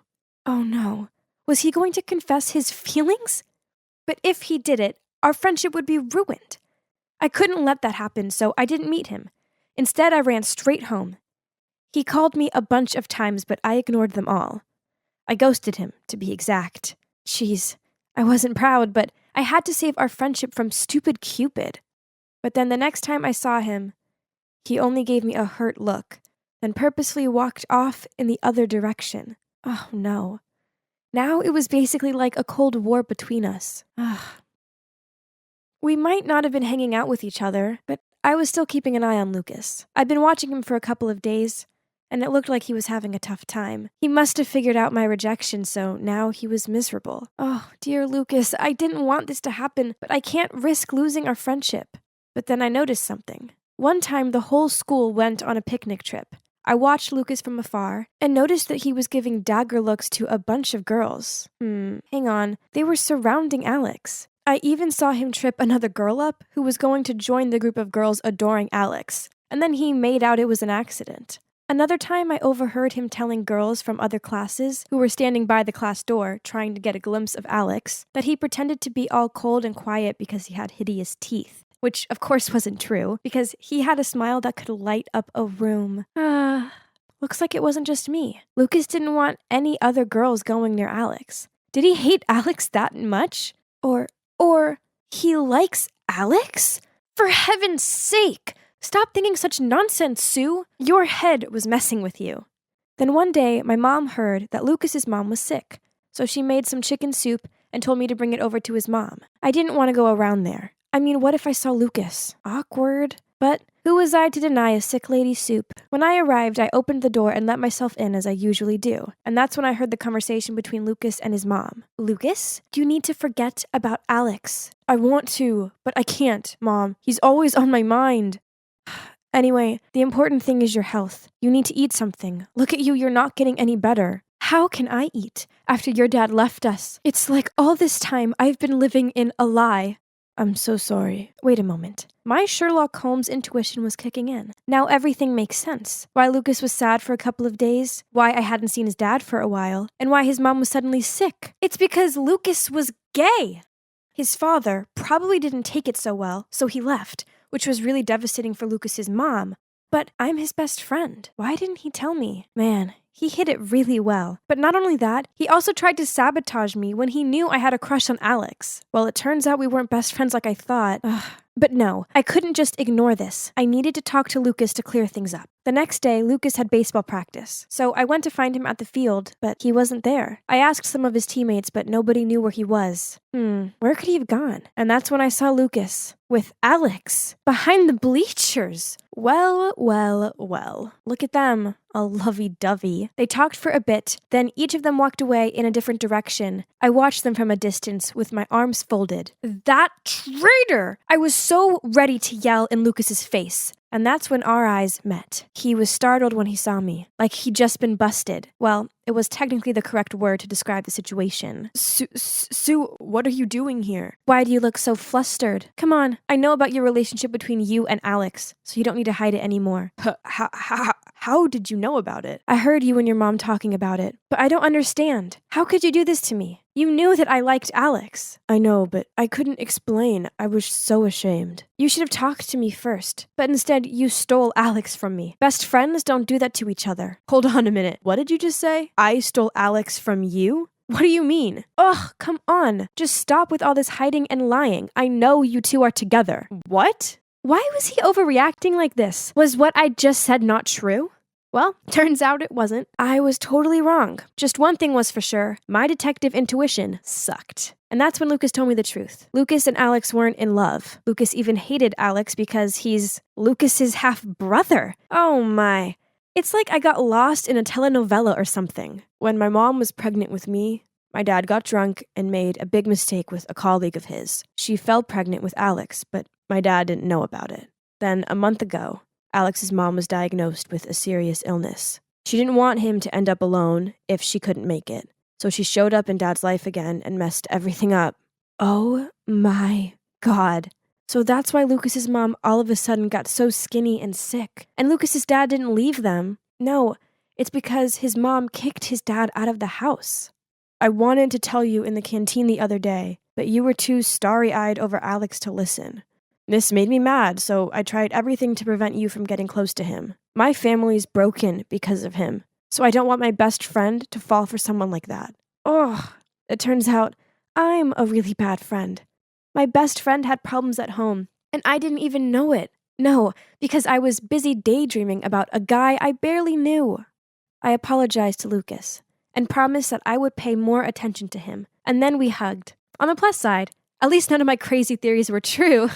Oh no. Was he going to confess his feelings? But if he did it, our friendship would be ruined. I couldn't let that happen, so I didn't meet him. Instead, I ran straight home. He called me a bunch of times, but I ignored them all. I ghosted him, to be exact. Jeez, I wasn't proud, but I had to save our friendship from stupid Cupid. But then the next time I saw him, he only gave me a hurt look, then purposely walked off in the other direction. Oh no. Now it was basically like a cold war between us. Ugh. We might not have been hanging out with each other, but I was still keeping an eye on Lucas. I'd been watching him for a couple of days, and it looked like he was having a tough time. He must have figured out my rejection, so now he was miserable. Oh, dear Lucas, I didn't want this to happen, but I can't risk losing our friendship. But then I noticed something. One time, the whole school went on a picnic trip. I watched Lucas from afar and noticed that he was giving dagger looks to a bunch of girls. Hang on. They were surrounding Alex. I even saw him trip another girl up who was going to join the group of girls adoring Alex, and then he made out it was an accident. Another time, I overheard him telling girls from other classes who were standing by the class door trying to get a glimpse of Alex that he pretended to be all cold and quiet because he had hideous teeth. Which, of course, wasn't true, because he had a smile that could light up a room. Looks like it wasn't just me. Lucas didn't want any other girls going near Alex. Did he hate Alex that much? Or he likes Alex? For heaven's sake! Stop thinking such nonsense, Sue! Your head was messing with you. Then one day, my mom heard that Lucas's mom was sick, so she made some chicken soup and told me to bring it over to his mom. I didn't want to go around there. I mean, what if I saw Lucas? Awkward. But who was I to deny a sick lady's soup? When I arrived, I opened the door and let myself in as I usually do. And that's when I heard the conversation between Lucas and his mom. Lucas, you need to forget about Alex. I want to, but I can't, Mom. He's always on my mind. Anyway, the important thing is your health. You need to eat something. Look at you, you're not getting any better. How can I eat after your dad left us? It's like all this time I've been living in a lie. I'm so sorry. Wait a moment. My Sherlock Holmes intuition was kicking in. Now everything makes sense. Why Lucas was sad for a couple of days, why I hadn't seen his dad for a while, and why his mom was suddenly sick. It's because Lucas was gay. His father probably didn't take it so well, so he left, which was really devastating for Lucas's mom. But I'm his best friend. Why didn't he tell me? Man, he hid it really well. But not only that, he also tried to sabotage me when he knew I had a crush on Alex. Well, it turns out we weren't best friends like I thought. But no, I couldn't just ignore this. I needed to talk to Lucas to clear things up. The next day, Lucas had baseball practice, so I went to find him at the field, but he wasn't there. I asked some of his teammates, but nobody knew where he was. Where could he have gone? And that's when I saw Lucas with Alex behind the bleachers. Well. Look at them. All lovey-dovey. They talked for a bit, then each of them walked away in a different direction. I watched them from a distance with my arms folded. That traitor! I was so ready to yell in Lucas's face. And that's when our eyes met. He was startled when he saw me, like he'd just been busted. Well, it was technically the correct word to describe the situation. Sue, what are you doing here? Why do you look so flustered? Come on, I know about your relationship between you and Alex, so you don't need to hide it anymore. How did you know about it? I heard you and your mom talking about it, but I don't understand. How could you do this to me? You knew that I liked Alex. I know, but I couldn't explain. I was so ashamed. You should have talked to me first, but instead you stole Alex from me. Best friends don't do that to each other. Hold on a minute. What did you just say? I stole Alex from you? What do you mean? Ugh, come on. Just stop with all this hiding and lying. I know you two are together. What? Why was he overreacting like this? Was what I just said not true? Well, turns out it wasn't. I was totally wrong. Just one thing was for sure. My detective intuition sucked. And that's when Lucas told me the truth. Lucas and Alex weren't in love. Lucas even hated Alex because he's Lucas's half-brother. Oh my. It's like I got lost in a telenovela or something. When my mom was pregnant with me, my dad got drunk and made a big mistake with a colleague of his. She fell pregnant with Alex, but my dad didn't know about it. Then, a month ago, Alex's mom was diagnosed with a serious illness. She didn't want him to end up alone if she couldn't make it. So she showed up in Dad's life again and messed everything up. Oh my God. So that's why Lucas's mom all of a sudden got so skinny and sick. And Lucas's dad didn't leave them. No, it's because his mom kicked his dad out of the house. I wanted to tell you in the canteen the other day, but you were too starry-eyed over Alex to listen. This made me mad, so I tried everything to prevent you from getting close to him. My family's broken because of him, so I don't want my best friend to fall for someone like that. Oh, it turns out I'm a really bad friend. My best friend had problems at home, and I didn't even know it. No, because I was busy daydreaming about a guy I barely knew. I apologized to Lucas and promised that I would pay more attention to him, and then we hugged. On the plus side, at least none of my crazy theories were true.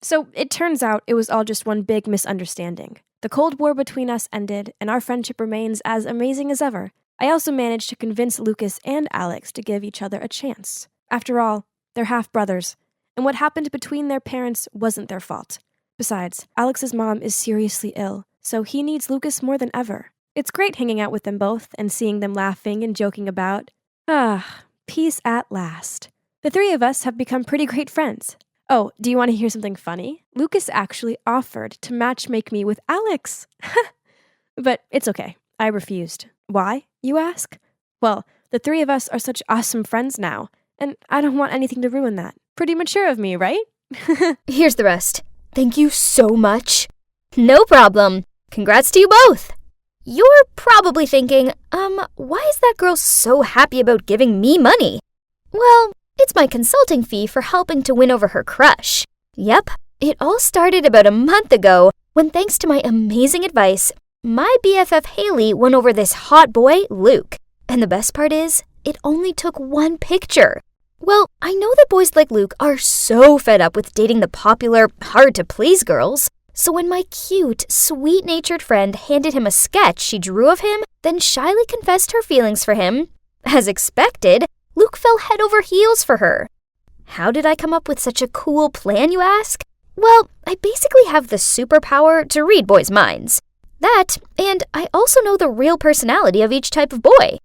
So it turns out it was all just one big misunderstanding. The Cold War between us ended, and our friendship remains as amazing as ever. I also managed to convince Lucas and Alex to give each other a chance. After all, they're half-brothers, and what happened between their parents wasn't their fault. Besides, Alex's mom is seriously ill, so he needs Lucas more than ever. It's great hanging out with them both and seeing them laughing and joking about. Peace at last. The three of us have become pretty great friends. Oh, do you want to hear something funny? Lucas actually offered to matchmake me with Alex. But it's okay. I refused. Why, you ask? Well, the three of us are such awesome friends now, and I don't want anything to ruin that. Pretty mature of me, right? Here's the rest. Thank you so much. No problem. Congrats to you both. You're probably thinking, why is that girl so happy about giving me money? Well, it's my consulting fee for helping to win over her crush. Yep, it all started about a month ago when, thanks to my amazing advice, my BFF Haley won over this hot boy, Luke. And the best part is, it only took one picture. Well, I know that boys like Luke are so fed up with dating the popular, hard-to-please girls, So when my cute, sweet-natured friend handed him a sketch she drew of him, then shyly confessed her feelings for him, as expected, Luke fell head over heels for her. How did I come up with such a cool plan, you ask? Well, I basically have the superpower to read boys' minds. That, and I also know the real personality of each type of boy.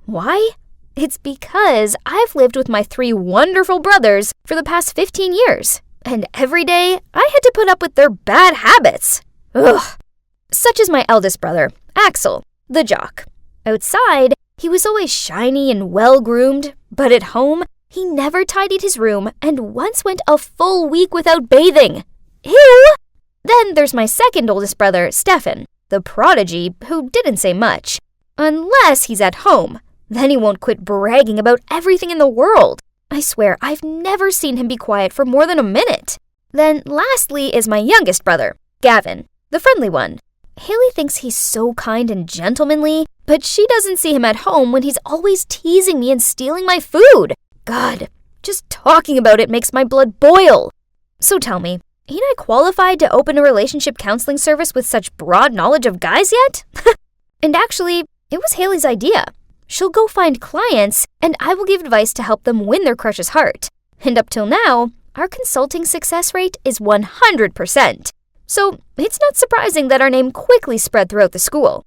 Why? It's because I've lived with my 3 wonderful brothers for the past 15 years, and every day I had to put up with their bad habits. Ugh. Such as my eldest brother, Axel, the jock. Outside, he was always shiny and well-groomed, but at home, he never tidied his room and once went a full week without bathing. Ew! Then there's my second oldest brother, Stefan, the prodigy who didn't say much. Unless he's at home. Then he won't quit bragging about everything in the world. I swear, I've never seen him be quiet for more than a minute. Then lastly is my youngest brother, Gavin, the friendly one. Haley thinks he's so kind and gentlemanly, but she doesn't see him at home when he's always teasing me and stealing my food. God, just talking about it makes my blood boil. So tell me, ain't I qualified to open a relationship counseling service with such broad knowledge of guys yet? And actually, it was Haley's idea. She'll go find clients, and I will give advice to help them win their crush's heart. And up till now, our consulting success rate is 100%. So it's not surprising that our name quickly spread throughout the school.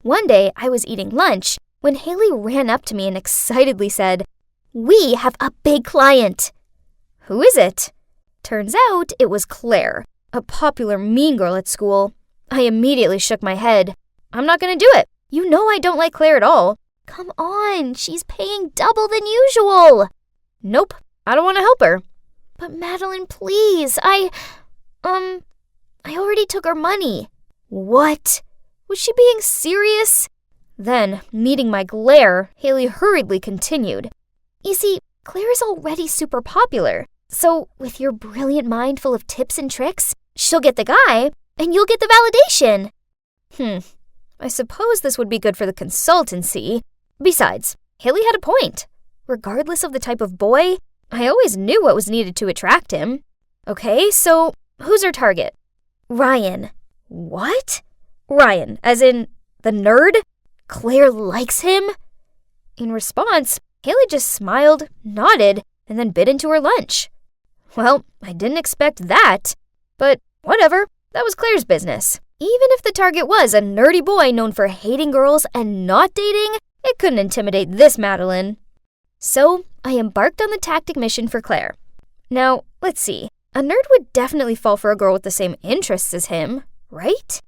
One day, I was eating lunch when Haley ran up to me and excitedly said, "We have a big client." Who is it? Turns out it was Claire, a popular mean girl at school. I immediately shook my head. I'm not going to do it. You know I don't like Claire at all. Come on, she's paying double than usual. Nope, I don't want to help her. But Madeline, please, I already took her money. What? Was she being serious? Then, meeting my glare, Haley hurriedly continued. You see, Claire is already super popular. So, with your brilliant mind full of tips and tricks, she'll get the guy, and you'll get the validation. I suppose this would be good for the consultancy. Besides, Haley had a point. Regardless of the type of boy, I always knew what was needed to attract him. Okay, so who's our target? Ryan. What? Ryan, as in the nerd? Claire likes him? In response, Haley just smiled, nodded, and then bit into her lunch. Well, I didn't expect that. But whatever, that was Claire's business. Even if the target was a nerdy boy known for hating girls and not dating, it couldn't intimidate this Madeline. So, I embarked on the tactic mission for Claire. Now, let's see. A nerd would definitely fall for a girl with the same interests as him, right?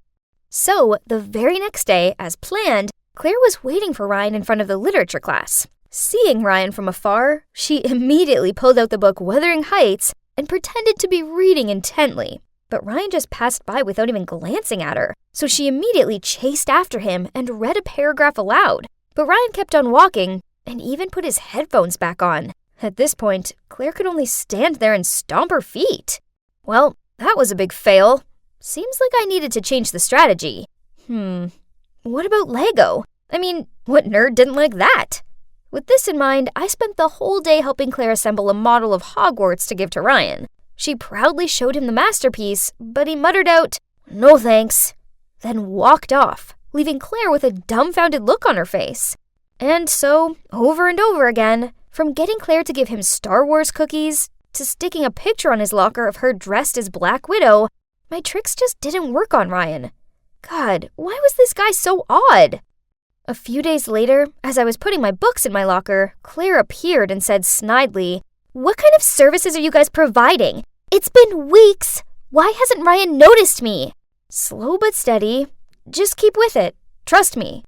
So, the very next day, as planned, Claire was waiting for Ryan in front of the literature class. Seeing Ryan from afar, she immediately pulled out the book Wuthering Heights and pretended to be reading intently. But Ryan just passed by without even glancing at her, so she immediately chased after him and read a paragraph aloud. But Ryan kept on walking and even put his headphones back on. At this point, Claire could only stand there and stomp her feet. Well, that was a big fail. Seems like I needed to change the strategy. What about Lego? I mean, what nerd didn't like that? With this in mind, I spent the whole day helping Claire assemble a model of Hogwarts to give to Ryan. She proudly showed him the masterpiece, but he muttered out, "No thanks," then walked off, leaving Claire with a dumbfounded look on her face. And so, over and over again, from getting Claire to give him Star Wars cookies, to sticking a picture on his locker of her dressed as Black Widow, my tricks just didn't work on Ryan. God, why was this guy so odd? A few days later, as I was putting my books in my locker, Claire appeared and said snidely, "What kind of services are you guys providing? It's been weeks. Why hasn't Ryan noticed me?" Slow but steady. Just keep with it. Trust me.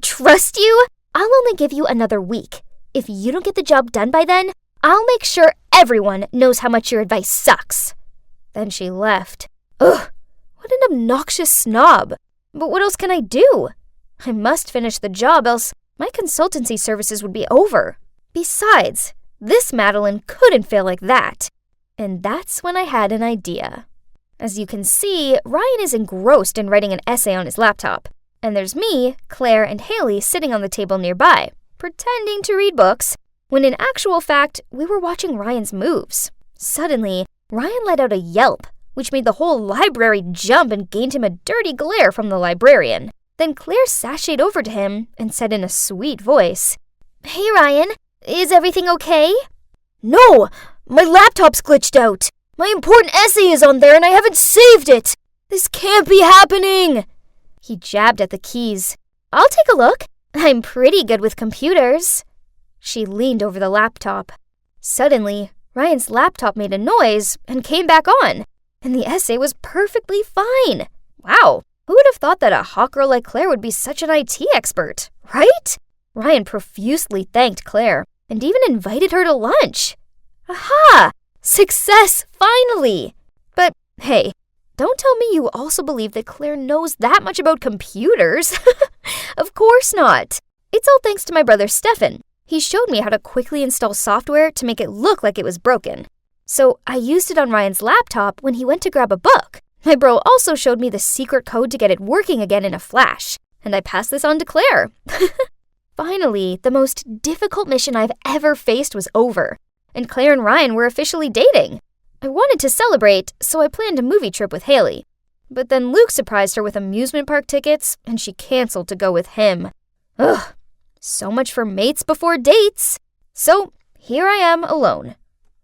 Trust you? I'll only give you another week. If you don't get the job done by then, I'll make sure everyone knows how much your advice sucks. Then she left. Ugh, what an obnoxious snob. But what else can I do? I must finish the job, else my consultancy services would be over. Besides, this Madeline couldn't fail like that. And that's when I had an idea. As you can see, Ryan is engrossed in writing an essay on his laptop. And there's me, Claire, and Haley sitting on the table nearby, pretending to read books, when in actual fact, we were watching Ryan's moves. Suddenly, Ryan let out a yelp, which made the whole library jump and gained him a dirty glare from the librarian. Then Claire sashayed over to him and said in a sweet voice, "Hey, Ryan, is everything okay?" "No! My laptop's glitched out! My important essay is on there and I haven't saved it! This can't be happening!" He jabbed at the keys. "I'll take a look. I'm pretty good with computers." She leaned over the laptop. Suddenly, Ryan's laptop made a noise and came back on, and the essay was perfectly fine. Wow, who would have thought that a hot girl like Claire would be such an IT expert, right? Ryan profusely thanked Claire and even invited her to lunch. Aha! Success, finally! But hey, don't tell me you also believe that Claire knows that much about computers. Of course not. It's all thanks to my brother Stefan. He showed me how to quickly install software to make it look like it was broken. So I used it on Ryan's laptop when he went to grab a book. My bro also showed me the secret code to get it working again in a flash, and I passed this on to Claire. Finally, the most difficult mission I've ever faced was over, and Claire and Ryan were officially dating. I wanted to celebrate, so I planned a movie trip with Haley. But then Luke surprised her with amusement park tickets, and she canceled to go with him. Ugh, so much for mates before dates. So here I am alone.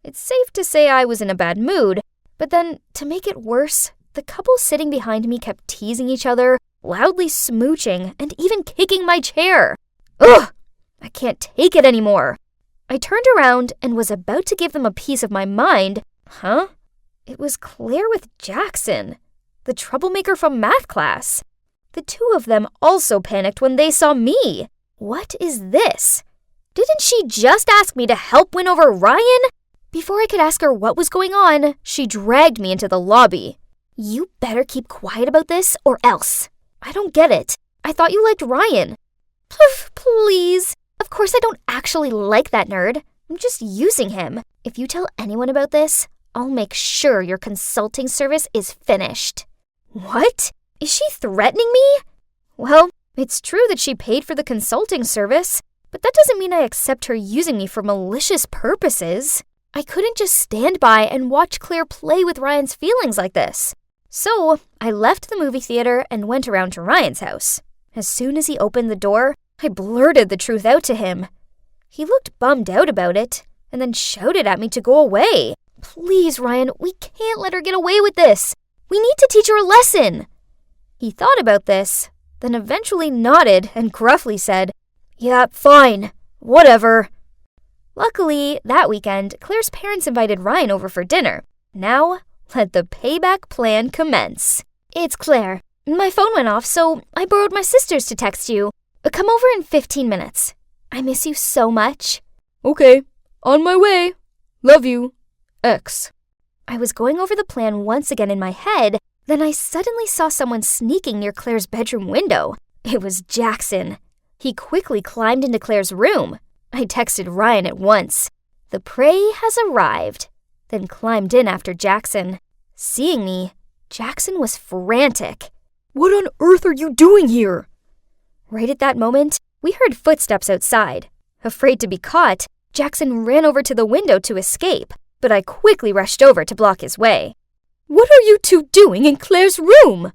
It's safe to say I was in a bad mood, but then, to make it worse, the couple sitting behind me kept teasing each other, loudly smooching, and even kicking my chair. Ugh! I can't take it anymore. I turned around and was about to give them a piece of my mind. Huh? It was Claire with Jackson, the troublemaker from math class. The two of them also panicked when they saw me. What is this? Didn't she just ask me to help win over Ryan? Before I could ask her what was going on, she dragged me into the lobby. You better keep quiet about this or else. I don't get it. I thought you liked Ryan. Please. Of course I don't actually like that nerd. I'm just using him. If you tell anyone about this, I'll make sure your consulting service is finished. What? Is she threatening me? Well, it's true that she paid for the consulting service, but that doesn't mean I accept her using me for malicious purposes. I couldn't just stand by and watch Claire play with Ryan's feelings like this. So I left the movie theater and went around to Ryan's house. As soon as he opened the door, I blurted the truth out to him. He looked bummed out about it and then shouted at me to go away. Please, Ryan, we can't let her get away with this. We need to teach her a lesson. He thought about this, then eventually nodded and gruffly said, Yeah, fine. Whatever. Luckily, that weekend, Claire's parents invited Ryan over for dinner. Now, let the payback plan commence. It's Claire. My phone went off, so I borrowed my sister's to text you. Come over in 15 minutes. I miss you so much. Okay, on my way. Love you. X. I was going over the plan once again in my head, then I suddenly saw someone sneaking near Claire's bedroom window. It was Jackson. He quickly climbed into Claire's room. I texted Ryan at once. The prey has arrived, then climbed in after Jackson. Seeing me, Jackson was frantic. What on earth are you doing here? Right at that moment, we heard footsteps outside. Afraid to be caught, Jackson ran over to the window to escape, but I quickly rushed over to block his way. What are you two doing in Claire's room?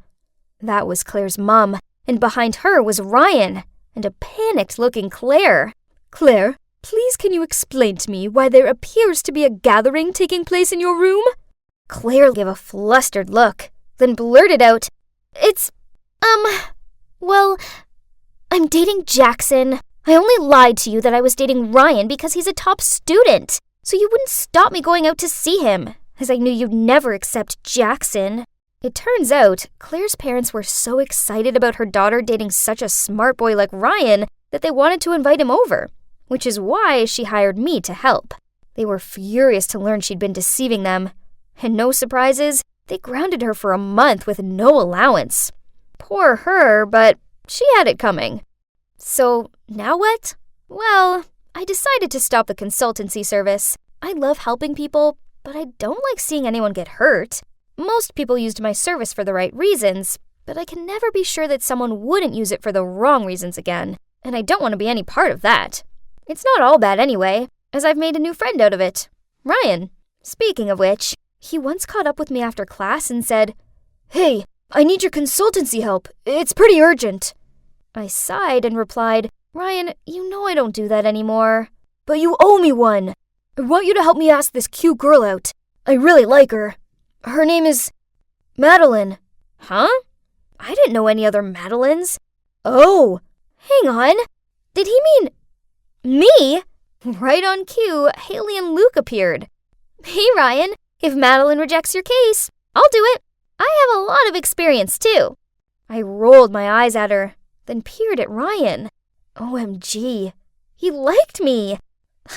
That was Claire's mom, and behind her was Ryan, and a panicked-looking Claire. Claire, please can you explain to me why there appears to be a gathering taking place in your room? Claire gave a flustered look, then blurted out, well, I'm dating Jackson. I only lied to you that I was dating Ryan because he's a top student, so you wouldn't stop me going out to see him, as I knew you'd never accept Jackson. It turns out, Claire's parents were so excited about her daughter dating such a smart boy like Ryan that they wanted to invite him over, which is why she hired me to help. They were furious to learn she'd been deceiving them, and no surprises, they grounded her for a month with no allowance. Poor her, but she had it coming. So, now what? Well, I decided to stop the consultancy service. I love helping people, but I don't like seeing anyone get hurt. Most people used my service for the right reasons, but I can never be sure that someone wouldn't use it for the wrong reasons again, and I don't want to be any part of that. It's not all bad anyway, as I've made a new friend out of it. Ryan. Speaking of which, He once caught up with me after class and said, "Hey, I need your consultancy help. It's pretty urgent." I sighed and replied, "Ryan, you know I don't do that anymore." "But you owe me one. I want you to help me ask this cute girl out. I really like her. Her name is Madeline." Huh? I didn't know any other Madelines. Oh, Hang on. Did he mean me? right on cue, Haley and Luke appeared. Hey, Ryan, if Madeline rejects your case, I'll do it. I have a lot of experience, too. I rolled my eyes at her, then peered at Ryan. OMG, he liked me.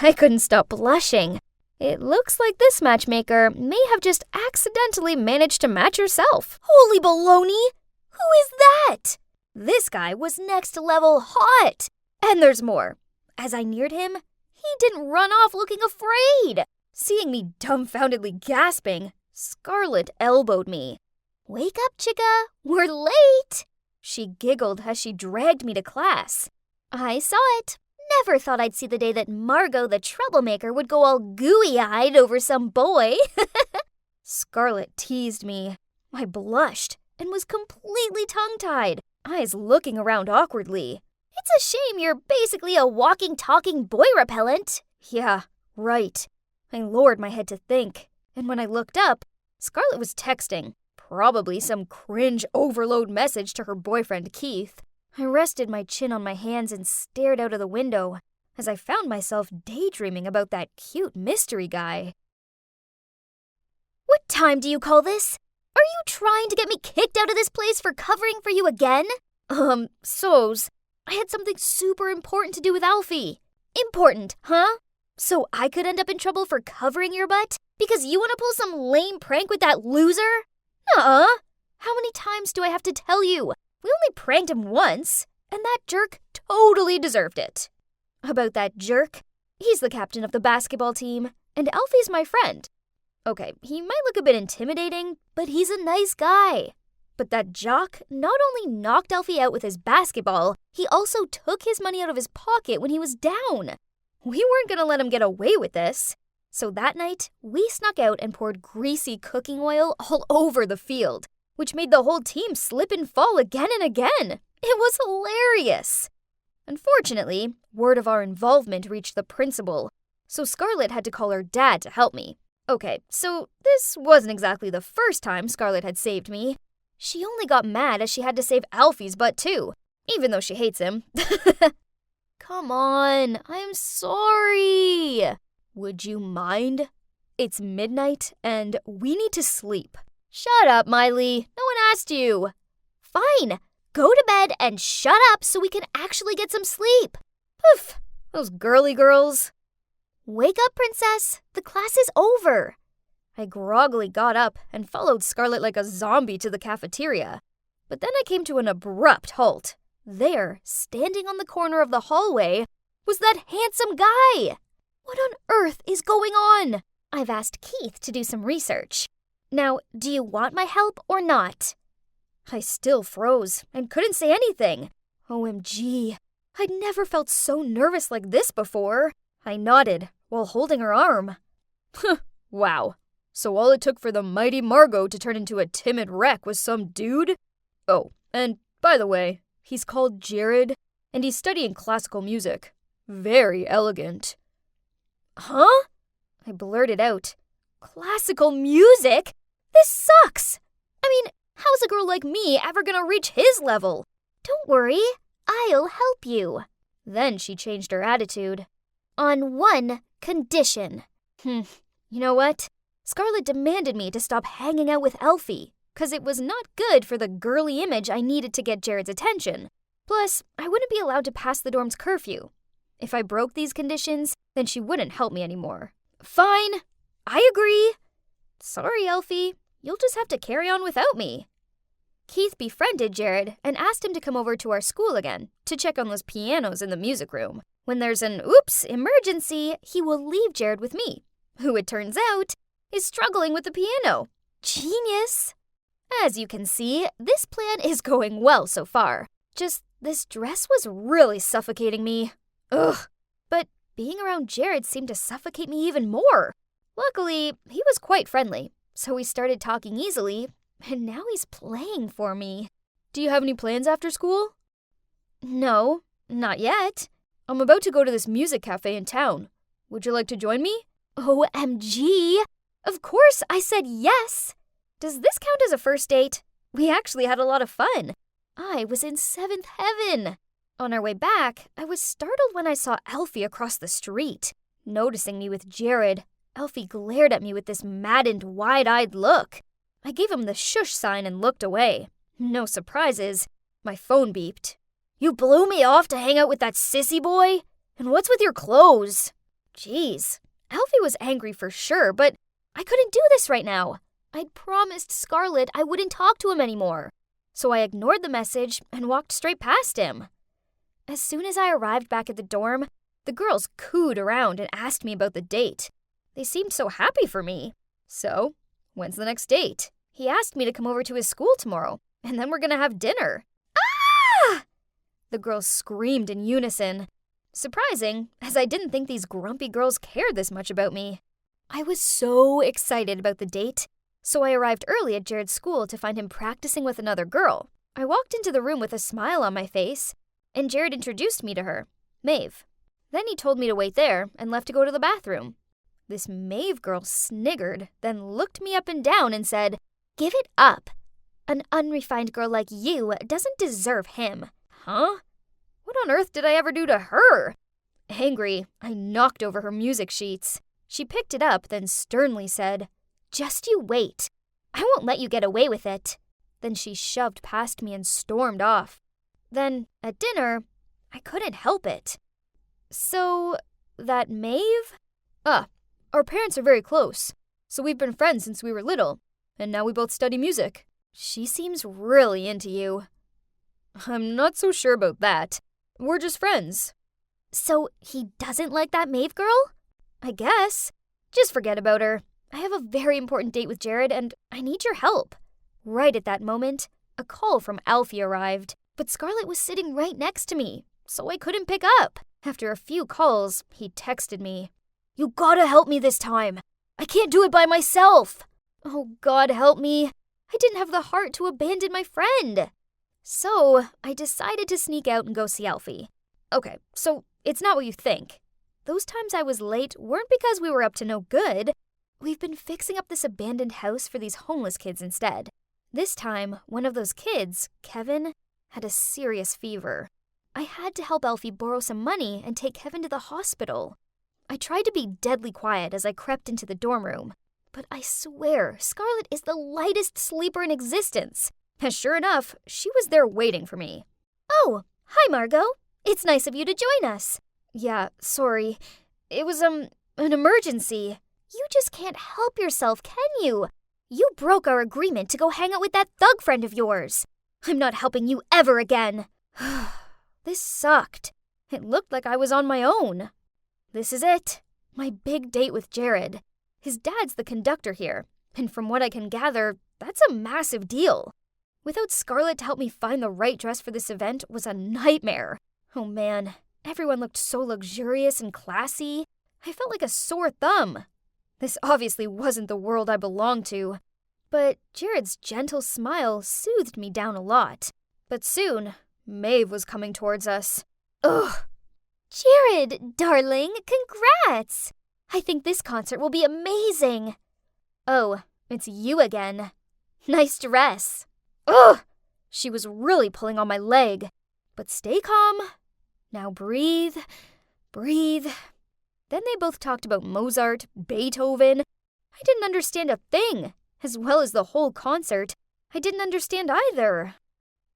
I couldn't stop blushing. It looks like this matchmaker may have just accidentally managed to match herself. Holy baloney! Who is that? This guy was next level hot. And there's more. As I neared him, he didn't run off looking afraid. Seeing me dumbfoundedly gasping, Scarlett elbowed me. Wake up, chicka. We're late. She giggled as she dragged me to class. I saw it. Never thought I'd see the day that Margot the troublemaker would go all gooey-eyed over some boy. Scarlett teased me. I blushed and was completely tongue-tied, eyes looking around awkwardly. It's a shame you're basically a walking, talking boy repellent. Yeah, right. I lowered my head to think, and when I looked up, Scarlett was texting, probably some cringe overload message to her boyfriend Keith. I rested my chin on my hands and stared out of the window as I found myself daydreaming about that cute mystery guy. What time do you call this? Are you trying to get me kicked out of this place for covering for you again? So's, I had something super important to do with Alfie. Important, huh? So I could end up in trouble for covering your butt? Because you want to pull some lame prank with that loser? Nuh-uh. How many times do I have to tell you? We only pranked him once, and that jerk totally deserved it. About that jerk, he's the captain of the basketball team, and Alfie's my friend. Okay, he might look a bit intimidating, but he's a nice guy. But that jock not only knocked Alfie out with his basketball, he also took his money out of his pocket when he was down. We weren't gonna let him get away with this. So that night, we snuck out and poured greasy cooking oil all over the field, which made the whole team slip and fall again and again. It was hilarious. Unfortunately, word of our involvement reached the principal, so Scarlett had to call her dad to help me. Okay, so this wasn't exactly the first time Scarlett had saved me. She only got mad as she had to save Alfie's butt too, even though she hates him. Come on, I'm sorry. Would you mind? It's midnight and we need to sleep. Shut up, Miley. No one asked you. Fine. Go to bed and shut up so we can actually get some sleep. Poof, those girly girls. Wake up, princess. The class is over. I groggily got up and followed Scarlett like a zombie to the cafeteria. But then I came to an abrupt halt. There, standing on the corner of the hallway, was that handsome guy. What on earth is going on? I've asked Keith to do some research. Now, do you want my help or not? I still froze and couldn't say anything. OMG, I'd never felt so nervous like this before. I nodded while holding her arm. Wow. So all it took for the mighty Margot to turn into a timid wreck was some dude? Oh, and by the way, he's called Jared, and he's studying classical music. Very elegant. Huh? I blurted out. Classical music? This sucks! I mean, how's a girl like me ever gonna reach his level? Don't worry, I'll help you. Then she changed her attitude. On one condition. You know what? Scarlett demanded me to stop hanging out with Alfie, 'cause it was not good for the girly image I needed to get Jared's attention. Plus, I wouldn't be allowed to pass the dorm's curfew. If I broke these conditions, then she wouldn't help me anymore. Fine, I agree. Sorry, Alfie, you'll just have to carry on without me. Keith befriended Jared and asked him to come over to our school again to check on those pianos in the music room. When there's an oops emergency, he will leave Jared with me, who it turns out is struggling with the piano. Genius! As you can see, this plan is going well so far. Just this dress was really suffocating me. Ugh. But being around Jared seemed to suffocate me even more. Luckily, he was quite friendly, So we started talking easily, and now he's playing for me. Do you have any plans after school? No, not yet. I'm about to go to this music cafe in town. Would you like to join me? OMG! Of course I said yes! Does this count as a first date? We actually had a lot of fun. I was in seventh heaven. On our way back, I was startled when I saw Alfie across the street. Noticing me with Jared, Alfie glared at me with this maddened, wide-eyed look. I gave him the shush sign and looked away. No surprises. My phone beeped. You blew me off to hang out with that sissy boy? And what's with your clothes? Jeez, Alfie was angry for sure, but I couldn't do this right now. I'd promised Scarlett I wouldn't talk to him anymore. So I ignored the message and walked straight past him. As soon as I arrived back at the dorm, the girls cooed around and asked me about the date. They seemed so happy for me. So, when's the next date? He asked me to come over to his school tomorrow, and then we're gonna have dinner. Ah! The girls screamed in unison. Surprising, as I didn't think these grumpy girls cared this much about me. I was so excited about the date, so I arrived early at Jared's school to find him practicing with another girl. I walked into the room with a smile on my face, and Jared introduced me to her, Maeve. Then he told me to wait there and left to go to the bathroom. This Maeve girl sniggered, then looked me up and down and said, "Give it up. An unrefined girl like you doesn't deserve him." Huh? What on earth did I ever do to her? Angry, I knocked over her music sheets. She picked it up, then sternly said, "Just you wait. I won't let you get away with it." Then she shoved past me and stormed off. Then, at dinner, I couldn't help it. So, that Maeve? Our parents are very close, so we've been friends since we were little, and now we both study music. She seems really into you. I'm not so sure about that. We're just friends. So, he doesn't like that Maeve girl? I guess. Just forget about her. I have a very important date with Jared, and I need your help. Right at that moment, a call from Alfie arrived, but Scarlett was sitting right next to me, so I couldn't pick up. After a few calls, he texted me, "You gotta help me this time. I can't do it by myself." Oh, God help me. I didn't have the heart to abandon my friend. So, I decided to sneak out and go see Alfie. Okay, so it's not what you think. Those times I was late weren't because we were up to no good. We've been fixing up this abandoned house for these homeless kids instead. This time, one of those kids, Kevin, had a serious fever. I had to help Alfie borrow some money and take Kevin to the hospital. I tried to be deadly quiet as I crept into the dorm room, but I swear Scarlett is the lightest sleeper in existence. And sure enough, she was there waiting for me. "Oh, hi Margot. It's nice of you to join us." "Yeah, sorry. It was, an emergency." "You just can't help yourself, can you? You broke our agreement to go hang out with that thug friend of yours. I'm not helping you ever again." This sucked. It looked like I was on my own. This is it. My big date with Jared. His dad's the conductor here, and from what I can gather, that's a massive deal. Without Scarlett to help me find the right dress for this event was a nightmare. Oh man, everyone looked so luxurious and classy. I felt like a sore thumb. This obviously wasn't the world I belonged to. But Jared's gentle smile soothed me down a lot. But soon, Maeve was coming towards us. Ugh. "Jared, darling, congrats! I think this concert will be amazing." "Oh, it's you again. Nice dress." Ugh! She was really pulling on my leg. But stay calm. Now breathe. Breathe. Then they both talked about Mozart, Beethoven. I didn't understand a thing, as well as the whole concert. I didn't understand either.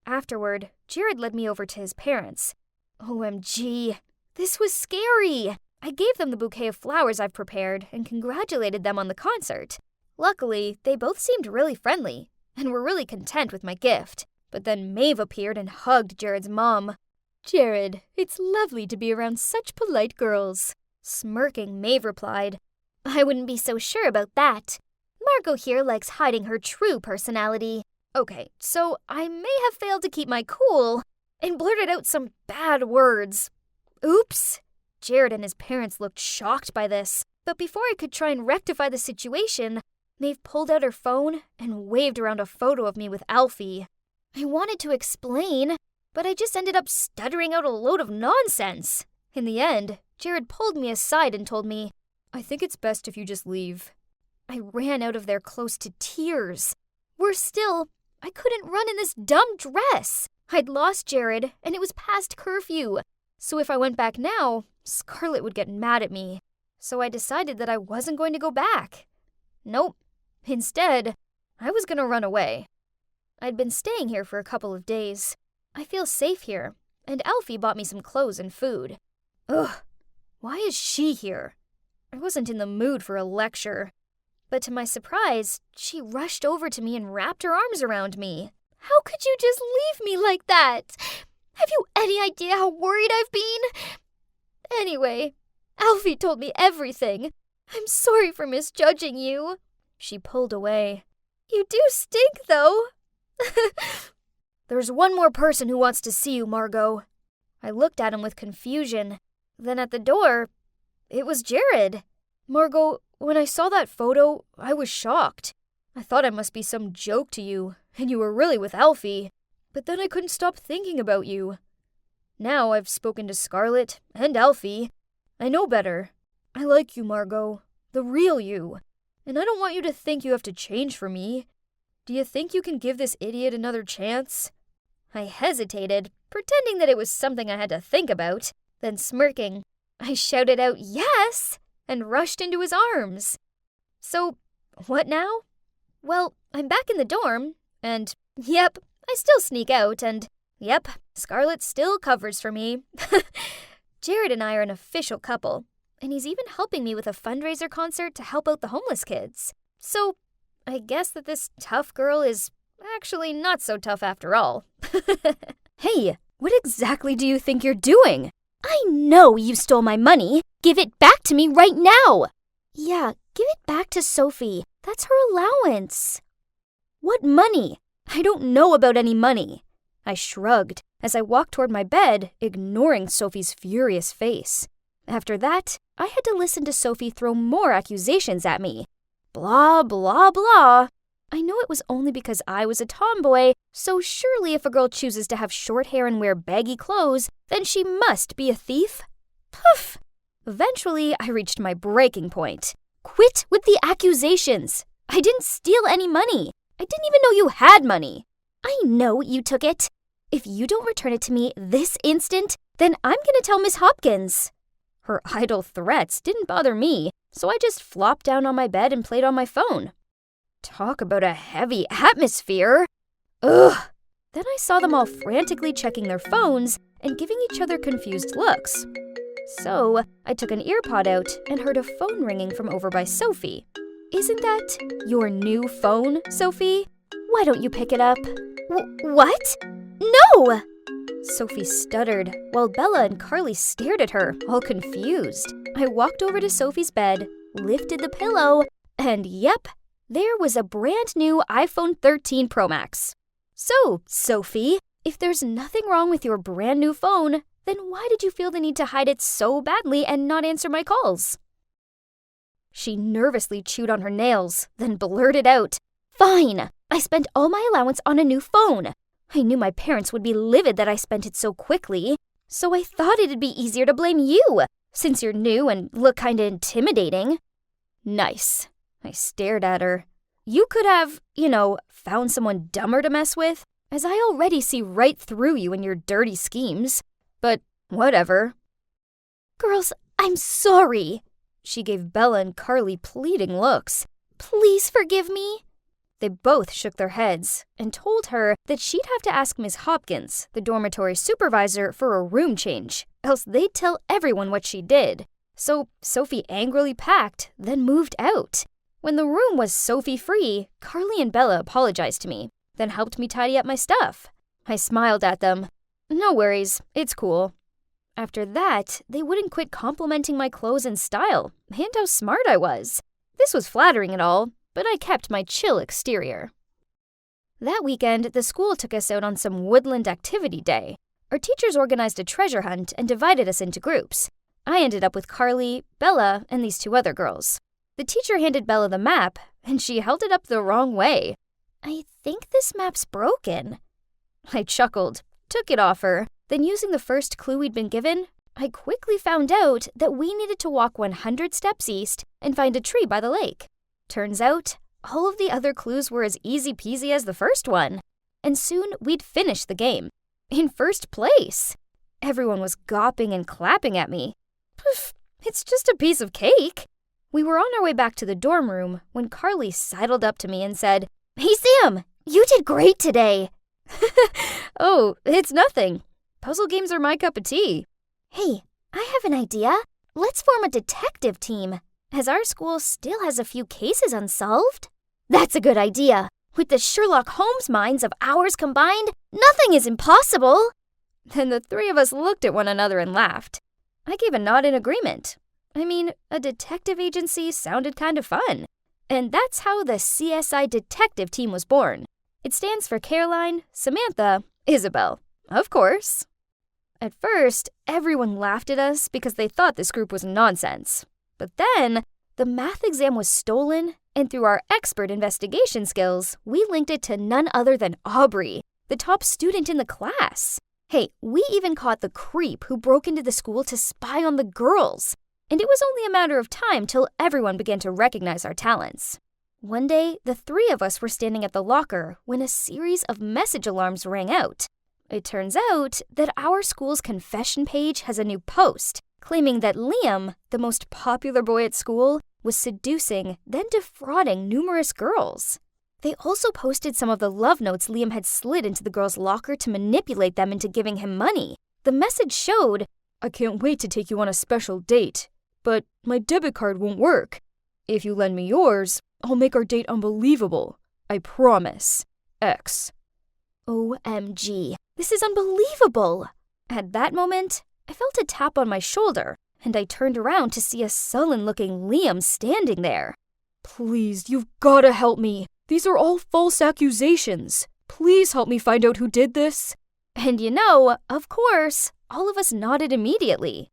Afterward, Jared led me over to his parents. OMG, this was scary. I gave them the bouquet of flowers I've prepared and congratulated them on the concert. Luckily, they both seemed really friendly and were really content with my gift. But then Maeve appeared and hugged Jared's mom. "Jared, it's lovely to be around such polite girls." Smirking, Maeve replied, "I wouldn't be so sure about that. Margot here likes hiding her true personality." Okay, so I may have failed to keep my cool and blurted out some bad words. Oops. Jared and his parents looked shocked by this, but before I could try and rectify the situation, Maeve pulled out her phone and waved around a photo of me with Alfie. I wanted to explain, but I just ended up stuttering out a load of nonsense. In the end, Jared pulled me aside and told me, I think it's best if you just leave. I ran out of there close to tears. Worse still, I couldn't run in this dumb dress. I'd lost Jared, and it was past curfew. So if I went back now, Scarlett would get mad at me. So I decided that I wasn't going to go back. Nope. Instead, I was going to run away. I'd been staying here for a couple of days. I feel safe here, and Alfie bought me some clothes and food. Ugh, why is she here? I wasn't in the mood for a lecture. But to my surprise, she rushed over to me and wrapped her arms around me. How could you just leave me like that? Have you any idea how worried I've been? Anyway, Alfie told me everything. I'm sorry for misjudging you. She pulled away. You do stink, though. There's one more person who wants to see you, Margot. I looked at him with confusion. Then at the door, it was Jared. Margot, when I saw that photo, I was shocked. I thought I must be some joke to you, and you were really with Alfie. But then I couldn't stop thinking about you. Now I've spoken to Scarlett and Alfie. I know better. I like you, Margot. The real you. And I don't want you to think you have to change for me. Do you think you can give this idiot another chance? I hesitated, pretending that it was something I had to think about. Then smirking, I shouted out yes and rushed into his arms. So, what now? Well, I'm back in the dorm, and yep, I still sneak out, and yep, Scarlett still covers for me. Jared and I are an official couple, and he's even helping me with a fundraiser concert to help out the homeless kids. So, I guess that this tough girl is actually not so tough after all. Hey, what exactly do you think you're doing? I know you stole my money. Give it back to me right now. Yeah, give it back to Sophie. That's her allowance. What money? I don't know about any money. I shrugged as I walked toward my bed, ignoring Sophie's furious face. After that, I had to listen to Sophie throw more accusations at me. Blah, blah, blah. I know it was only because I was a tomboy, so surely if a girl chooses to have short hair and wear baggy clothes, then she must be a thief. Poof! Eventually, I reached my breaking point. Quit with the accusations. I didn't steal any money. I didn't even know you had money. I know you took it. If you don't return it to me this instant, then I'm going to tell Miss Hopkins. Her idle threats didn't bother me, so I just flopped down on my bed and played on my phone. Talk about a heavy atmosphere. Ugh. Then I saw them all frantically checking their phones and giving each other confused looks. So I took an earpod out and heard a phone ringing from over by Sophie. Isn't that your new phone, Sophie? Why don't you pick it up? What? No! Sophie stuttered, while Bella and Carly stared at her, all confused. I walked over to Sophie's bed, lifted the pillow, and yep, there was a brand new iPhone 13 Pro Max. So, Sophie, if there's nothing wrong with your brand new phone, then why did you feel the need to hide it so badly and not answer my calls? She nervously chewed on her nails, then blurted out, Fine, I spent all my allowance on a new phone. I knew my parents would be livid that I spent it so quickly, so I thought it'd be easier to blame you, since you're new and look kinda intimidating. Nice. I stared at her. You could have, found someone dumber to mess with, as I already see right through you and your dirty schemes. But whatever. Girls, I'm sorry. She gave Bella and Carly pleading looks. Please forgive me. They both shook their heads and told her that she'd have to ask Miss Hopkins, the dormitory supervisor, for a room change, else they'd tell everyone what she did. So Sophie angrily packed, then moved out. When the room was Sophie-free, Carly and Bella apologized to me, then helped me tidy up my stuff. I smiled at them. No worries, it's cool. After that, they wouldn't quit complimenting my clothes and style, and how smart I was. This was flattering and all, but I kept my chill exterior. That weekend, the school took us out on some woodland activity day. Our teachers organized a treasure hunt and divided us into groups. I ended up with Carly, Bella, and these two other girls. The teacher handed Bella the map, and she held it up the wrong way. "I think this map's broken." I chuckled, took it off her, then using the first clue we'd been given, I quickly found out that we needed to walk 100 steps east and find a tree by the lake. Turns out, all of the other clues were as easy peasy as the first one. And soon we'd finished the game. In first place. Everyone was gawping and clapping at me. Poof, it's just a piece of cake. We were on our way back to the dorm room when Carly sidled up to me and said, "Hey Sam, you did great today." "Oh, it's nothing. Puzzle games are my cup of tea." Hey, I have an idea. Let's form a detective team, as our school still has a few cases unsolved. That's a good idea. With the Sherlock Holmes minds of ours combined, nothing is impossible. Then the three of us looked at one another and laughed. I gave a nod in agreement. I mean, a detective agency sounded kind of fun. And that's how the CSI detective team was born. It stands for Caroline, Samantha, Isabel. Of course. At first, everyone laughed at us because they thought this group was nonsense. But then, the math exam was stolen, and through our expert investigation skills, we linked it to none other than Aubrey, the top student in the class. Hey, we even caught the creep who broke into the school to spy on the girls. And it was only a matter of time till everyone began to recognize our talents. One day, the three of us were standing at the locker when a series of message alarms rang out. It turns out that our school's confession page has a new post claiming that Liam, the most popular boy at school, was seducing, then defrauding numerous girls. They also posted some of the love notes Liam had slid into the girls' locker to manipulate them into giving him money. The message showed, "I can't wait to take you on a special date, but my debit card won't work. If you lend me yours, I'll make our date unbelievable. I promise. X." OMG, this is unbelievable. At that moment, I felt a tap on my shoulder, and I turned around to see a sullen-looking Liam standing there. "Please, you've gotta help me. These are all false accusations. Please help me find out who did this." And of course, all of us nodded immediately.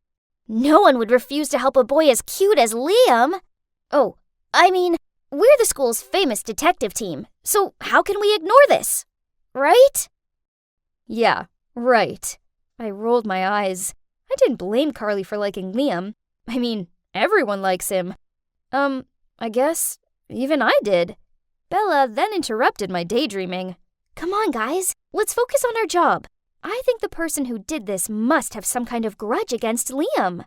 No one would refuse to help a boy as cute as Liam. Oh, I mean, we're the school's famous detective team, so how can we ignore this? Right? Yeah, right. I rolled my eyes. I didn't blame Carly for liking Liam. I mean, everyone likes him. I guess even I did. Bella then interrupted my daydreaming. "Come on, guys. Let's focus on our job. I think the person who did this must have some kind of grudge against Liam."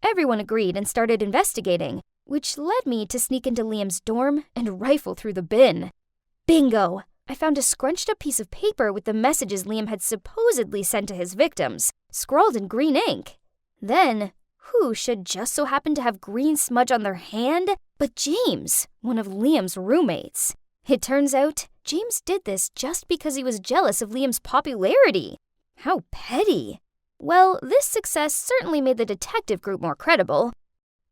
Everyone agreed and started investigating, which led me to sneak into Liam's dorm and rifle through the bin. Bingo! I found a scrunched up piece of paper with the messages Liam had supposedly sent to his victims, scrawled in green ink. Then, who should just so happen to have green smudge on their hand but James, one of Liam's roommates. It turns out, James did this just because he was jealous of Liam's popularity. How petty. Well, this success certainly made the detective group more credible.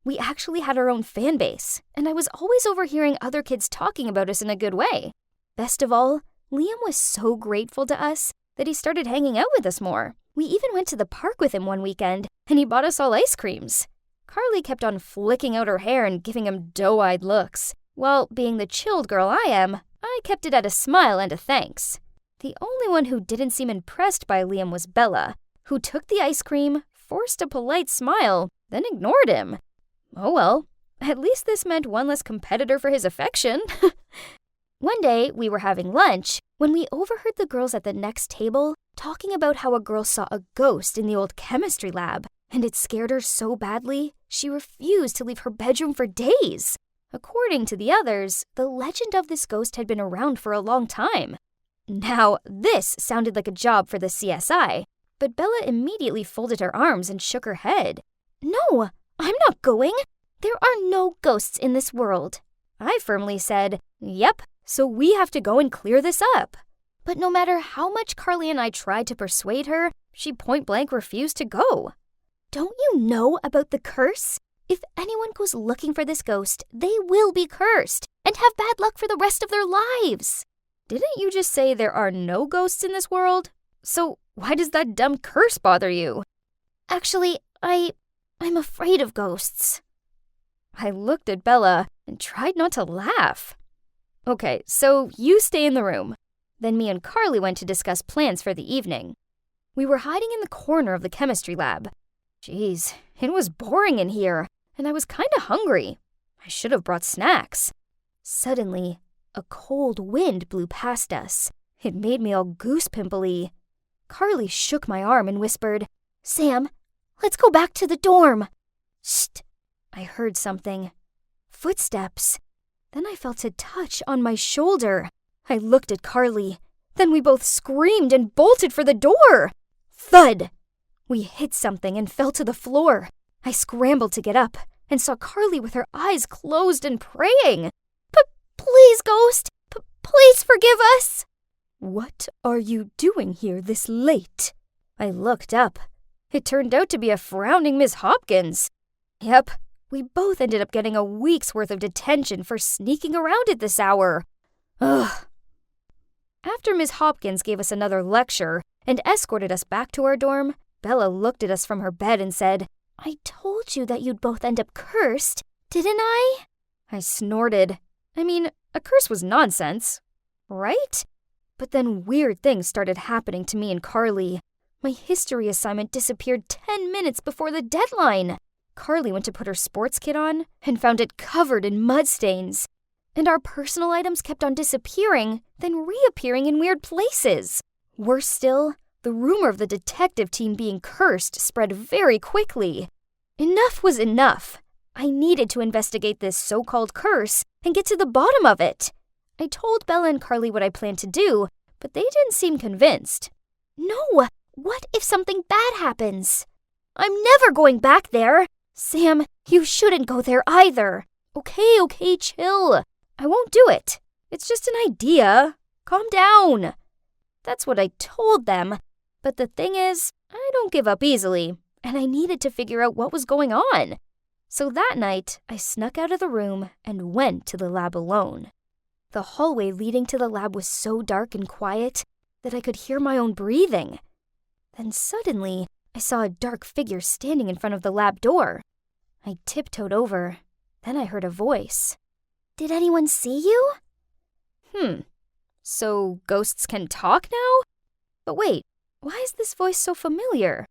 We actually had our own fan base, and I was always overhearing other kids talking about us in a good way. Best of all, Liam was so grateful to us that he started hanging out with us more. We even went to the park with him one weekend, and he bought us all ice creams. Carly kept on flicking out her hair and giving him doe-eyed looks, while being the chilled girl I am, I kept it at a smile and a thanks. The only one who didn't seem impressed by Liam was Bella, who took the ice cream, forced a polite smile, then ignored him. Oh well, at least this meant one less competitor for his affection. One day, we were having lunch when we overheard the girls at the next table talking about how a girl saw a ghost in the old chemistry lab, and it scared her so badly, she refused to leave her bedroom for days. According to the others, the legend of this ghost had been around for a long time. Now, this sounded like a job for the CSI, but Bella immediately folded her arms and shook her head. "No, I'm not going. There are no ghosts in this world." I firmly said, "Yep, so we have to go and clear this up." But no matter how much Carly and I tried to persuade her, she point-blank refused to go. "Don't you know about the curse? If anyone goes looking for this ghost, they will be cursed and have bad luck for the rest of their lives." Didn't you just say there are no ghosts in this world? So why does that dumb curse bother you? "Actually, I'm afraid of ghosts." I looked at Bella, and tried not to laugh. Okay, so you stay in the room. Then me and Carly went to discuss plans for the evening. We were hiding in the corner of the chemistry lab. Jeez, it was boring in here, and I was kinda hungry. I should have brought snacks. Suddenly, a cold wind blew past us. It made me all goose-pimply. Carly shook my arm and whispered, "Sam, let's go back to the dorm." Shh! I heard something. Footsteps. Then I felt a touch on my shoulder. I looked at Carly. Then we both screamed and bolted for the door. Thud! We hit something and fell to the floor. I scrambled to get up and saw Carly with her eyes closed and praying. "Please, ghost, please forgive us." "What are you doing here this late?" I looked up. It turned out to be a frowning Miss Hopkins. Yep, we both ended up getting a week's worth of detention for sneaking around at this hour. Ugh. After Miss Hopkins gave us another lecture and escorted us back to our dorm, Bella looked at us from her bed and said, "I told you that you'd both end up cursed, didn't I?" I snorted. I mean, a curse was nonsense, right? But then weird things started happening to me and Carly. My history assignment disappeared 10 minutes before the deadline. Carly went to put her sports kit on and found it covered in mud stains. And our personal items kept on disappearing, then reappearing in weird places. Worse still, the rumor of the detective team being cursed spread very quickly. Enough was enough. I needed to investigate this so-called curse and get to the bottom of it. I told Bella and Carly what I planned to do, but they didn't seem convinced. "No, what if something bad happens?" "I'm never going back there." "Sam, you shouldn't go there either." Okay, chill. I won't do it. It's just an idea. Calm down." That's what I told them. But the thing is, I don't give up easily, and I needed to figure out what was going on. So that night, I snuck out of the room and went to the lab alone. The hallway leading to the lab was so dark and quiet that I could hear my own breathing. Then suddenly, I saw a dark figure standing in front of the lab door. I tiptoed over. Then I heard a voice. "Did anyone see you?" So ghosts can talk now? But wait, why is this voice so familiar?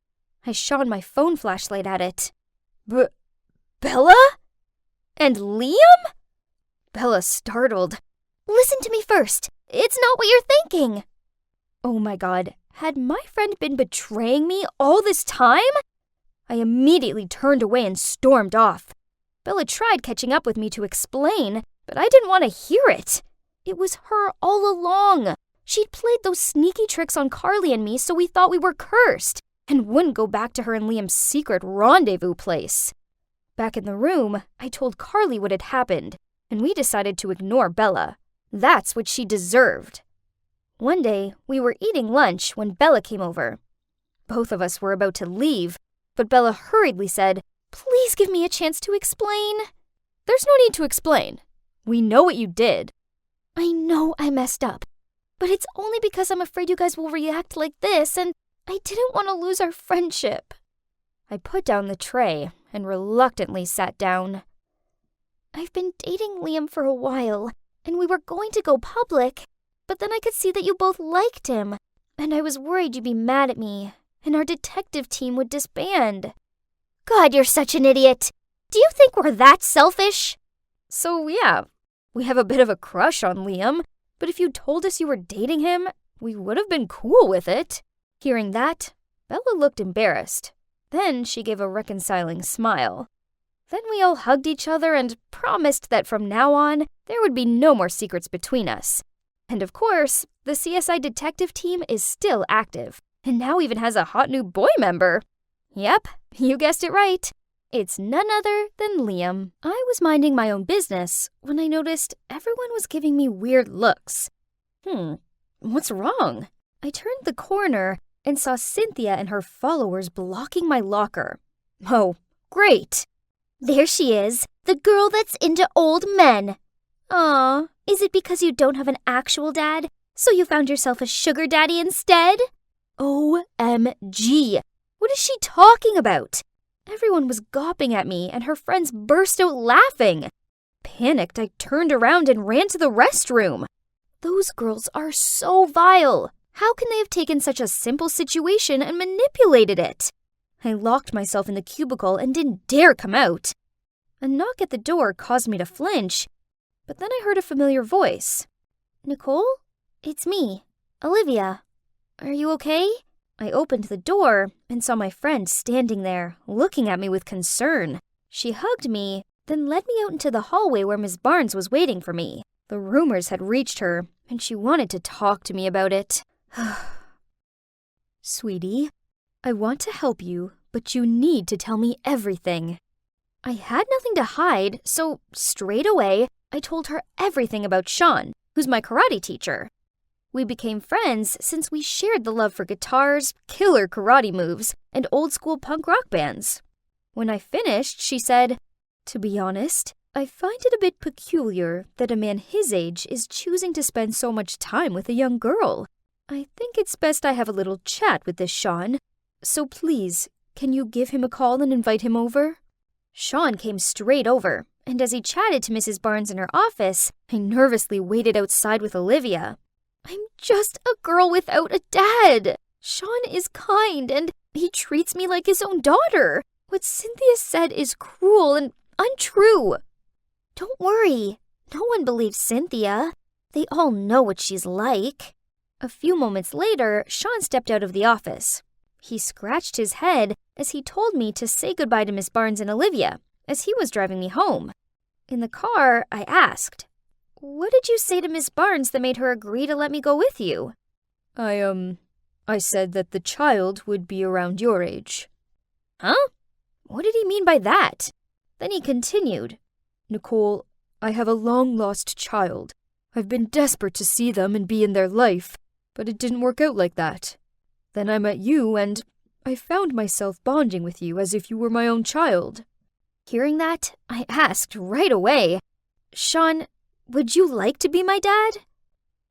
I shone my phone flashlight at it. Bella? And Liam? Bella startled. "Listen to me first. It's not what you're thinking." Oh my god, had my friend been betraying me all this time? I immediately turned away and stormed off. Bella tried catching up with me to explain, but I didn't want to hear it. It was her all along. She'd played those sneaky tricks on Carly and me so we thought we were cursed and wouldn't go back to her and Liam's secret rendezvous place. Back in the room, I told Carly what had happened, and we decided to ignore Bella. That's what she deserved. One day, we were eating lunch when Bella came over. Both of us were about to leave, but Bella hurriedly said, "Please give me a chance to explain." There's no need to explain. We know what you did. I know I messed up, but it's only because I'm afraid you guys will react like this, and I didn't want to lose our friendship. I put down the tray and reluctantly sat down. I've been dating Liam for a while, and we were going to go public, but then I could see that you both liked him, and I was worried you'd be mad at me, and our detective team would disband. God, you're such an idiot. Do you think we're that selfish? So yeah, we have a bit of a crush on Liam, but if you told us you were dating him, we would have been cool with it. Hearing that, Bella looked embarrassed. Then she gave a reconciling smile. Then we all hugged each other and promised that from now on, there would be no more secrets between us. And of course, the CSI detective team is still active, and now even has a hot new boy member. Yep, you guessed it right. It's none other than Liam. I was minding my own business when I noticed everyone was giving me weird looks. What's wrong? I turned the corner and saw Cynthia and her followers blocking my locker. Oh, great. There she is, the girl that's into old men. Aw, is it because you don't have an actual dad, so you found yourself a sugar daddy instead? OMG. What is she talking about? Everyone was gawping at me, and her friends burst out laughing. Panicked, I turned around and ran to the restroom. Those girls are so vile. How can they have taken such a simple situation and manipulated it? I locked myself in the cubicle and didn't dare come out. A knock at the door caused me to flinch, but then I heard a familiar voice. Nicole? It's me, Olivia. Are you okay? I opened the door and saw my friend standing there, looking at me with concern. She hugged me, then led me out into the hallway where Miss Barnes was waiting for me. The rumors had reached her, and she wanted to talk to me about it. Sweetie, I want to help you, but you need to tell me everything. I had nothing to hide, so straight away, I told her everything about Sean, who's my karate teacher. We became friends since we shared the love for guitars, killer karate moves, and old-school punk rock bands. When I finished, she said, "To be honest, I find it a bit peculiar that a man his age is choosing to spend so much time with a young girl. I think it's best I have a little chat with this Sean. So please, can you give him a call and invite him over?" Sean came straight over, and as he chatted to Mrs. Barnes in her office, I nervously waited outside with Olivia. I'm just a girl without a dad. Sean is kind, and he treats me like his own daughter. What Cynthia said is cruel and untrue. Don't worry. No one believes Cynthia. They all know what she's like. A few moments later, Sean stepped out of the office. He scratched his head as he told me to say goodbye to Miss Barnes and Olivia, as he was driving me home. In the car, I asked, "What did you say to Miss Barnes that made her agree to let me go with you?" I said that the child would be around your age. Huh? What did he mean by that? Then he continued, Nicole, I have a long-lost child. I've been desperate to see them and be in their life, but it didn't work out like that. Then I met you, and I found myself bonding with you as if you were my own child. Hearing that, I asked right away, "Sean, would you like to be my dad?"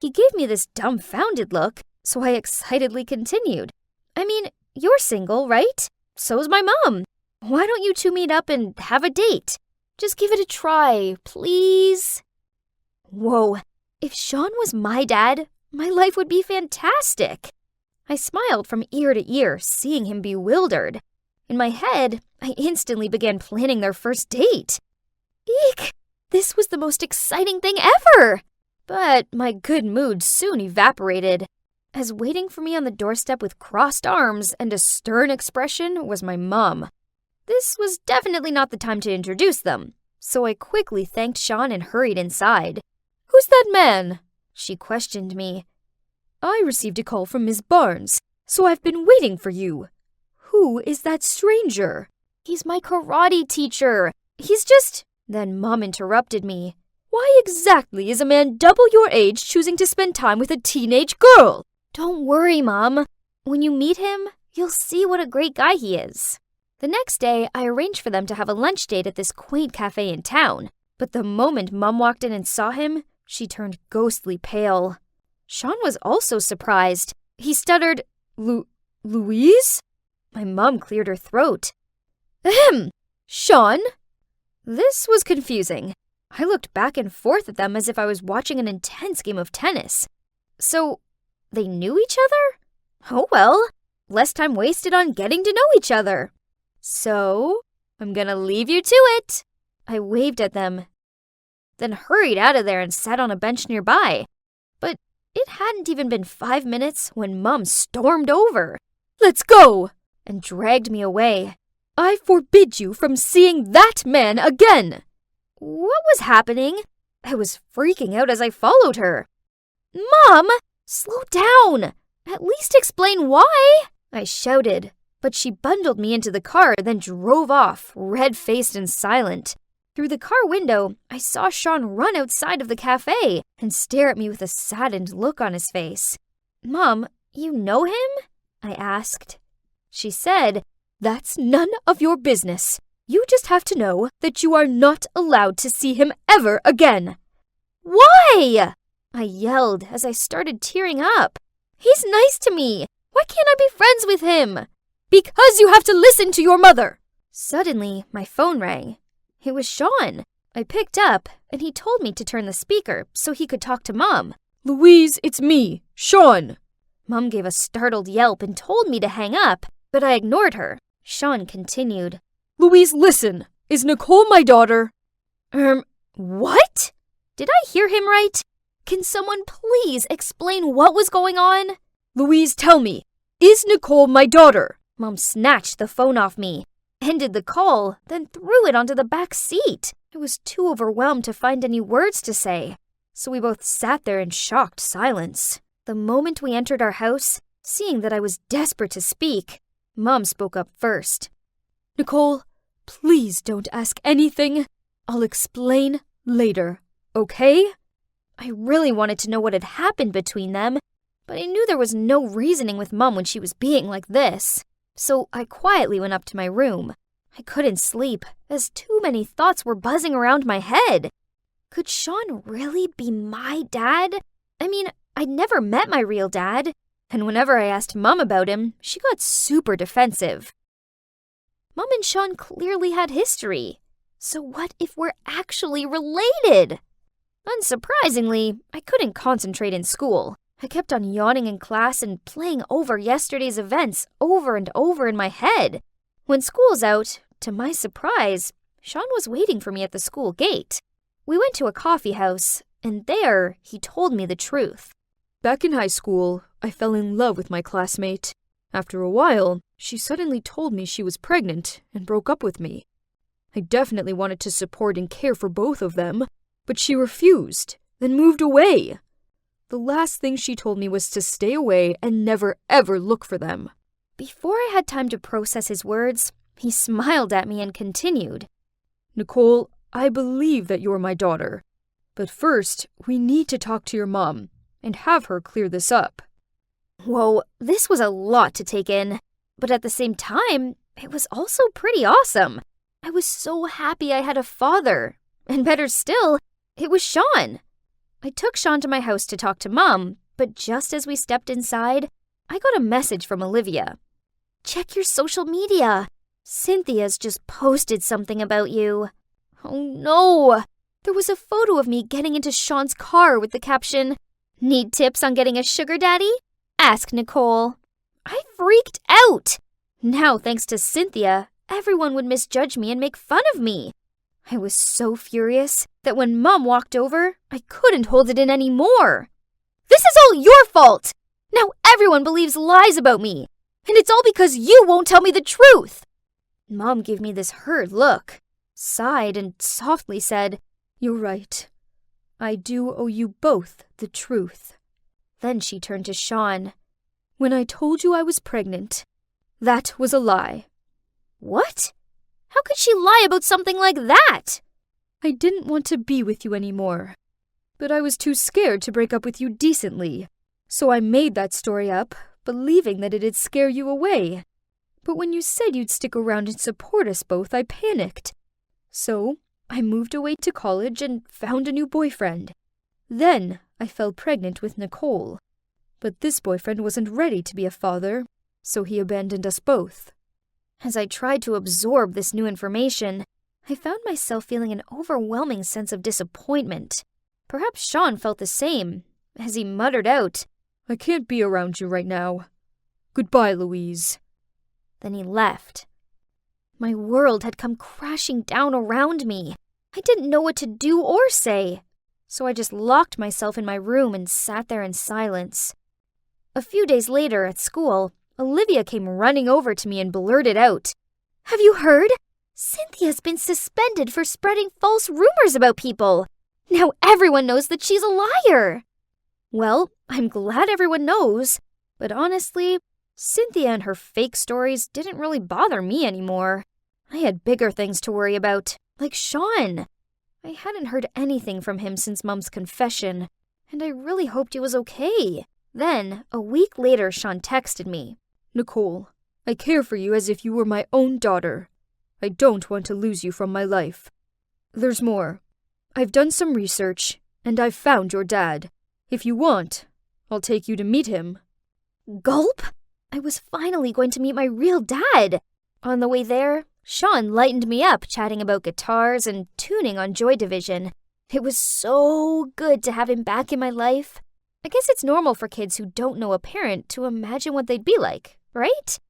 He gave me this dumbfounded look, so I excitedly continued. "I mean, you're single, right? So's my mom. Why don't you two meet up and have a date? Just give it a try, please." Whoa, if Sean was my dad, my life would be fantastic. I smiled from ear to ear, seeing him bewildered. In my head, I instantly began planning their first date. Eek! This was the most exciting thing ever! But my good mood soon evaporated, as waiting for me on the doorstep with crossed arms and a stern expression was my mom. This was definitely not the time to introduce them, so I quickly thanked Sean and hurried inside. "Who's that man?" she questioned me. "I received a call from Miss Barnes, so I've been waiting for you. Who is that stranger?" "He's my karate teacher. He's just—" Then Mom interrupted me. "Why exactly is a man double your age choosing to spend time with a teenage girl?" "Don't worry, Mom. When you meet him, you'll see what a great guy he is." The next day, I arranged for them to have a lunch date at this quaint cafe in town. But the moment Mom walked in and saw him, she turned ghostly pale. Sean was also surprised. He stuttered, Louise? My mom cleared her throat. Ahem! Sean? This was confusing. I looked back and forth at them as if I was watching an intense game of tennis. So, they knew each other? Oh well, less time wasted on getting to know each other. So, I'm gonna leave you to it. I waved at them, then hurried out of there and sat on a bench nearby. But it hadn't even been 5 minutes when Mom stormed over. "Let's go!" and dragged me away. "I forbid you from seeing that man again!" What was happening? I was freaking out as I followed her. "Mom, slow down! At least explain why!" I shouted, but she bundled me into the car, then drove off, red-faced and silent. Through the car window, I saw Sean run outside of the cafe and stare at me with a saddened look on his face. "Mom, you know him?" I asked. She said, "That's none of your business. You just have to know that you are not allowed to see him ever again." "Why?" I yelled as I started tearing up. "He's nice to me. Why can't I be friends with him?" "Because you have to listen to your mother." Suddenly, my phone rang. It was Sean. I picked up, and he told me to turn the speaker so he could talk to Mom. Louise, it's me, Sean. Mom gave a startled yelp and told me to hang up, but I ignored her. Sean continued. Louise, listen. Is Nicole my daughter? What? Did I hear him right? Can someone please explain what was going on? Louise, tell me. Is Nicole my daughter? Mom snatched the phone off me, ended the call, then threw it onto the back seat. I was too overwhelmed to find any words to say, so we both sat there in shocked silence. The moment we entered our house, seeing that I was desperate to speak, Mom spoke up first. Nicole, please don't ask anything. I'll explain later, okay? I really wanted to know what had happened between them, but I knew there was no reasoning with Mom when she was being like this. So I quietly went up to my room. I couldn't sleep, as too many thoughts were buzzing around my head. Could Sean really be my dad? I mean, I'd never met my real dad, and whenever I asked Mom about him, she got super defensive. Mom and Sean clearly had history. So what if we're actually related? Unsurprisingly, I couldn't concentrate in school. I kept on yawning in class and playing over yesterday's events over and over in my head. When school's out, to my surprise, Sean was waiting for me at the school gate. We went to a coffee house, and there he told me the truth. Back in high school, I fell in love with my classmate. After a while, she suddenly told me she was pregnant and broke up with me. I definitely wanted to support and care for both of them, but she refused, then moved away. The last thing she told me was to stay away and never ever look for them. Before I had time to process his words, he smiled at me and continued. Nicole, I believe that you're my daughter. But first, we need to talk to your mom and have her clear this up. Whoa, this was a lot to take in. But at the same time, it was also pretty awesome. I was so happy I had a father. And better still, it was Sean. I took Sean to my house to talk to Mom, but just as we stepped inside, I got a message from Olivia. Check your social media. Cynthia's just posted something about you. Oh no! There was a photo of me getting into Sean's car with the caption, "Need tips on getting a sugar daddy? Ask Nicole." I freaked out. Now, thanks to Cynthia, everyone would misjudge me and make fun of me. I was so furious that when Mom walked over, I couldn't hold it in anymore. This is all your fault! Now everyone believes lies about me, and it's all because you won't tell me the truth. Mom gave me this hurt look, sighed, and softly said, You're right. I do owe you both the truth. Then she turned to Sean. When I told you I was pregnant, that was a lie. What? How could she lie about something like that? I didn't want to be with you anymore, but I was too scared to break up with you decently. So I made that story up, believing that it'd scare you away. But when you said you'd stick around and support us both, I panicked. So I moved away to college and found a new boyfriend. Then I fell pregnant with Nicole. But this boyfriend wasn't ready to be a father, so he abandoned us both. As I tried to absorb this new information, I found myself feeling an overwhelming sense of disappointment. Perhaps Sean felt the same, as he muttered out, I can't be around you right now. Goodbye, Louise. Then he left. My world had come crashing down around me. I didn't know what to do or say, so I just locked myself in my room and sat there in silence. A few days later at school, Olivia came running over to me and blurted out, Have you heard? Cynthia's been suspended for spreading false rumors about people. Now everyone knows that she's a liar. Well, I'm glad everyone knows, but honestly, Cynthia and her fake stories didn't really bother me anymore. I had bigger things to worry about, like Sean. I hadn't heard anything from him since Mom's confession, and I really hoped he was okay. Then, a week later, Sean texted me. Nicole, I care for you as if you were my own daughter. I don't want to lose you from my life. There's more. I've done some research, and I've found your dad. If you want, I'll take you to meet him. Gulp! I was finally going to meet my real dad. On the way there, Sean lightened me up chatting about guitars and tuning on Joy Division. It was so good to have him back in my life. I guess it's normal for kids who don't know a parent to imagine what they'd be like, right?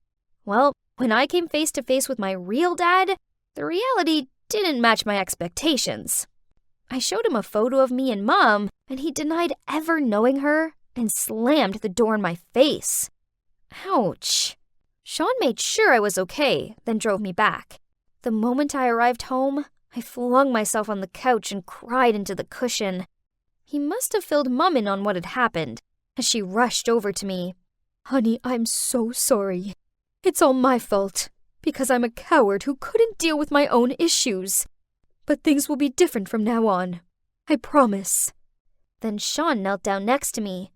Well, when I came face to face with my real dad, the reality didn't match my expectations. I showed him a photo of me and Mom, and he denied ever knowing her and slammed the door in my face. Ouch. Sean made sure I was okay, then drove me back. The moment I arrived home, I flung myself on the couch and cried into the cushion. He must have filled Mum in on what had happened, as she rushed over to me. Honey, I'm so sorry. It's all my fault, because I'm a coward who couldn't deal with my own issues. But things will be different from now on. I promise. Then Sean knelt down next to me.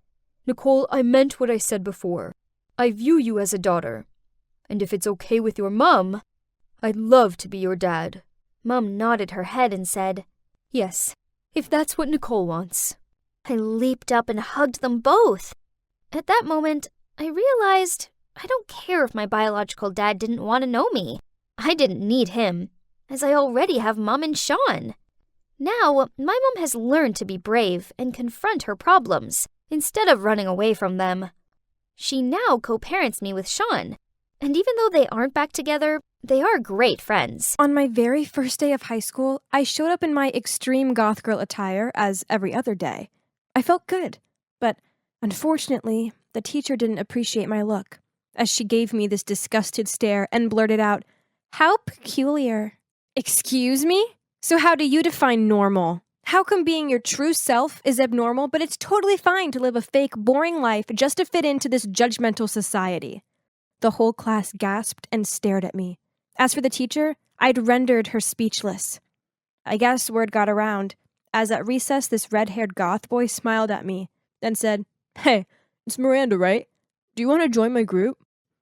Nicole, I meant what I said before. I view you as a daughter. And if it's okay with your mom, I'd love to be your dad. Mum nodded her head and said, Yes, if that's what Nicole wants. I leaped up and hugged them both. At that moment, I realized I don't care if my biological dad didn't want to know me. I didn't need him, as I already have Mum and Sean. Now, my mom has learned to be brave and confront her problems, instead of running away from them. She now co-parents me with Sean, and even though they aren't back together, they are great friends. On my very first day of high school, I showed up in my extreme goth girl attire as every other day. I felt good, but unfortunately, the teacher didn't appreciate my look, as she gave me this disgusted stare and blurted out, "How peculiar." Excuse me? So how do you define normal? How come being your true self is abnormal, but it's totally fine to live a fake, boring life just to fit into this judgmental society? The whole class gasped and stared at me. As for the teacher, I'd rendered her speechless. I guess word got around, as at recess this red-haired goth boy smiled at me, then said, "Hey, it's Miranda, right? Do you want to join my group?"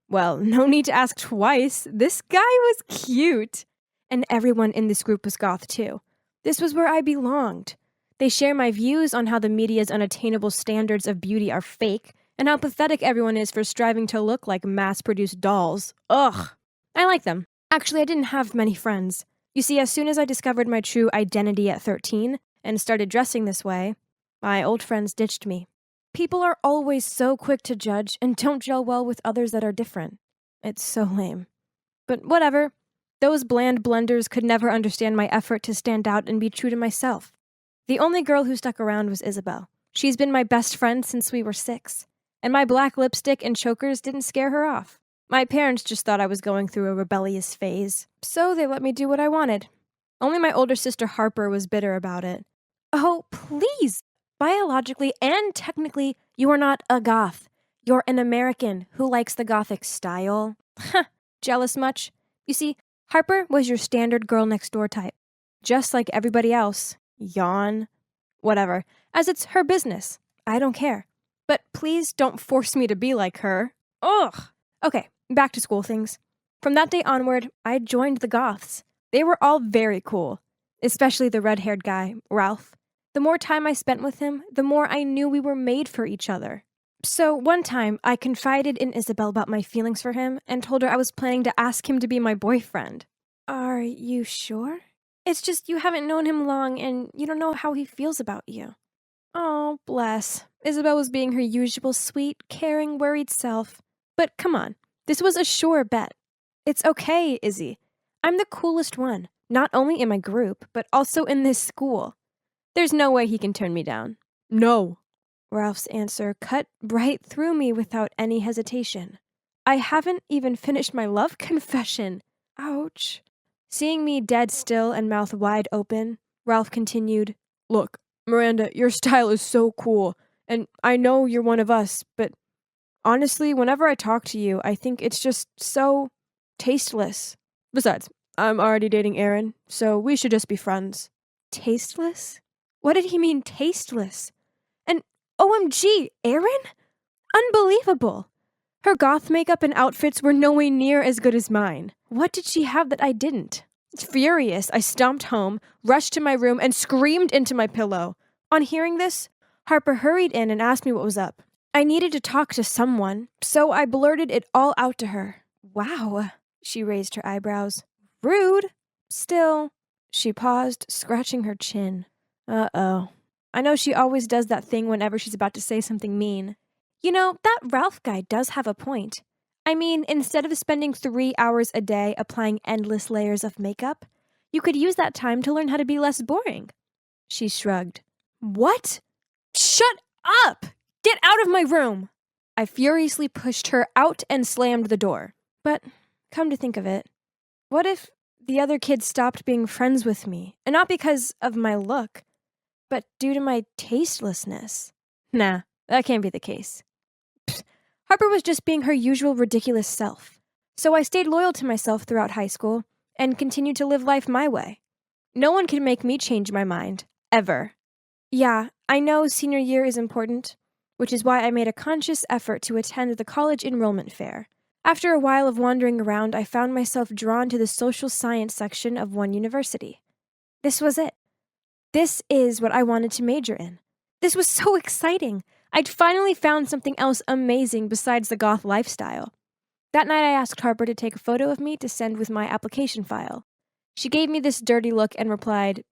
Well, no need to ask twice. This guy was cute. And everyone in this group was goth too. This was where I belonged. They share my views on how the media's unattainable standards of beauty are fake, and how pathetic everyone is for striving to look like mass-produced dolls. Ugh. I like them. Actually, I didn't have many friends. You see, as soon as I discovered my true identity at 13 and started dressing this way, my old friends ditched me. People are always so quick to judge and don't gel well with others that are different. It's so lame. But whatever. Those bland blenders could never understand my effort to stand out and be true to myself. The only girl who stuck around was Isabel. She's been my best friend since we were 6. And my black lipstick and chokers didn't scare her off. My parents just thought I was going through a rebellious phase, so they let me do what I wanted. Only my older sister Harper was bitter about it. Oh, please! Biologically and technically, you are not a goth. You're an American who likes the gothic style. Jealous much? You see, Harper was your standard girl next door type. Just like everybody else. Yawn. Whatever. As it's her business. I don't care. But please don't force me to be like her. Ugh! Okay, back to school things. From that day onward, I joined the goths. They were all very cool. Especially the red-haired guy, Ralph. The more time I spent with him, the more I knew we were made for each other. So one time, I confided in Isabel about my feelings for him and told her I was planning to ask him to be my boyfriend. Are you sure? It's just you haven't known him long and you don't know how he feels about you. Oh, bless. Isabel was being her usual sweet, caring, worried self. But come on, this was a sure bet. It's okay, Izzy. I'm the coolest one, not only in my group, but also in this school. There's no way he can turn me down. No. Ralph's answer cut right through me without any hesitation. I haven't even finished my love confession. Ouch. Seeing me dead still and mouth wide open, Ralph continued, "Look, Miranda, your style is so cool, and I know you're one of us, but honestly, whenever I talk to you, I think it's just so tasteless. Besides, I'm already dating Aaron, so we should just be friends." Tasteless? What did he mean, tasteless? And OMG, Aaron? Unbelievable. Her goth makeup and outfits were no way near as good as mine. What did she have that I didn't? Furious, I stomped home, rushed to my room, and screamed into my pillow. On hearing this, Harper hurried in and asked me what was up. I needed to talk to someone, so I blurted it all out to her. Wow, she raised her eyebrows. Rude. Still, she paused, scratching her chin. Uh-oh. I know she always does that thing whenever she's about to say something mean. You know, that Ralph guy does have a point. I mean, instead of spending 3 hours a day applying endless layers of makeup, you could use that time to learn how to be less boring. She shrugged. What? Shut up! Get out of my room! I furiously pushed her out and slammed the door. But, come to think of it, what if the other kids stopped being friends with me, and not because of my look, but due to my tastelessness? Nah, that can't be the case. Pfft, Harper was just being her usual ridiculous self. So I stayed loyal to myself throughout high school and continued to live life my way. No one can make me change my mind, ever. Yeah, I know senior year is important, which is why I made a conscious effort to attend the college enrollment fair. After a while of wandering around, I found myself drawn to the social science section of one university. This was it. This is what I wanted to major in. This was so exciting. I'd finally found something else amazing besides the goth lifestyle. That night I asked Harper to take a photo of me to send with my application file. She gave me this dirty look and replied,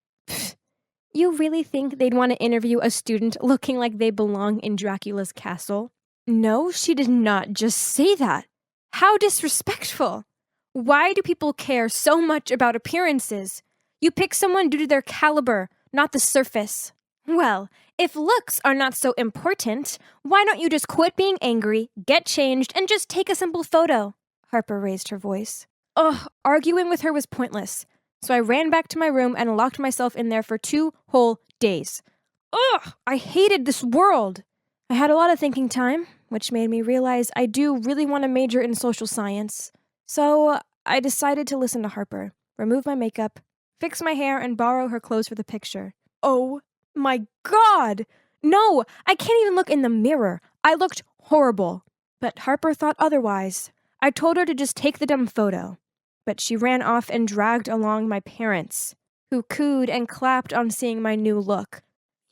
"You really think they'd want to interview a student looking like they belong in Dracula's castle?" No, she did not just say that. How disrespectful. Why do people care so much about appearances? You pick someone due to their caliber, not the surface. Well, if looks are not so important, why don't you just quit being angry, get changed, and just take a simple photo? Harper raised her voice. Ugh, arguing with her was pointless, so I ran back to my room and locked myself in there for 2 whole days. Ugh, I hated this world. I had a lot of thinking time, which made me realize I do really want to major in social science. So I decided to listen to Harper, remove my makeup, fix my hair, and borrow her clothes for the picture. Oh my God! No, I can't even look in the mirror. I looked horrible. But Harper thought otherwise. I told her to just take the dumb photo. But she ran off and dragged along my parents, who cooed and clapped on seeing my new look.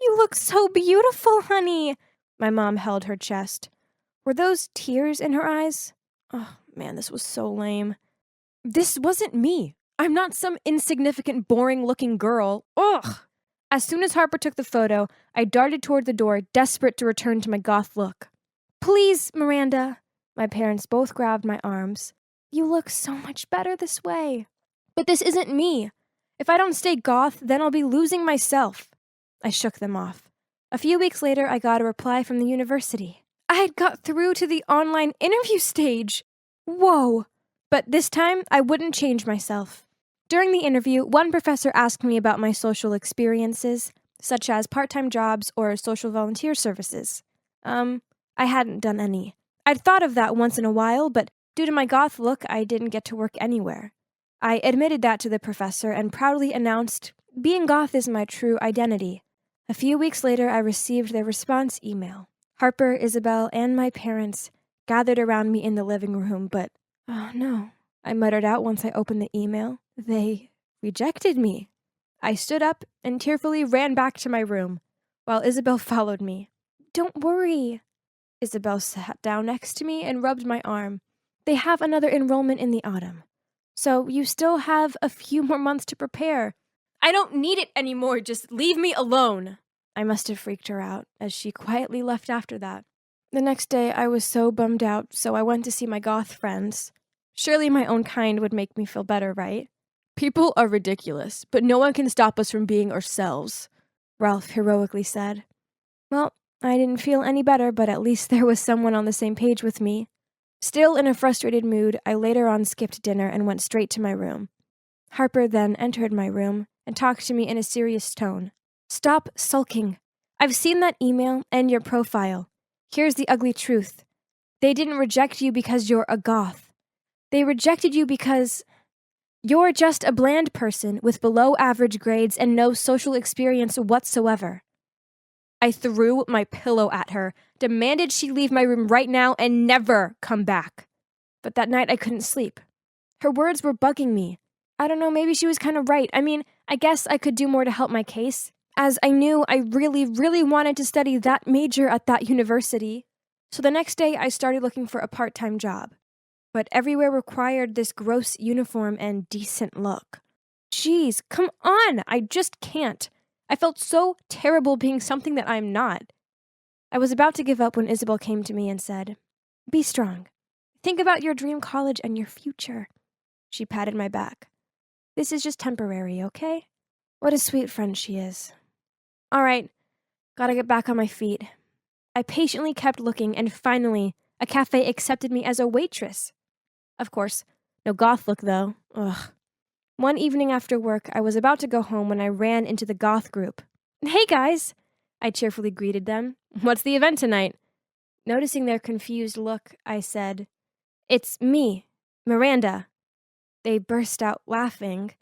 You look so beautiful, honey. My mom held her chest. Were those tears in her eyes? Oh, man, this was so lame. This wasn't me. I'm not some insignificant, boring-looking girl. Ugh! As soon as Harper took the photo, I darted toward the door, desperate to return to my goth look. Please, Miranda. My parents both grabbed my arms. You look so much better this way. But this isn't me. If I don't stay goth, then I'll be losing myself. I shook them off. A few weeks later, I got a reply from the university. I had got through to the online interview stage. Whoa! But this time, I wouldn't change myself. During the interview, one professor asked me about my social experiences, such as part-time jobs or social volunteer services. I hadn't done any. I'd thought of that once in a while, but due to my goth look, I didn't get to work anywhere. I admitted that to the professor and proudly announced, being goth is my true identity. A few weeks later, I received their response email. Harper, Isabel, and my parents gathered around me in the living room, but, oh no, I muttered out once I opened the email. They rejected me. I stood up and tearfully ran back to my room, while Isabel followed me. Don't worry. Isabel sat down next to me and rubbed my arm. They have another enrollment in the autumn, so you still have a few more months to prepare. I don't need it anymore, just leave me alone. I must have freaked her out, as she quietly left after that. The next day, I was so bummed out, so I went to see my goth friends. Surely my own kind would make me feel better, right? People are ridiculous, but no one can stop us from being ourselves, Ralph heroically said. Well, I didn't feel any better, but at least there was someone on the same page with me. Still in a frustrated mood, I later on skipped dinner and went straight to my room. Harper then entered my room and talked to me in a serious tone. Stop sulking. I've seen that email and your profile. Here's the ugly truth. They didn't reject you because you're a goth. They rejected you because you're just a bland person with below-average grades and no social experience whatsoever. I threw my pillow at her, demanded she leave my room right now and never come back. But that night I couldn't sleep. Her words were bugging me. I don't know, maybe she was kind of right. I mean, I guess I could do more to help my case, as I knew I really, really wanted to study that major at that university. So the next day I started looking for a part-time job. but everywhere required this gross uniform and decent look. Jeez, come on! I just can't. I felt so terrible being something that I'm not. I was about to give up when Isabel came to me and said, "Be strong. Think about your dream college and your future." She patted my back. "This is just temporary, okay?" What a sweet friend she is. All right, gotta get back on my feet. I patiently kept looking, and finally, a cafe accepted me as a waitress. Of course, no goth look though. Ugh. One evening after work, I was about to go home when I ran into the goth group. "Hey guys!" I cheerfully greeted them. "What's the event tonight?" Noticing their confused look, I said, "It's me, Miranda." They burst out laughing.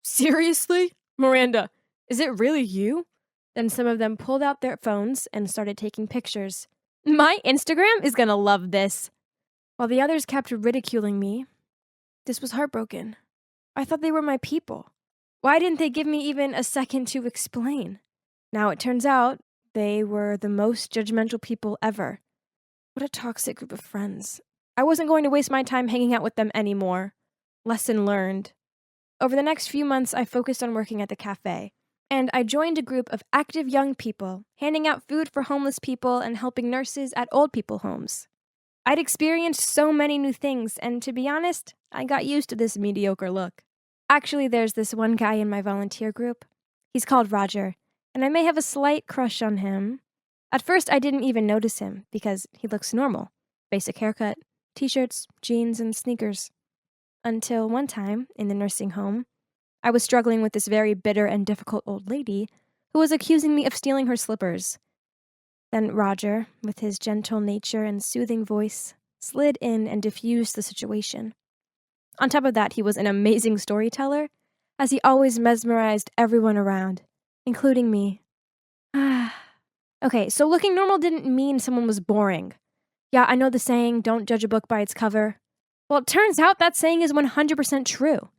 "Seriously? Miranda, is it really you?" Then some of them pulled out their phones and started taking pictures. "My Instagram is gonna love this." While the others kept ridiculing me, this was heartbroken. I thought they were my people. Why didn't they give me even a second to explain? Now it turns out they were the most judgmental people ever. What a toxic group of friends. I wasn't going to waste my time hanging out with them anymore. Lesson learned. Over the next few months, I focused on working at the cafe, and I joined a group of active young people, handing out food for homeless people and helping nurses at old people homes. I'd experienced so many new things, and to be honest, I got used to this mediocre look. Actually, there's this one guy in my volunteer group. He's called Roger, and I may have a slight crush on him. At first, I didn't even notice him, because he looks normal. Basic haircut, t-shirts, jeans, and sneakers. Until one time, in the nursing home, I was struggling with this very bitter and difficult old lady who was accusing me of stealing her slippers. Then Roger, with his gentle nature and soothing voice, slid in and diffused the situation. On top of that, he was an amazing storyteller, as he always mesmerized everyone around, including me. Okay, so looking normal didn't mean someone was boring. Yeah, I know the saying, "Don't judge a book by its cover." Well, it turns out that saying is 100% true.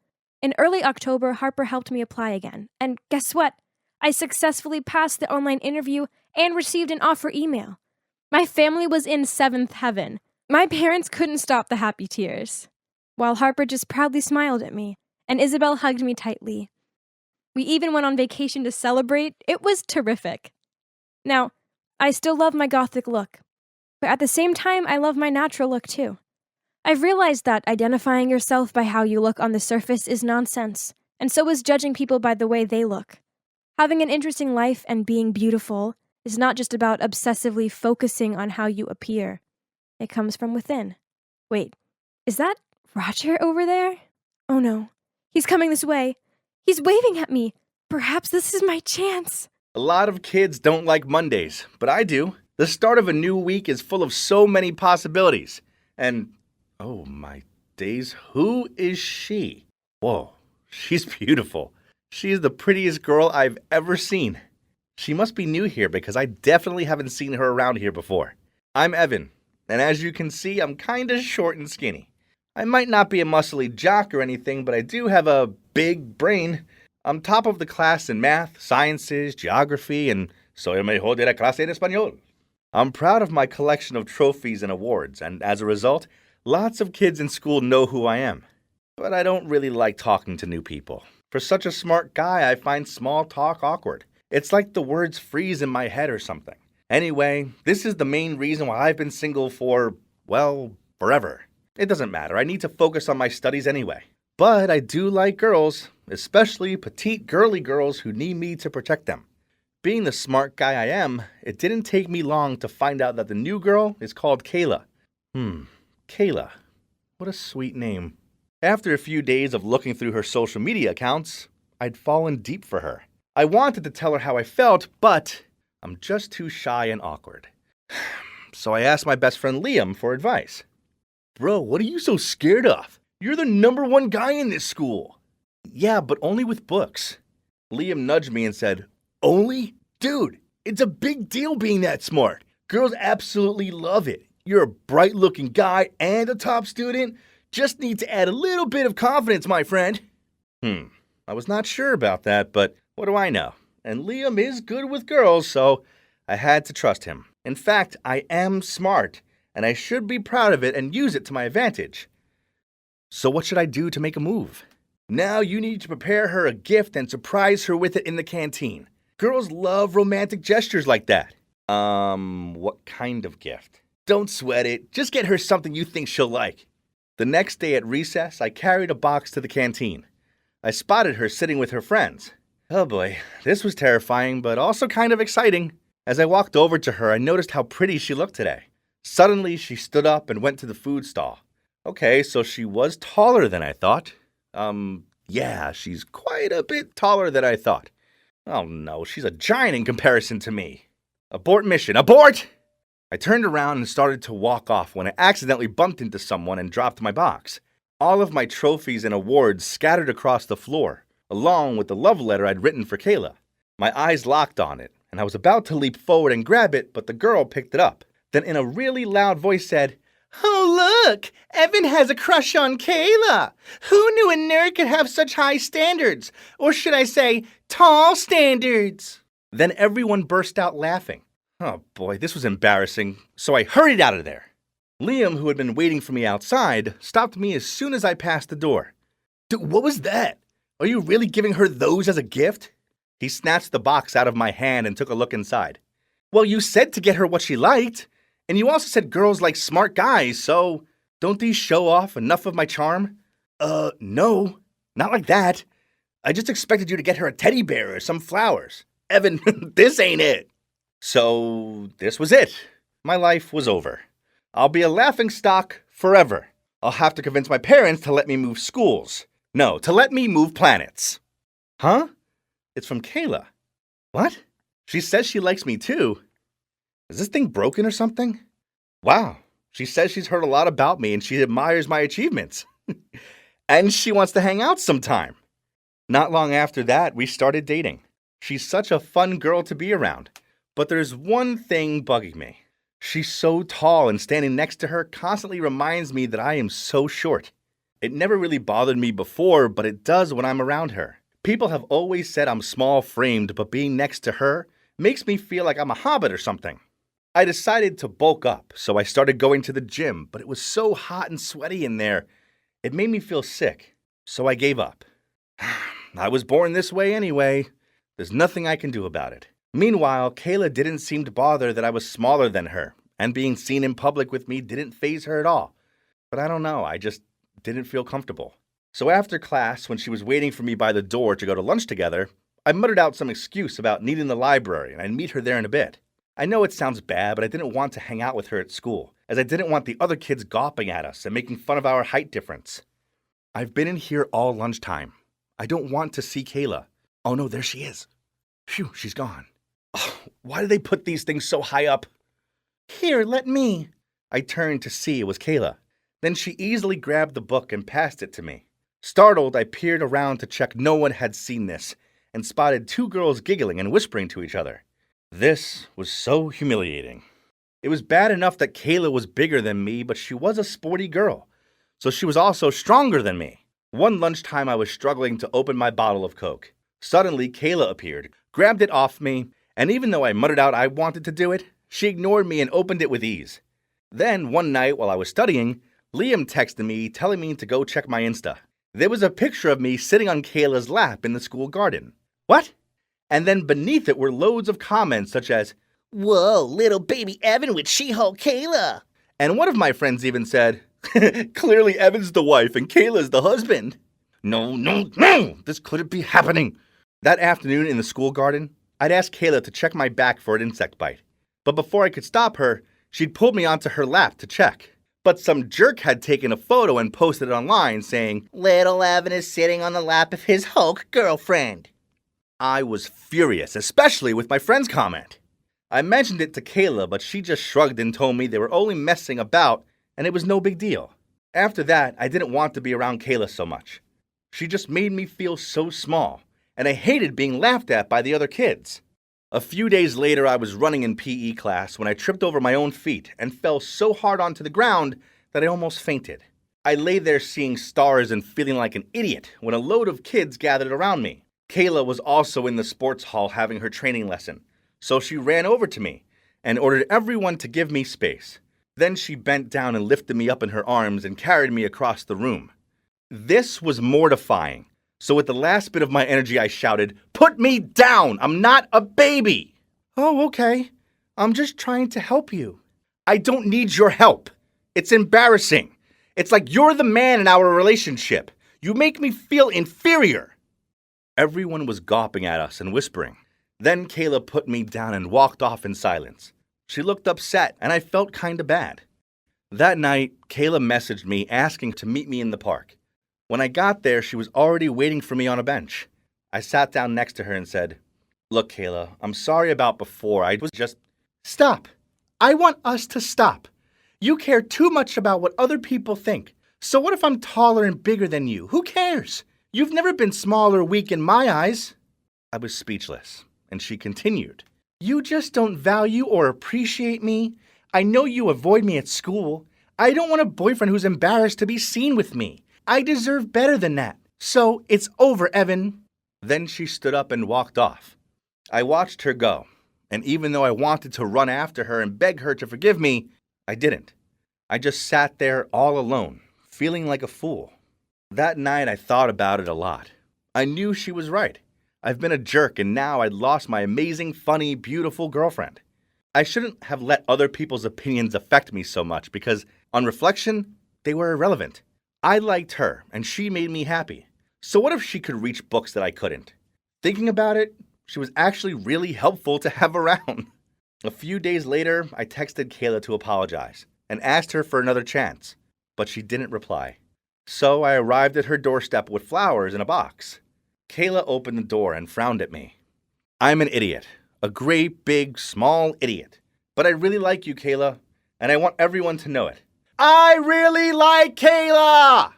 In early October, Harper helped me apply again, and guess what? I successfully passed the online interview and received an offer email. My family was in seventh heaven. My parents couldn't stop the happy tears, while Harper just proudly smiled at me, and Isabel hugged me tightly. We even went on vacation to celebrate. It was terrific. Now, I still love my gothic look, but at the same time, I love my natural look too. I've realized that identifying yourself by how you look on the surface is nonsense, and so is judging people by the way they look. Having an interesting life and being beautiful is not just about obsessively focusing on how you appear. It comes from within. Wait, is that Roger over there? Oh no, he's coming this way. He's waving at me. Perhaps this is my chance. A lot of kids don't like Mondays, but I do. The start of a new week is full of so many possibilities. And, oh my days, who is she? Whoa, she's beautiful. She is the prettiest girl I've ever seen. She must be new here because I definitely haven't seen her around here before. I'm Evan, and as you can see, I'm kinda short and skinny. I might not be a muscly jock or anything, but I do have a big brain. I'm top of the class in math, sciences, geography, and soy el mejor de la clase en español. I'm proud of my collection of trophies and awards, and as a result, lots of kids in school know who I am. But I don't really like talking to new people. For such a smart guy, I find small talk awkward. It's like the words freeze in my head or something. Anyway, this is the main reason why I've been single for, well, forever. It doesn't matter. I need to focus on my studies anyway. But I do like girls, especially petite girly girls who need me to protect them. Being the smart guy I am, it didn't take me long to find out that the new girl is called Kayla. Kayla. What a sweet name. After a few days of looking through her social media accounts, I'd fallen deep for her. I wanted to tell her how I felt, but I'm just too shy and awkward. So I asked my best friend Liam for advice. Bro, what are you so scared of? You're the #1 guy in this school. Yeah, but only with books. Liam nudged me and said, Only? Dude, it's a big deal being that smart. Girls absolutely love it. You're a bright-looking guy and a top student. Just need to add a little bit of confidence, my friend. I was not sure about that, but what do I know? And Liam is good with girls, so I had to trust him. In fact, I am smart, and I should be proud of it and use it to my advantage. So what should I do to make a move? Now you need to prepare her a gift and surprise her with it in the canteen. Girls love romantic gestures like that. What kind of gift? Don't sweat it. Just get her something you think she'll like. The next day at recess, I carried a box to the canteen. I spotted her sitting with her friends. Oh boy, this was terrifying, but also kind of exciting. As I walked over to her, I noticed how pretty she looked today. Suddenly, she stood up and went to the food stall. Okay, so she was taller than I thought. Yeah, she's quite a bit taller than I thought. Oh no, she's a giant in comparison to me. Abort mission, abort! I turned around and started to walk off when I accidentally bumped into someone and dropped my box. All of my trophies and awards scattered across the floor, along with the love letter I'd written for Kayla. My eyes locked on it, and I was about to leap forward and grab it, but the girl picked it up. Then in a really loud voice said, "Oh look, Evan has a crush on Kayla. Who knew a nerd could have such high standards? Or should I say, tall standards?" Then everyone burst out laughing. Oh boy, this was embarrassing, so I hurried out of there. Liam, who had been waiting for me outside, stopped me as soon as I passed the door. "Dude, what was that? Are you really giving her those as a gift?" He snatched the box out of my hand and took a look inside. "Well, you said to get her what she liked. And you also said girls like smart guys, so don't these show off enough of my charm?" No, not like that. I just expected you to get her a teddy bear or some flowers. Evan, this ain't it." So this was it. My life was over. I'll be a laughingstock forever. I'll have to convince my parents to let me move schools. No, to let me move planets. Huh? It's from Kayla. What? She says she likes me too. Is this thing broken or something? Wow, she says she's heard a lot about me and she admires my achievements. And she wants to hang out sometime. Not long after that, we started dating. She's such a fun girl to be around. But there's one thing bugging me. She's so tall and standing next to her constantly reminds me that I am so short. It never really bothered me before, but it does when I'm around her. People have always said I'm small-framed, but being next to her makes me feel like I'm a hobbit or something. I decided to bulk up, so I started going to the gym, but it was so hot and sweaty in there, it made me feel sick, so I gave up. I was born this way anyway. There's nothing I can do about it. Meanwhile, Kayla didn't seem to bother that I was smaller than her, and being seen in public with me didn't faze her at all. But I don't know, I just didn't feel comfortable. So after class, when she was waiting for me by the door to go to lunch together, I muttered out some excuse about needing the library, and I'd meet her there in a bit. I know it sounds bad, but I didn't want to hang out with her at school, as I didn't want the other kids gawping at us and making fun of our height difference. I've been in here all lunchtime. I don't want to see Kayla. Oh no, there she is. Phew, she's gone. Oh, why do they put these things so high up? Here, let me. I turned to see it was Kayla. Then she easily grabbed the book and passed it to me. Startled, I peered around to check no one had seen this, and spotted two girls giggling and whispering to each other. This was so humiliating. It was bad enough that Kayla was bigger than me, but she was a sporty girl, so she was also stronger than me. One lunchtime, I was struggling to open my bottle of Coke. Suddenly, Kayla appeared, grabbed it off me, and even though I muttered out I wanted to do it, she ignored me and opened it with ease. Then, one night while I was studying, Liam texted me telling me to go check my Insta. There was a picture of me sitting on Kayla's lap in the school garden. What? And then beneath it were loads of comments such as, "Whoa, little baby Evan with She-Hulk Kayla." And one of my friends even said, "Clearly Evan's the wife and Kayla's the husband." No, this couldn't be happening. That afternoon in the school garden, I'd asked Kayla to check my back for an insect bite. But before I could stop her, she'd pulled me onto her lap to check. But some jerk had taken a photo and posted it online saying, "Little Evan is sitting on the lap of his Hulk girlfriend." I was furious, especially with my friend's comment. I mentioned it to Kayla, but she just shrugged and told me they were only messing about and it was no big deal. After that, I didn't want to be around Kayla so much. She just made me feel so small, and I hated being laughed at by the other kids. A few days later, I was running in PE class when I tripped over my own feet and fell so hard onto the ground that I almost fainted. I lay there seeing stars and feeling like an idiot when a load of kids gathered around me. Kayla was also in the sports hall having her training lesson, so she ran over to me and ordered everyone to give me space. Then she bent down and lifted me up in her arms and carried me across the room. This was mortifying. So with the last bit of my energy, I shouted, "Put me down! I'm not a baby!" "Oh, okay. I'm just trying to help you." "I don't need your help. It's embarrassing. It's like you're the man in our relationship. You make me feel inferior." Everyone was gawping at us and whispering. Then Kayla put me down and walked off in silence. She looked upset, and I felt kinda bad. That night, Kayla messaged me asking to meet me in the park. When I got there, she was already waiting for me on a bench. I sat down next to her and said, "Look, Kayla, I'm sorry about before. I was just..." "Stop. I want us to stop. You care too much about what other people think. So what if I'm taller and bigger than you? Who cares? You've never been small or weak in my eyes." I was speechless, and she continued, "You just don't value or appreciate me. I know you avoid me at school. I don't want a boyfriend who's embarrassed to be seen with me. I deserve better than that. So it's over, Evan." Then she stood up and walked off. I watched her go, and even though I wanted to run after her and beg her to forgive me, I didn't. I just sat there all alone, feeling like a fool. That night I thought about it a lot. I knew she was right. I've been a jerk, and now I'd lost my amazing, funny, beautiful girlfriend. I shouldn't have let other people's opinions affect me so much because, on reflection, they were irrelevant. I liked her, and she made me happy. So what if she could reach books that I couldn't? Thinking about it, she was actually really helpful to have around. A few days later, I texted Kayla to apologize and asked her for another chance, but she didn't reply. So I arrived at her doorstep with flowers in a box. Kayla opened the door and frowned at me. "I'm an idiot. A great, big, small idiot. But I really like you, Kayla, and I want everyone to know it. I really like Kayla!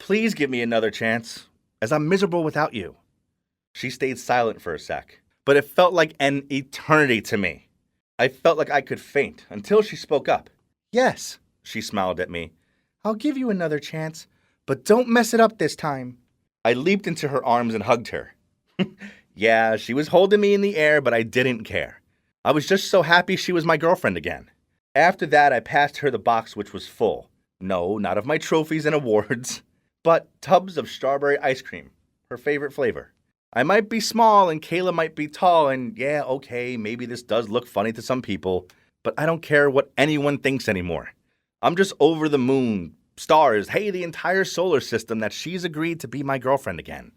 Please give me another chance, as I'm miserable without you." She stayed silent for a sec, but it felt like an eternity to me. I felt like I could faint until she spoke up. "Yes," she smiled at me. "I'll give you another chance, but don't mess it up this time." I leaped into her arms and hugged her. Yeah, she was holding me in the air, but I didn't care. I was just so happy she was my girlfriend again. After that, I passed her the box, which was full. No, not of my trophies and awards, but tubs of strawberry ice cream, her favorite flavor. I might be small and Kayla might be tall, and yeah, okay, maybe this does look funny to some people, but I don't care what anyone thinks anymore. I'm just over the moon, stars, hey, the entire solar system that she's agreed to be my girlfriend again.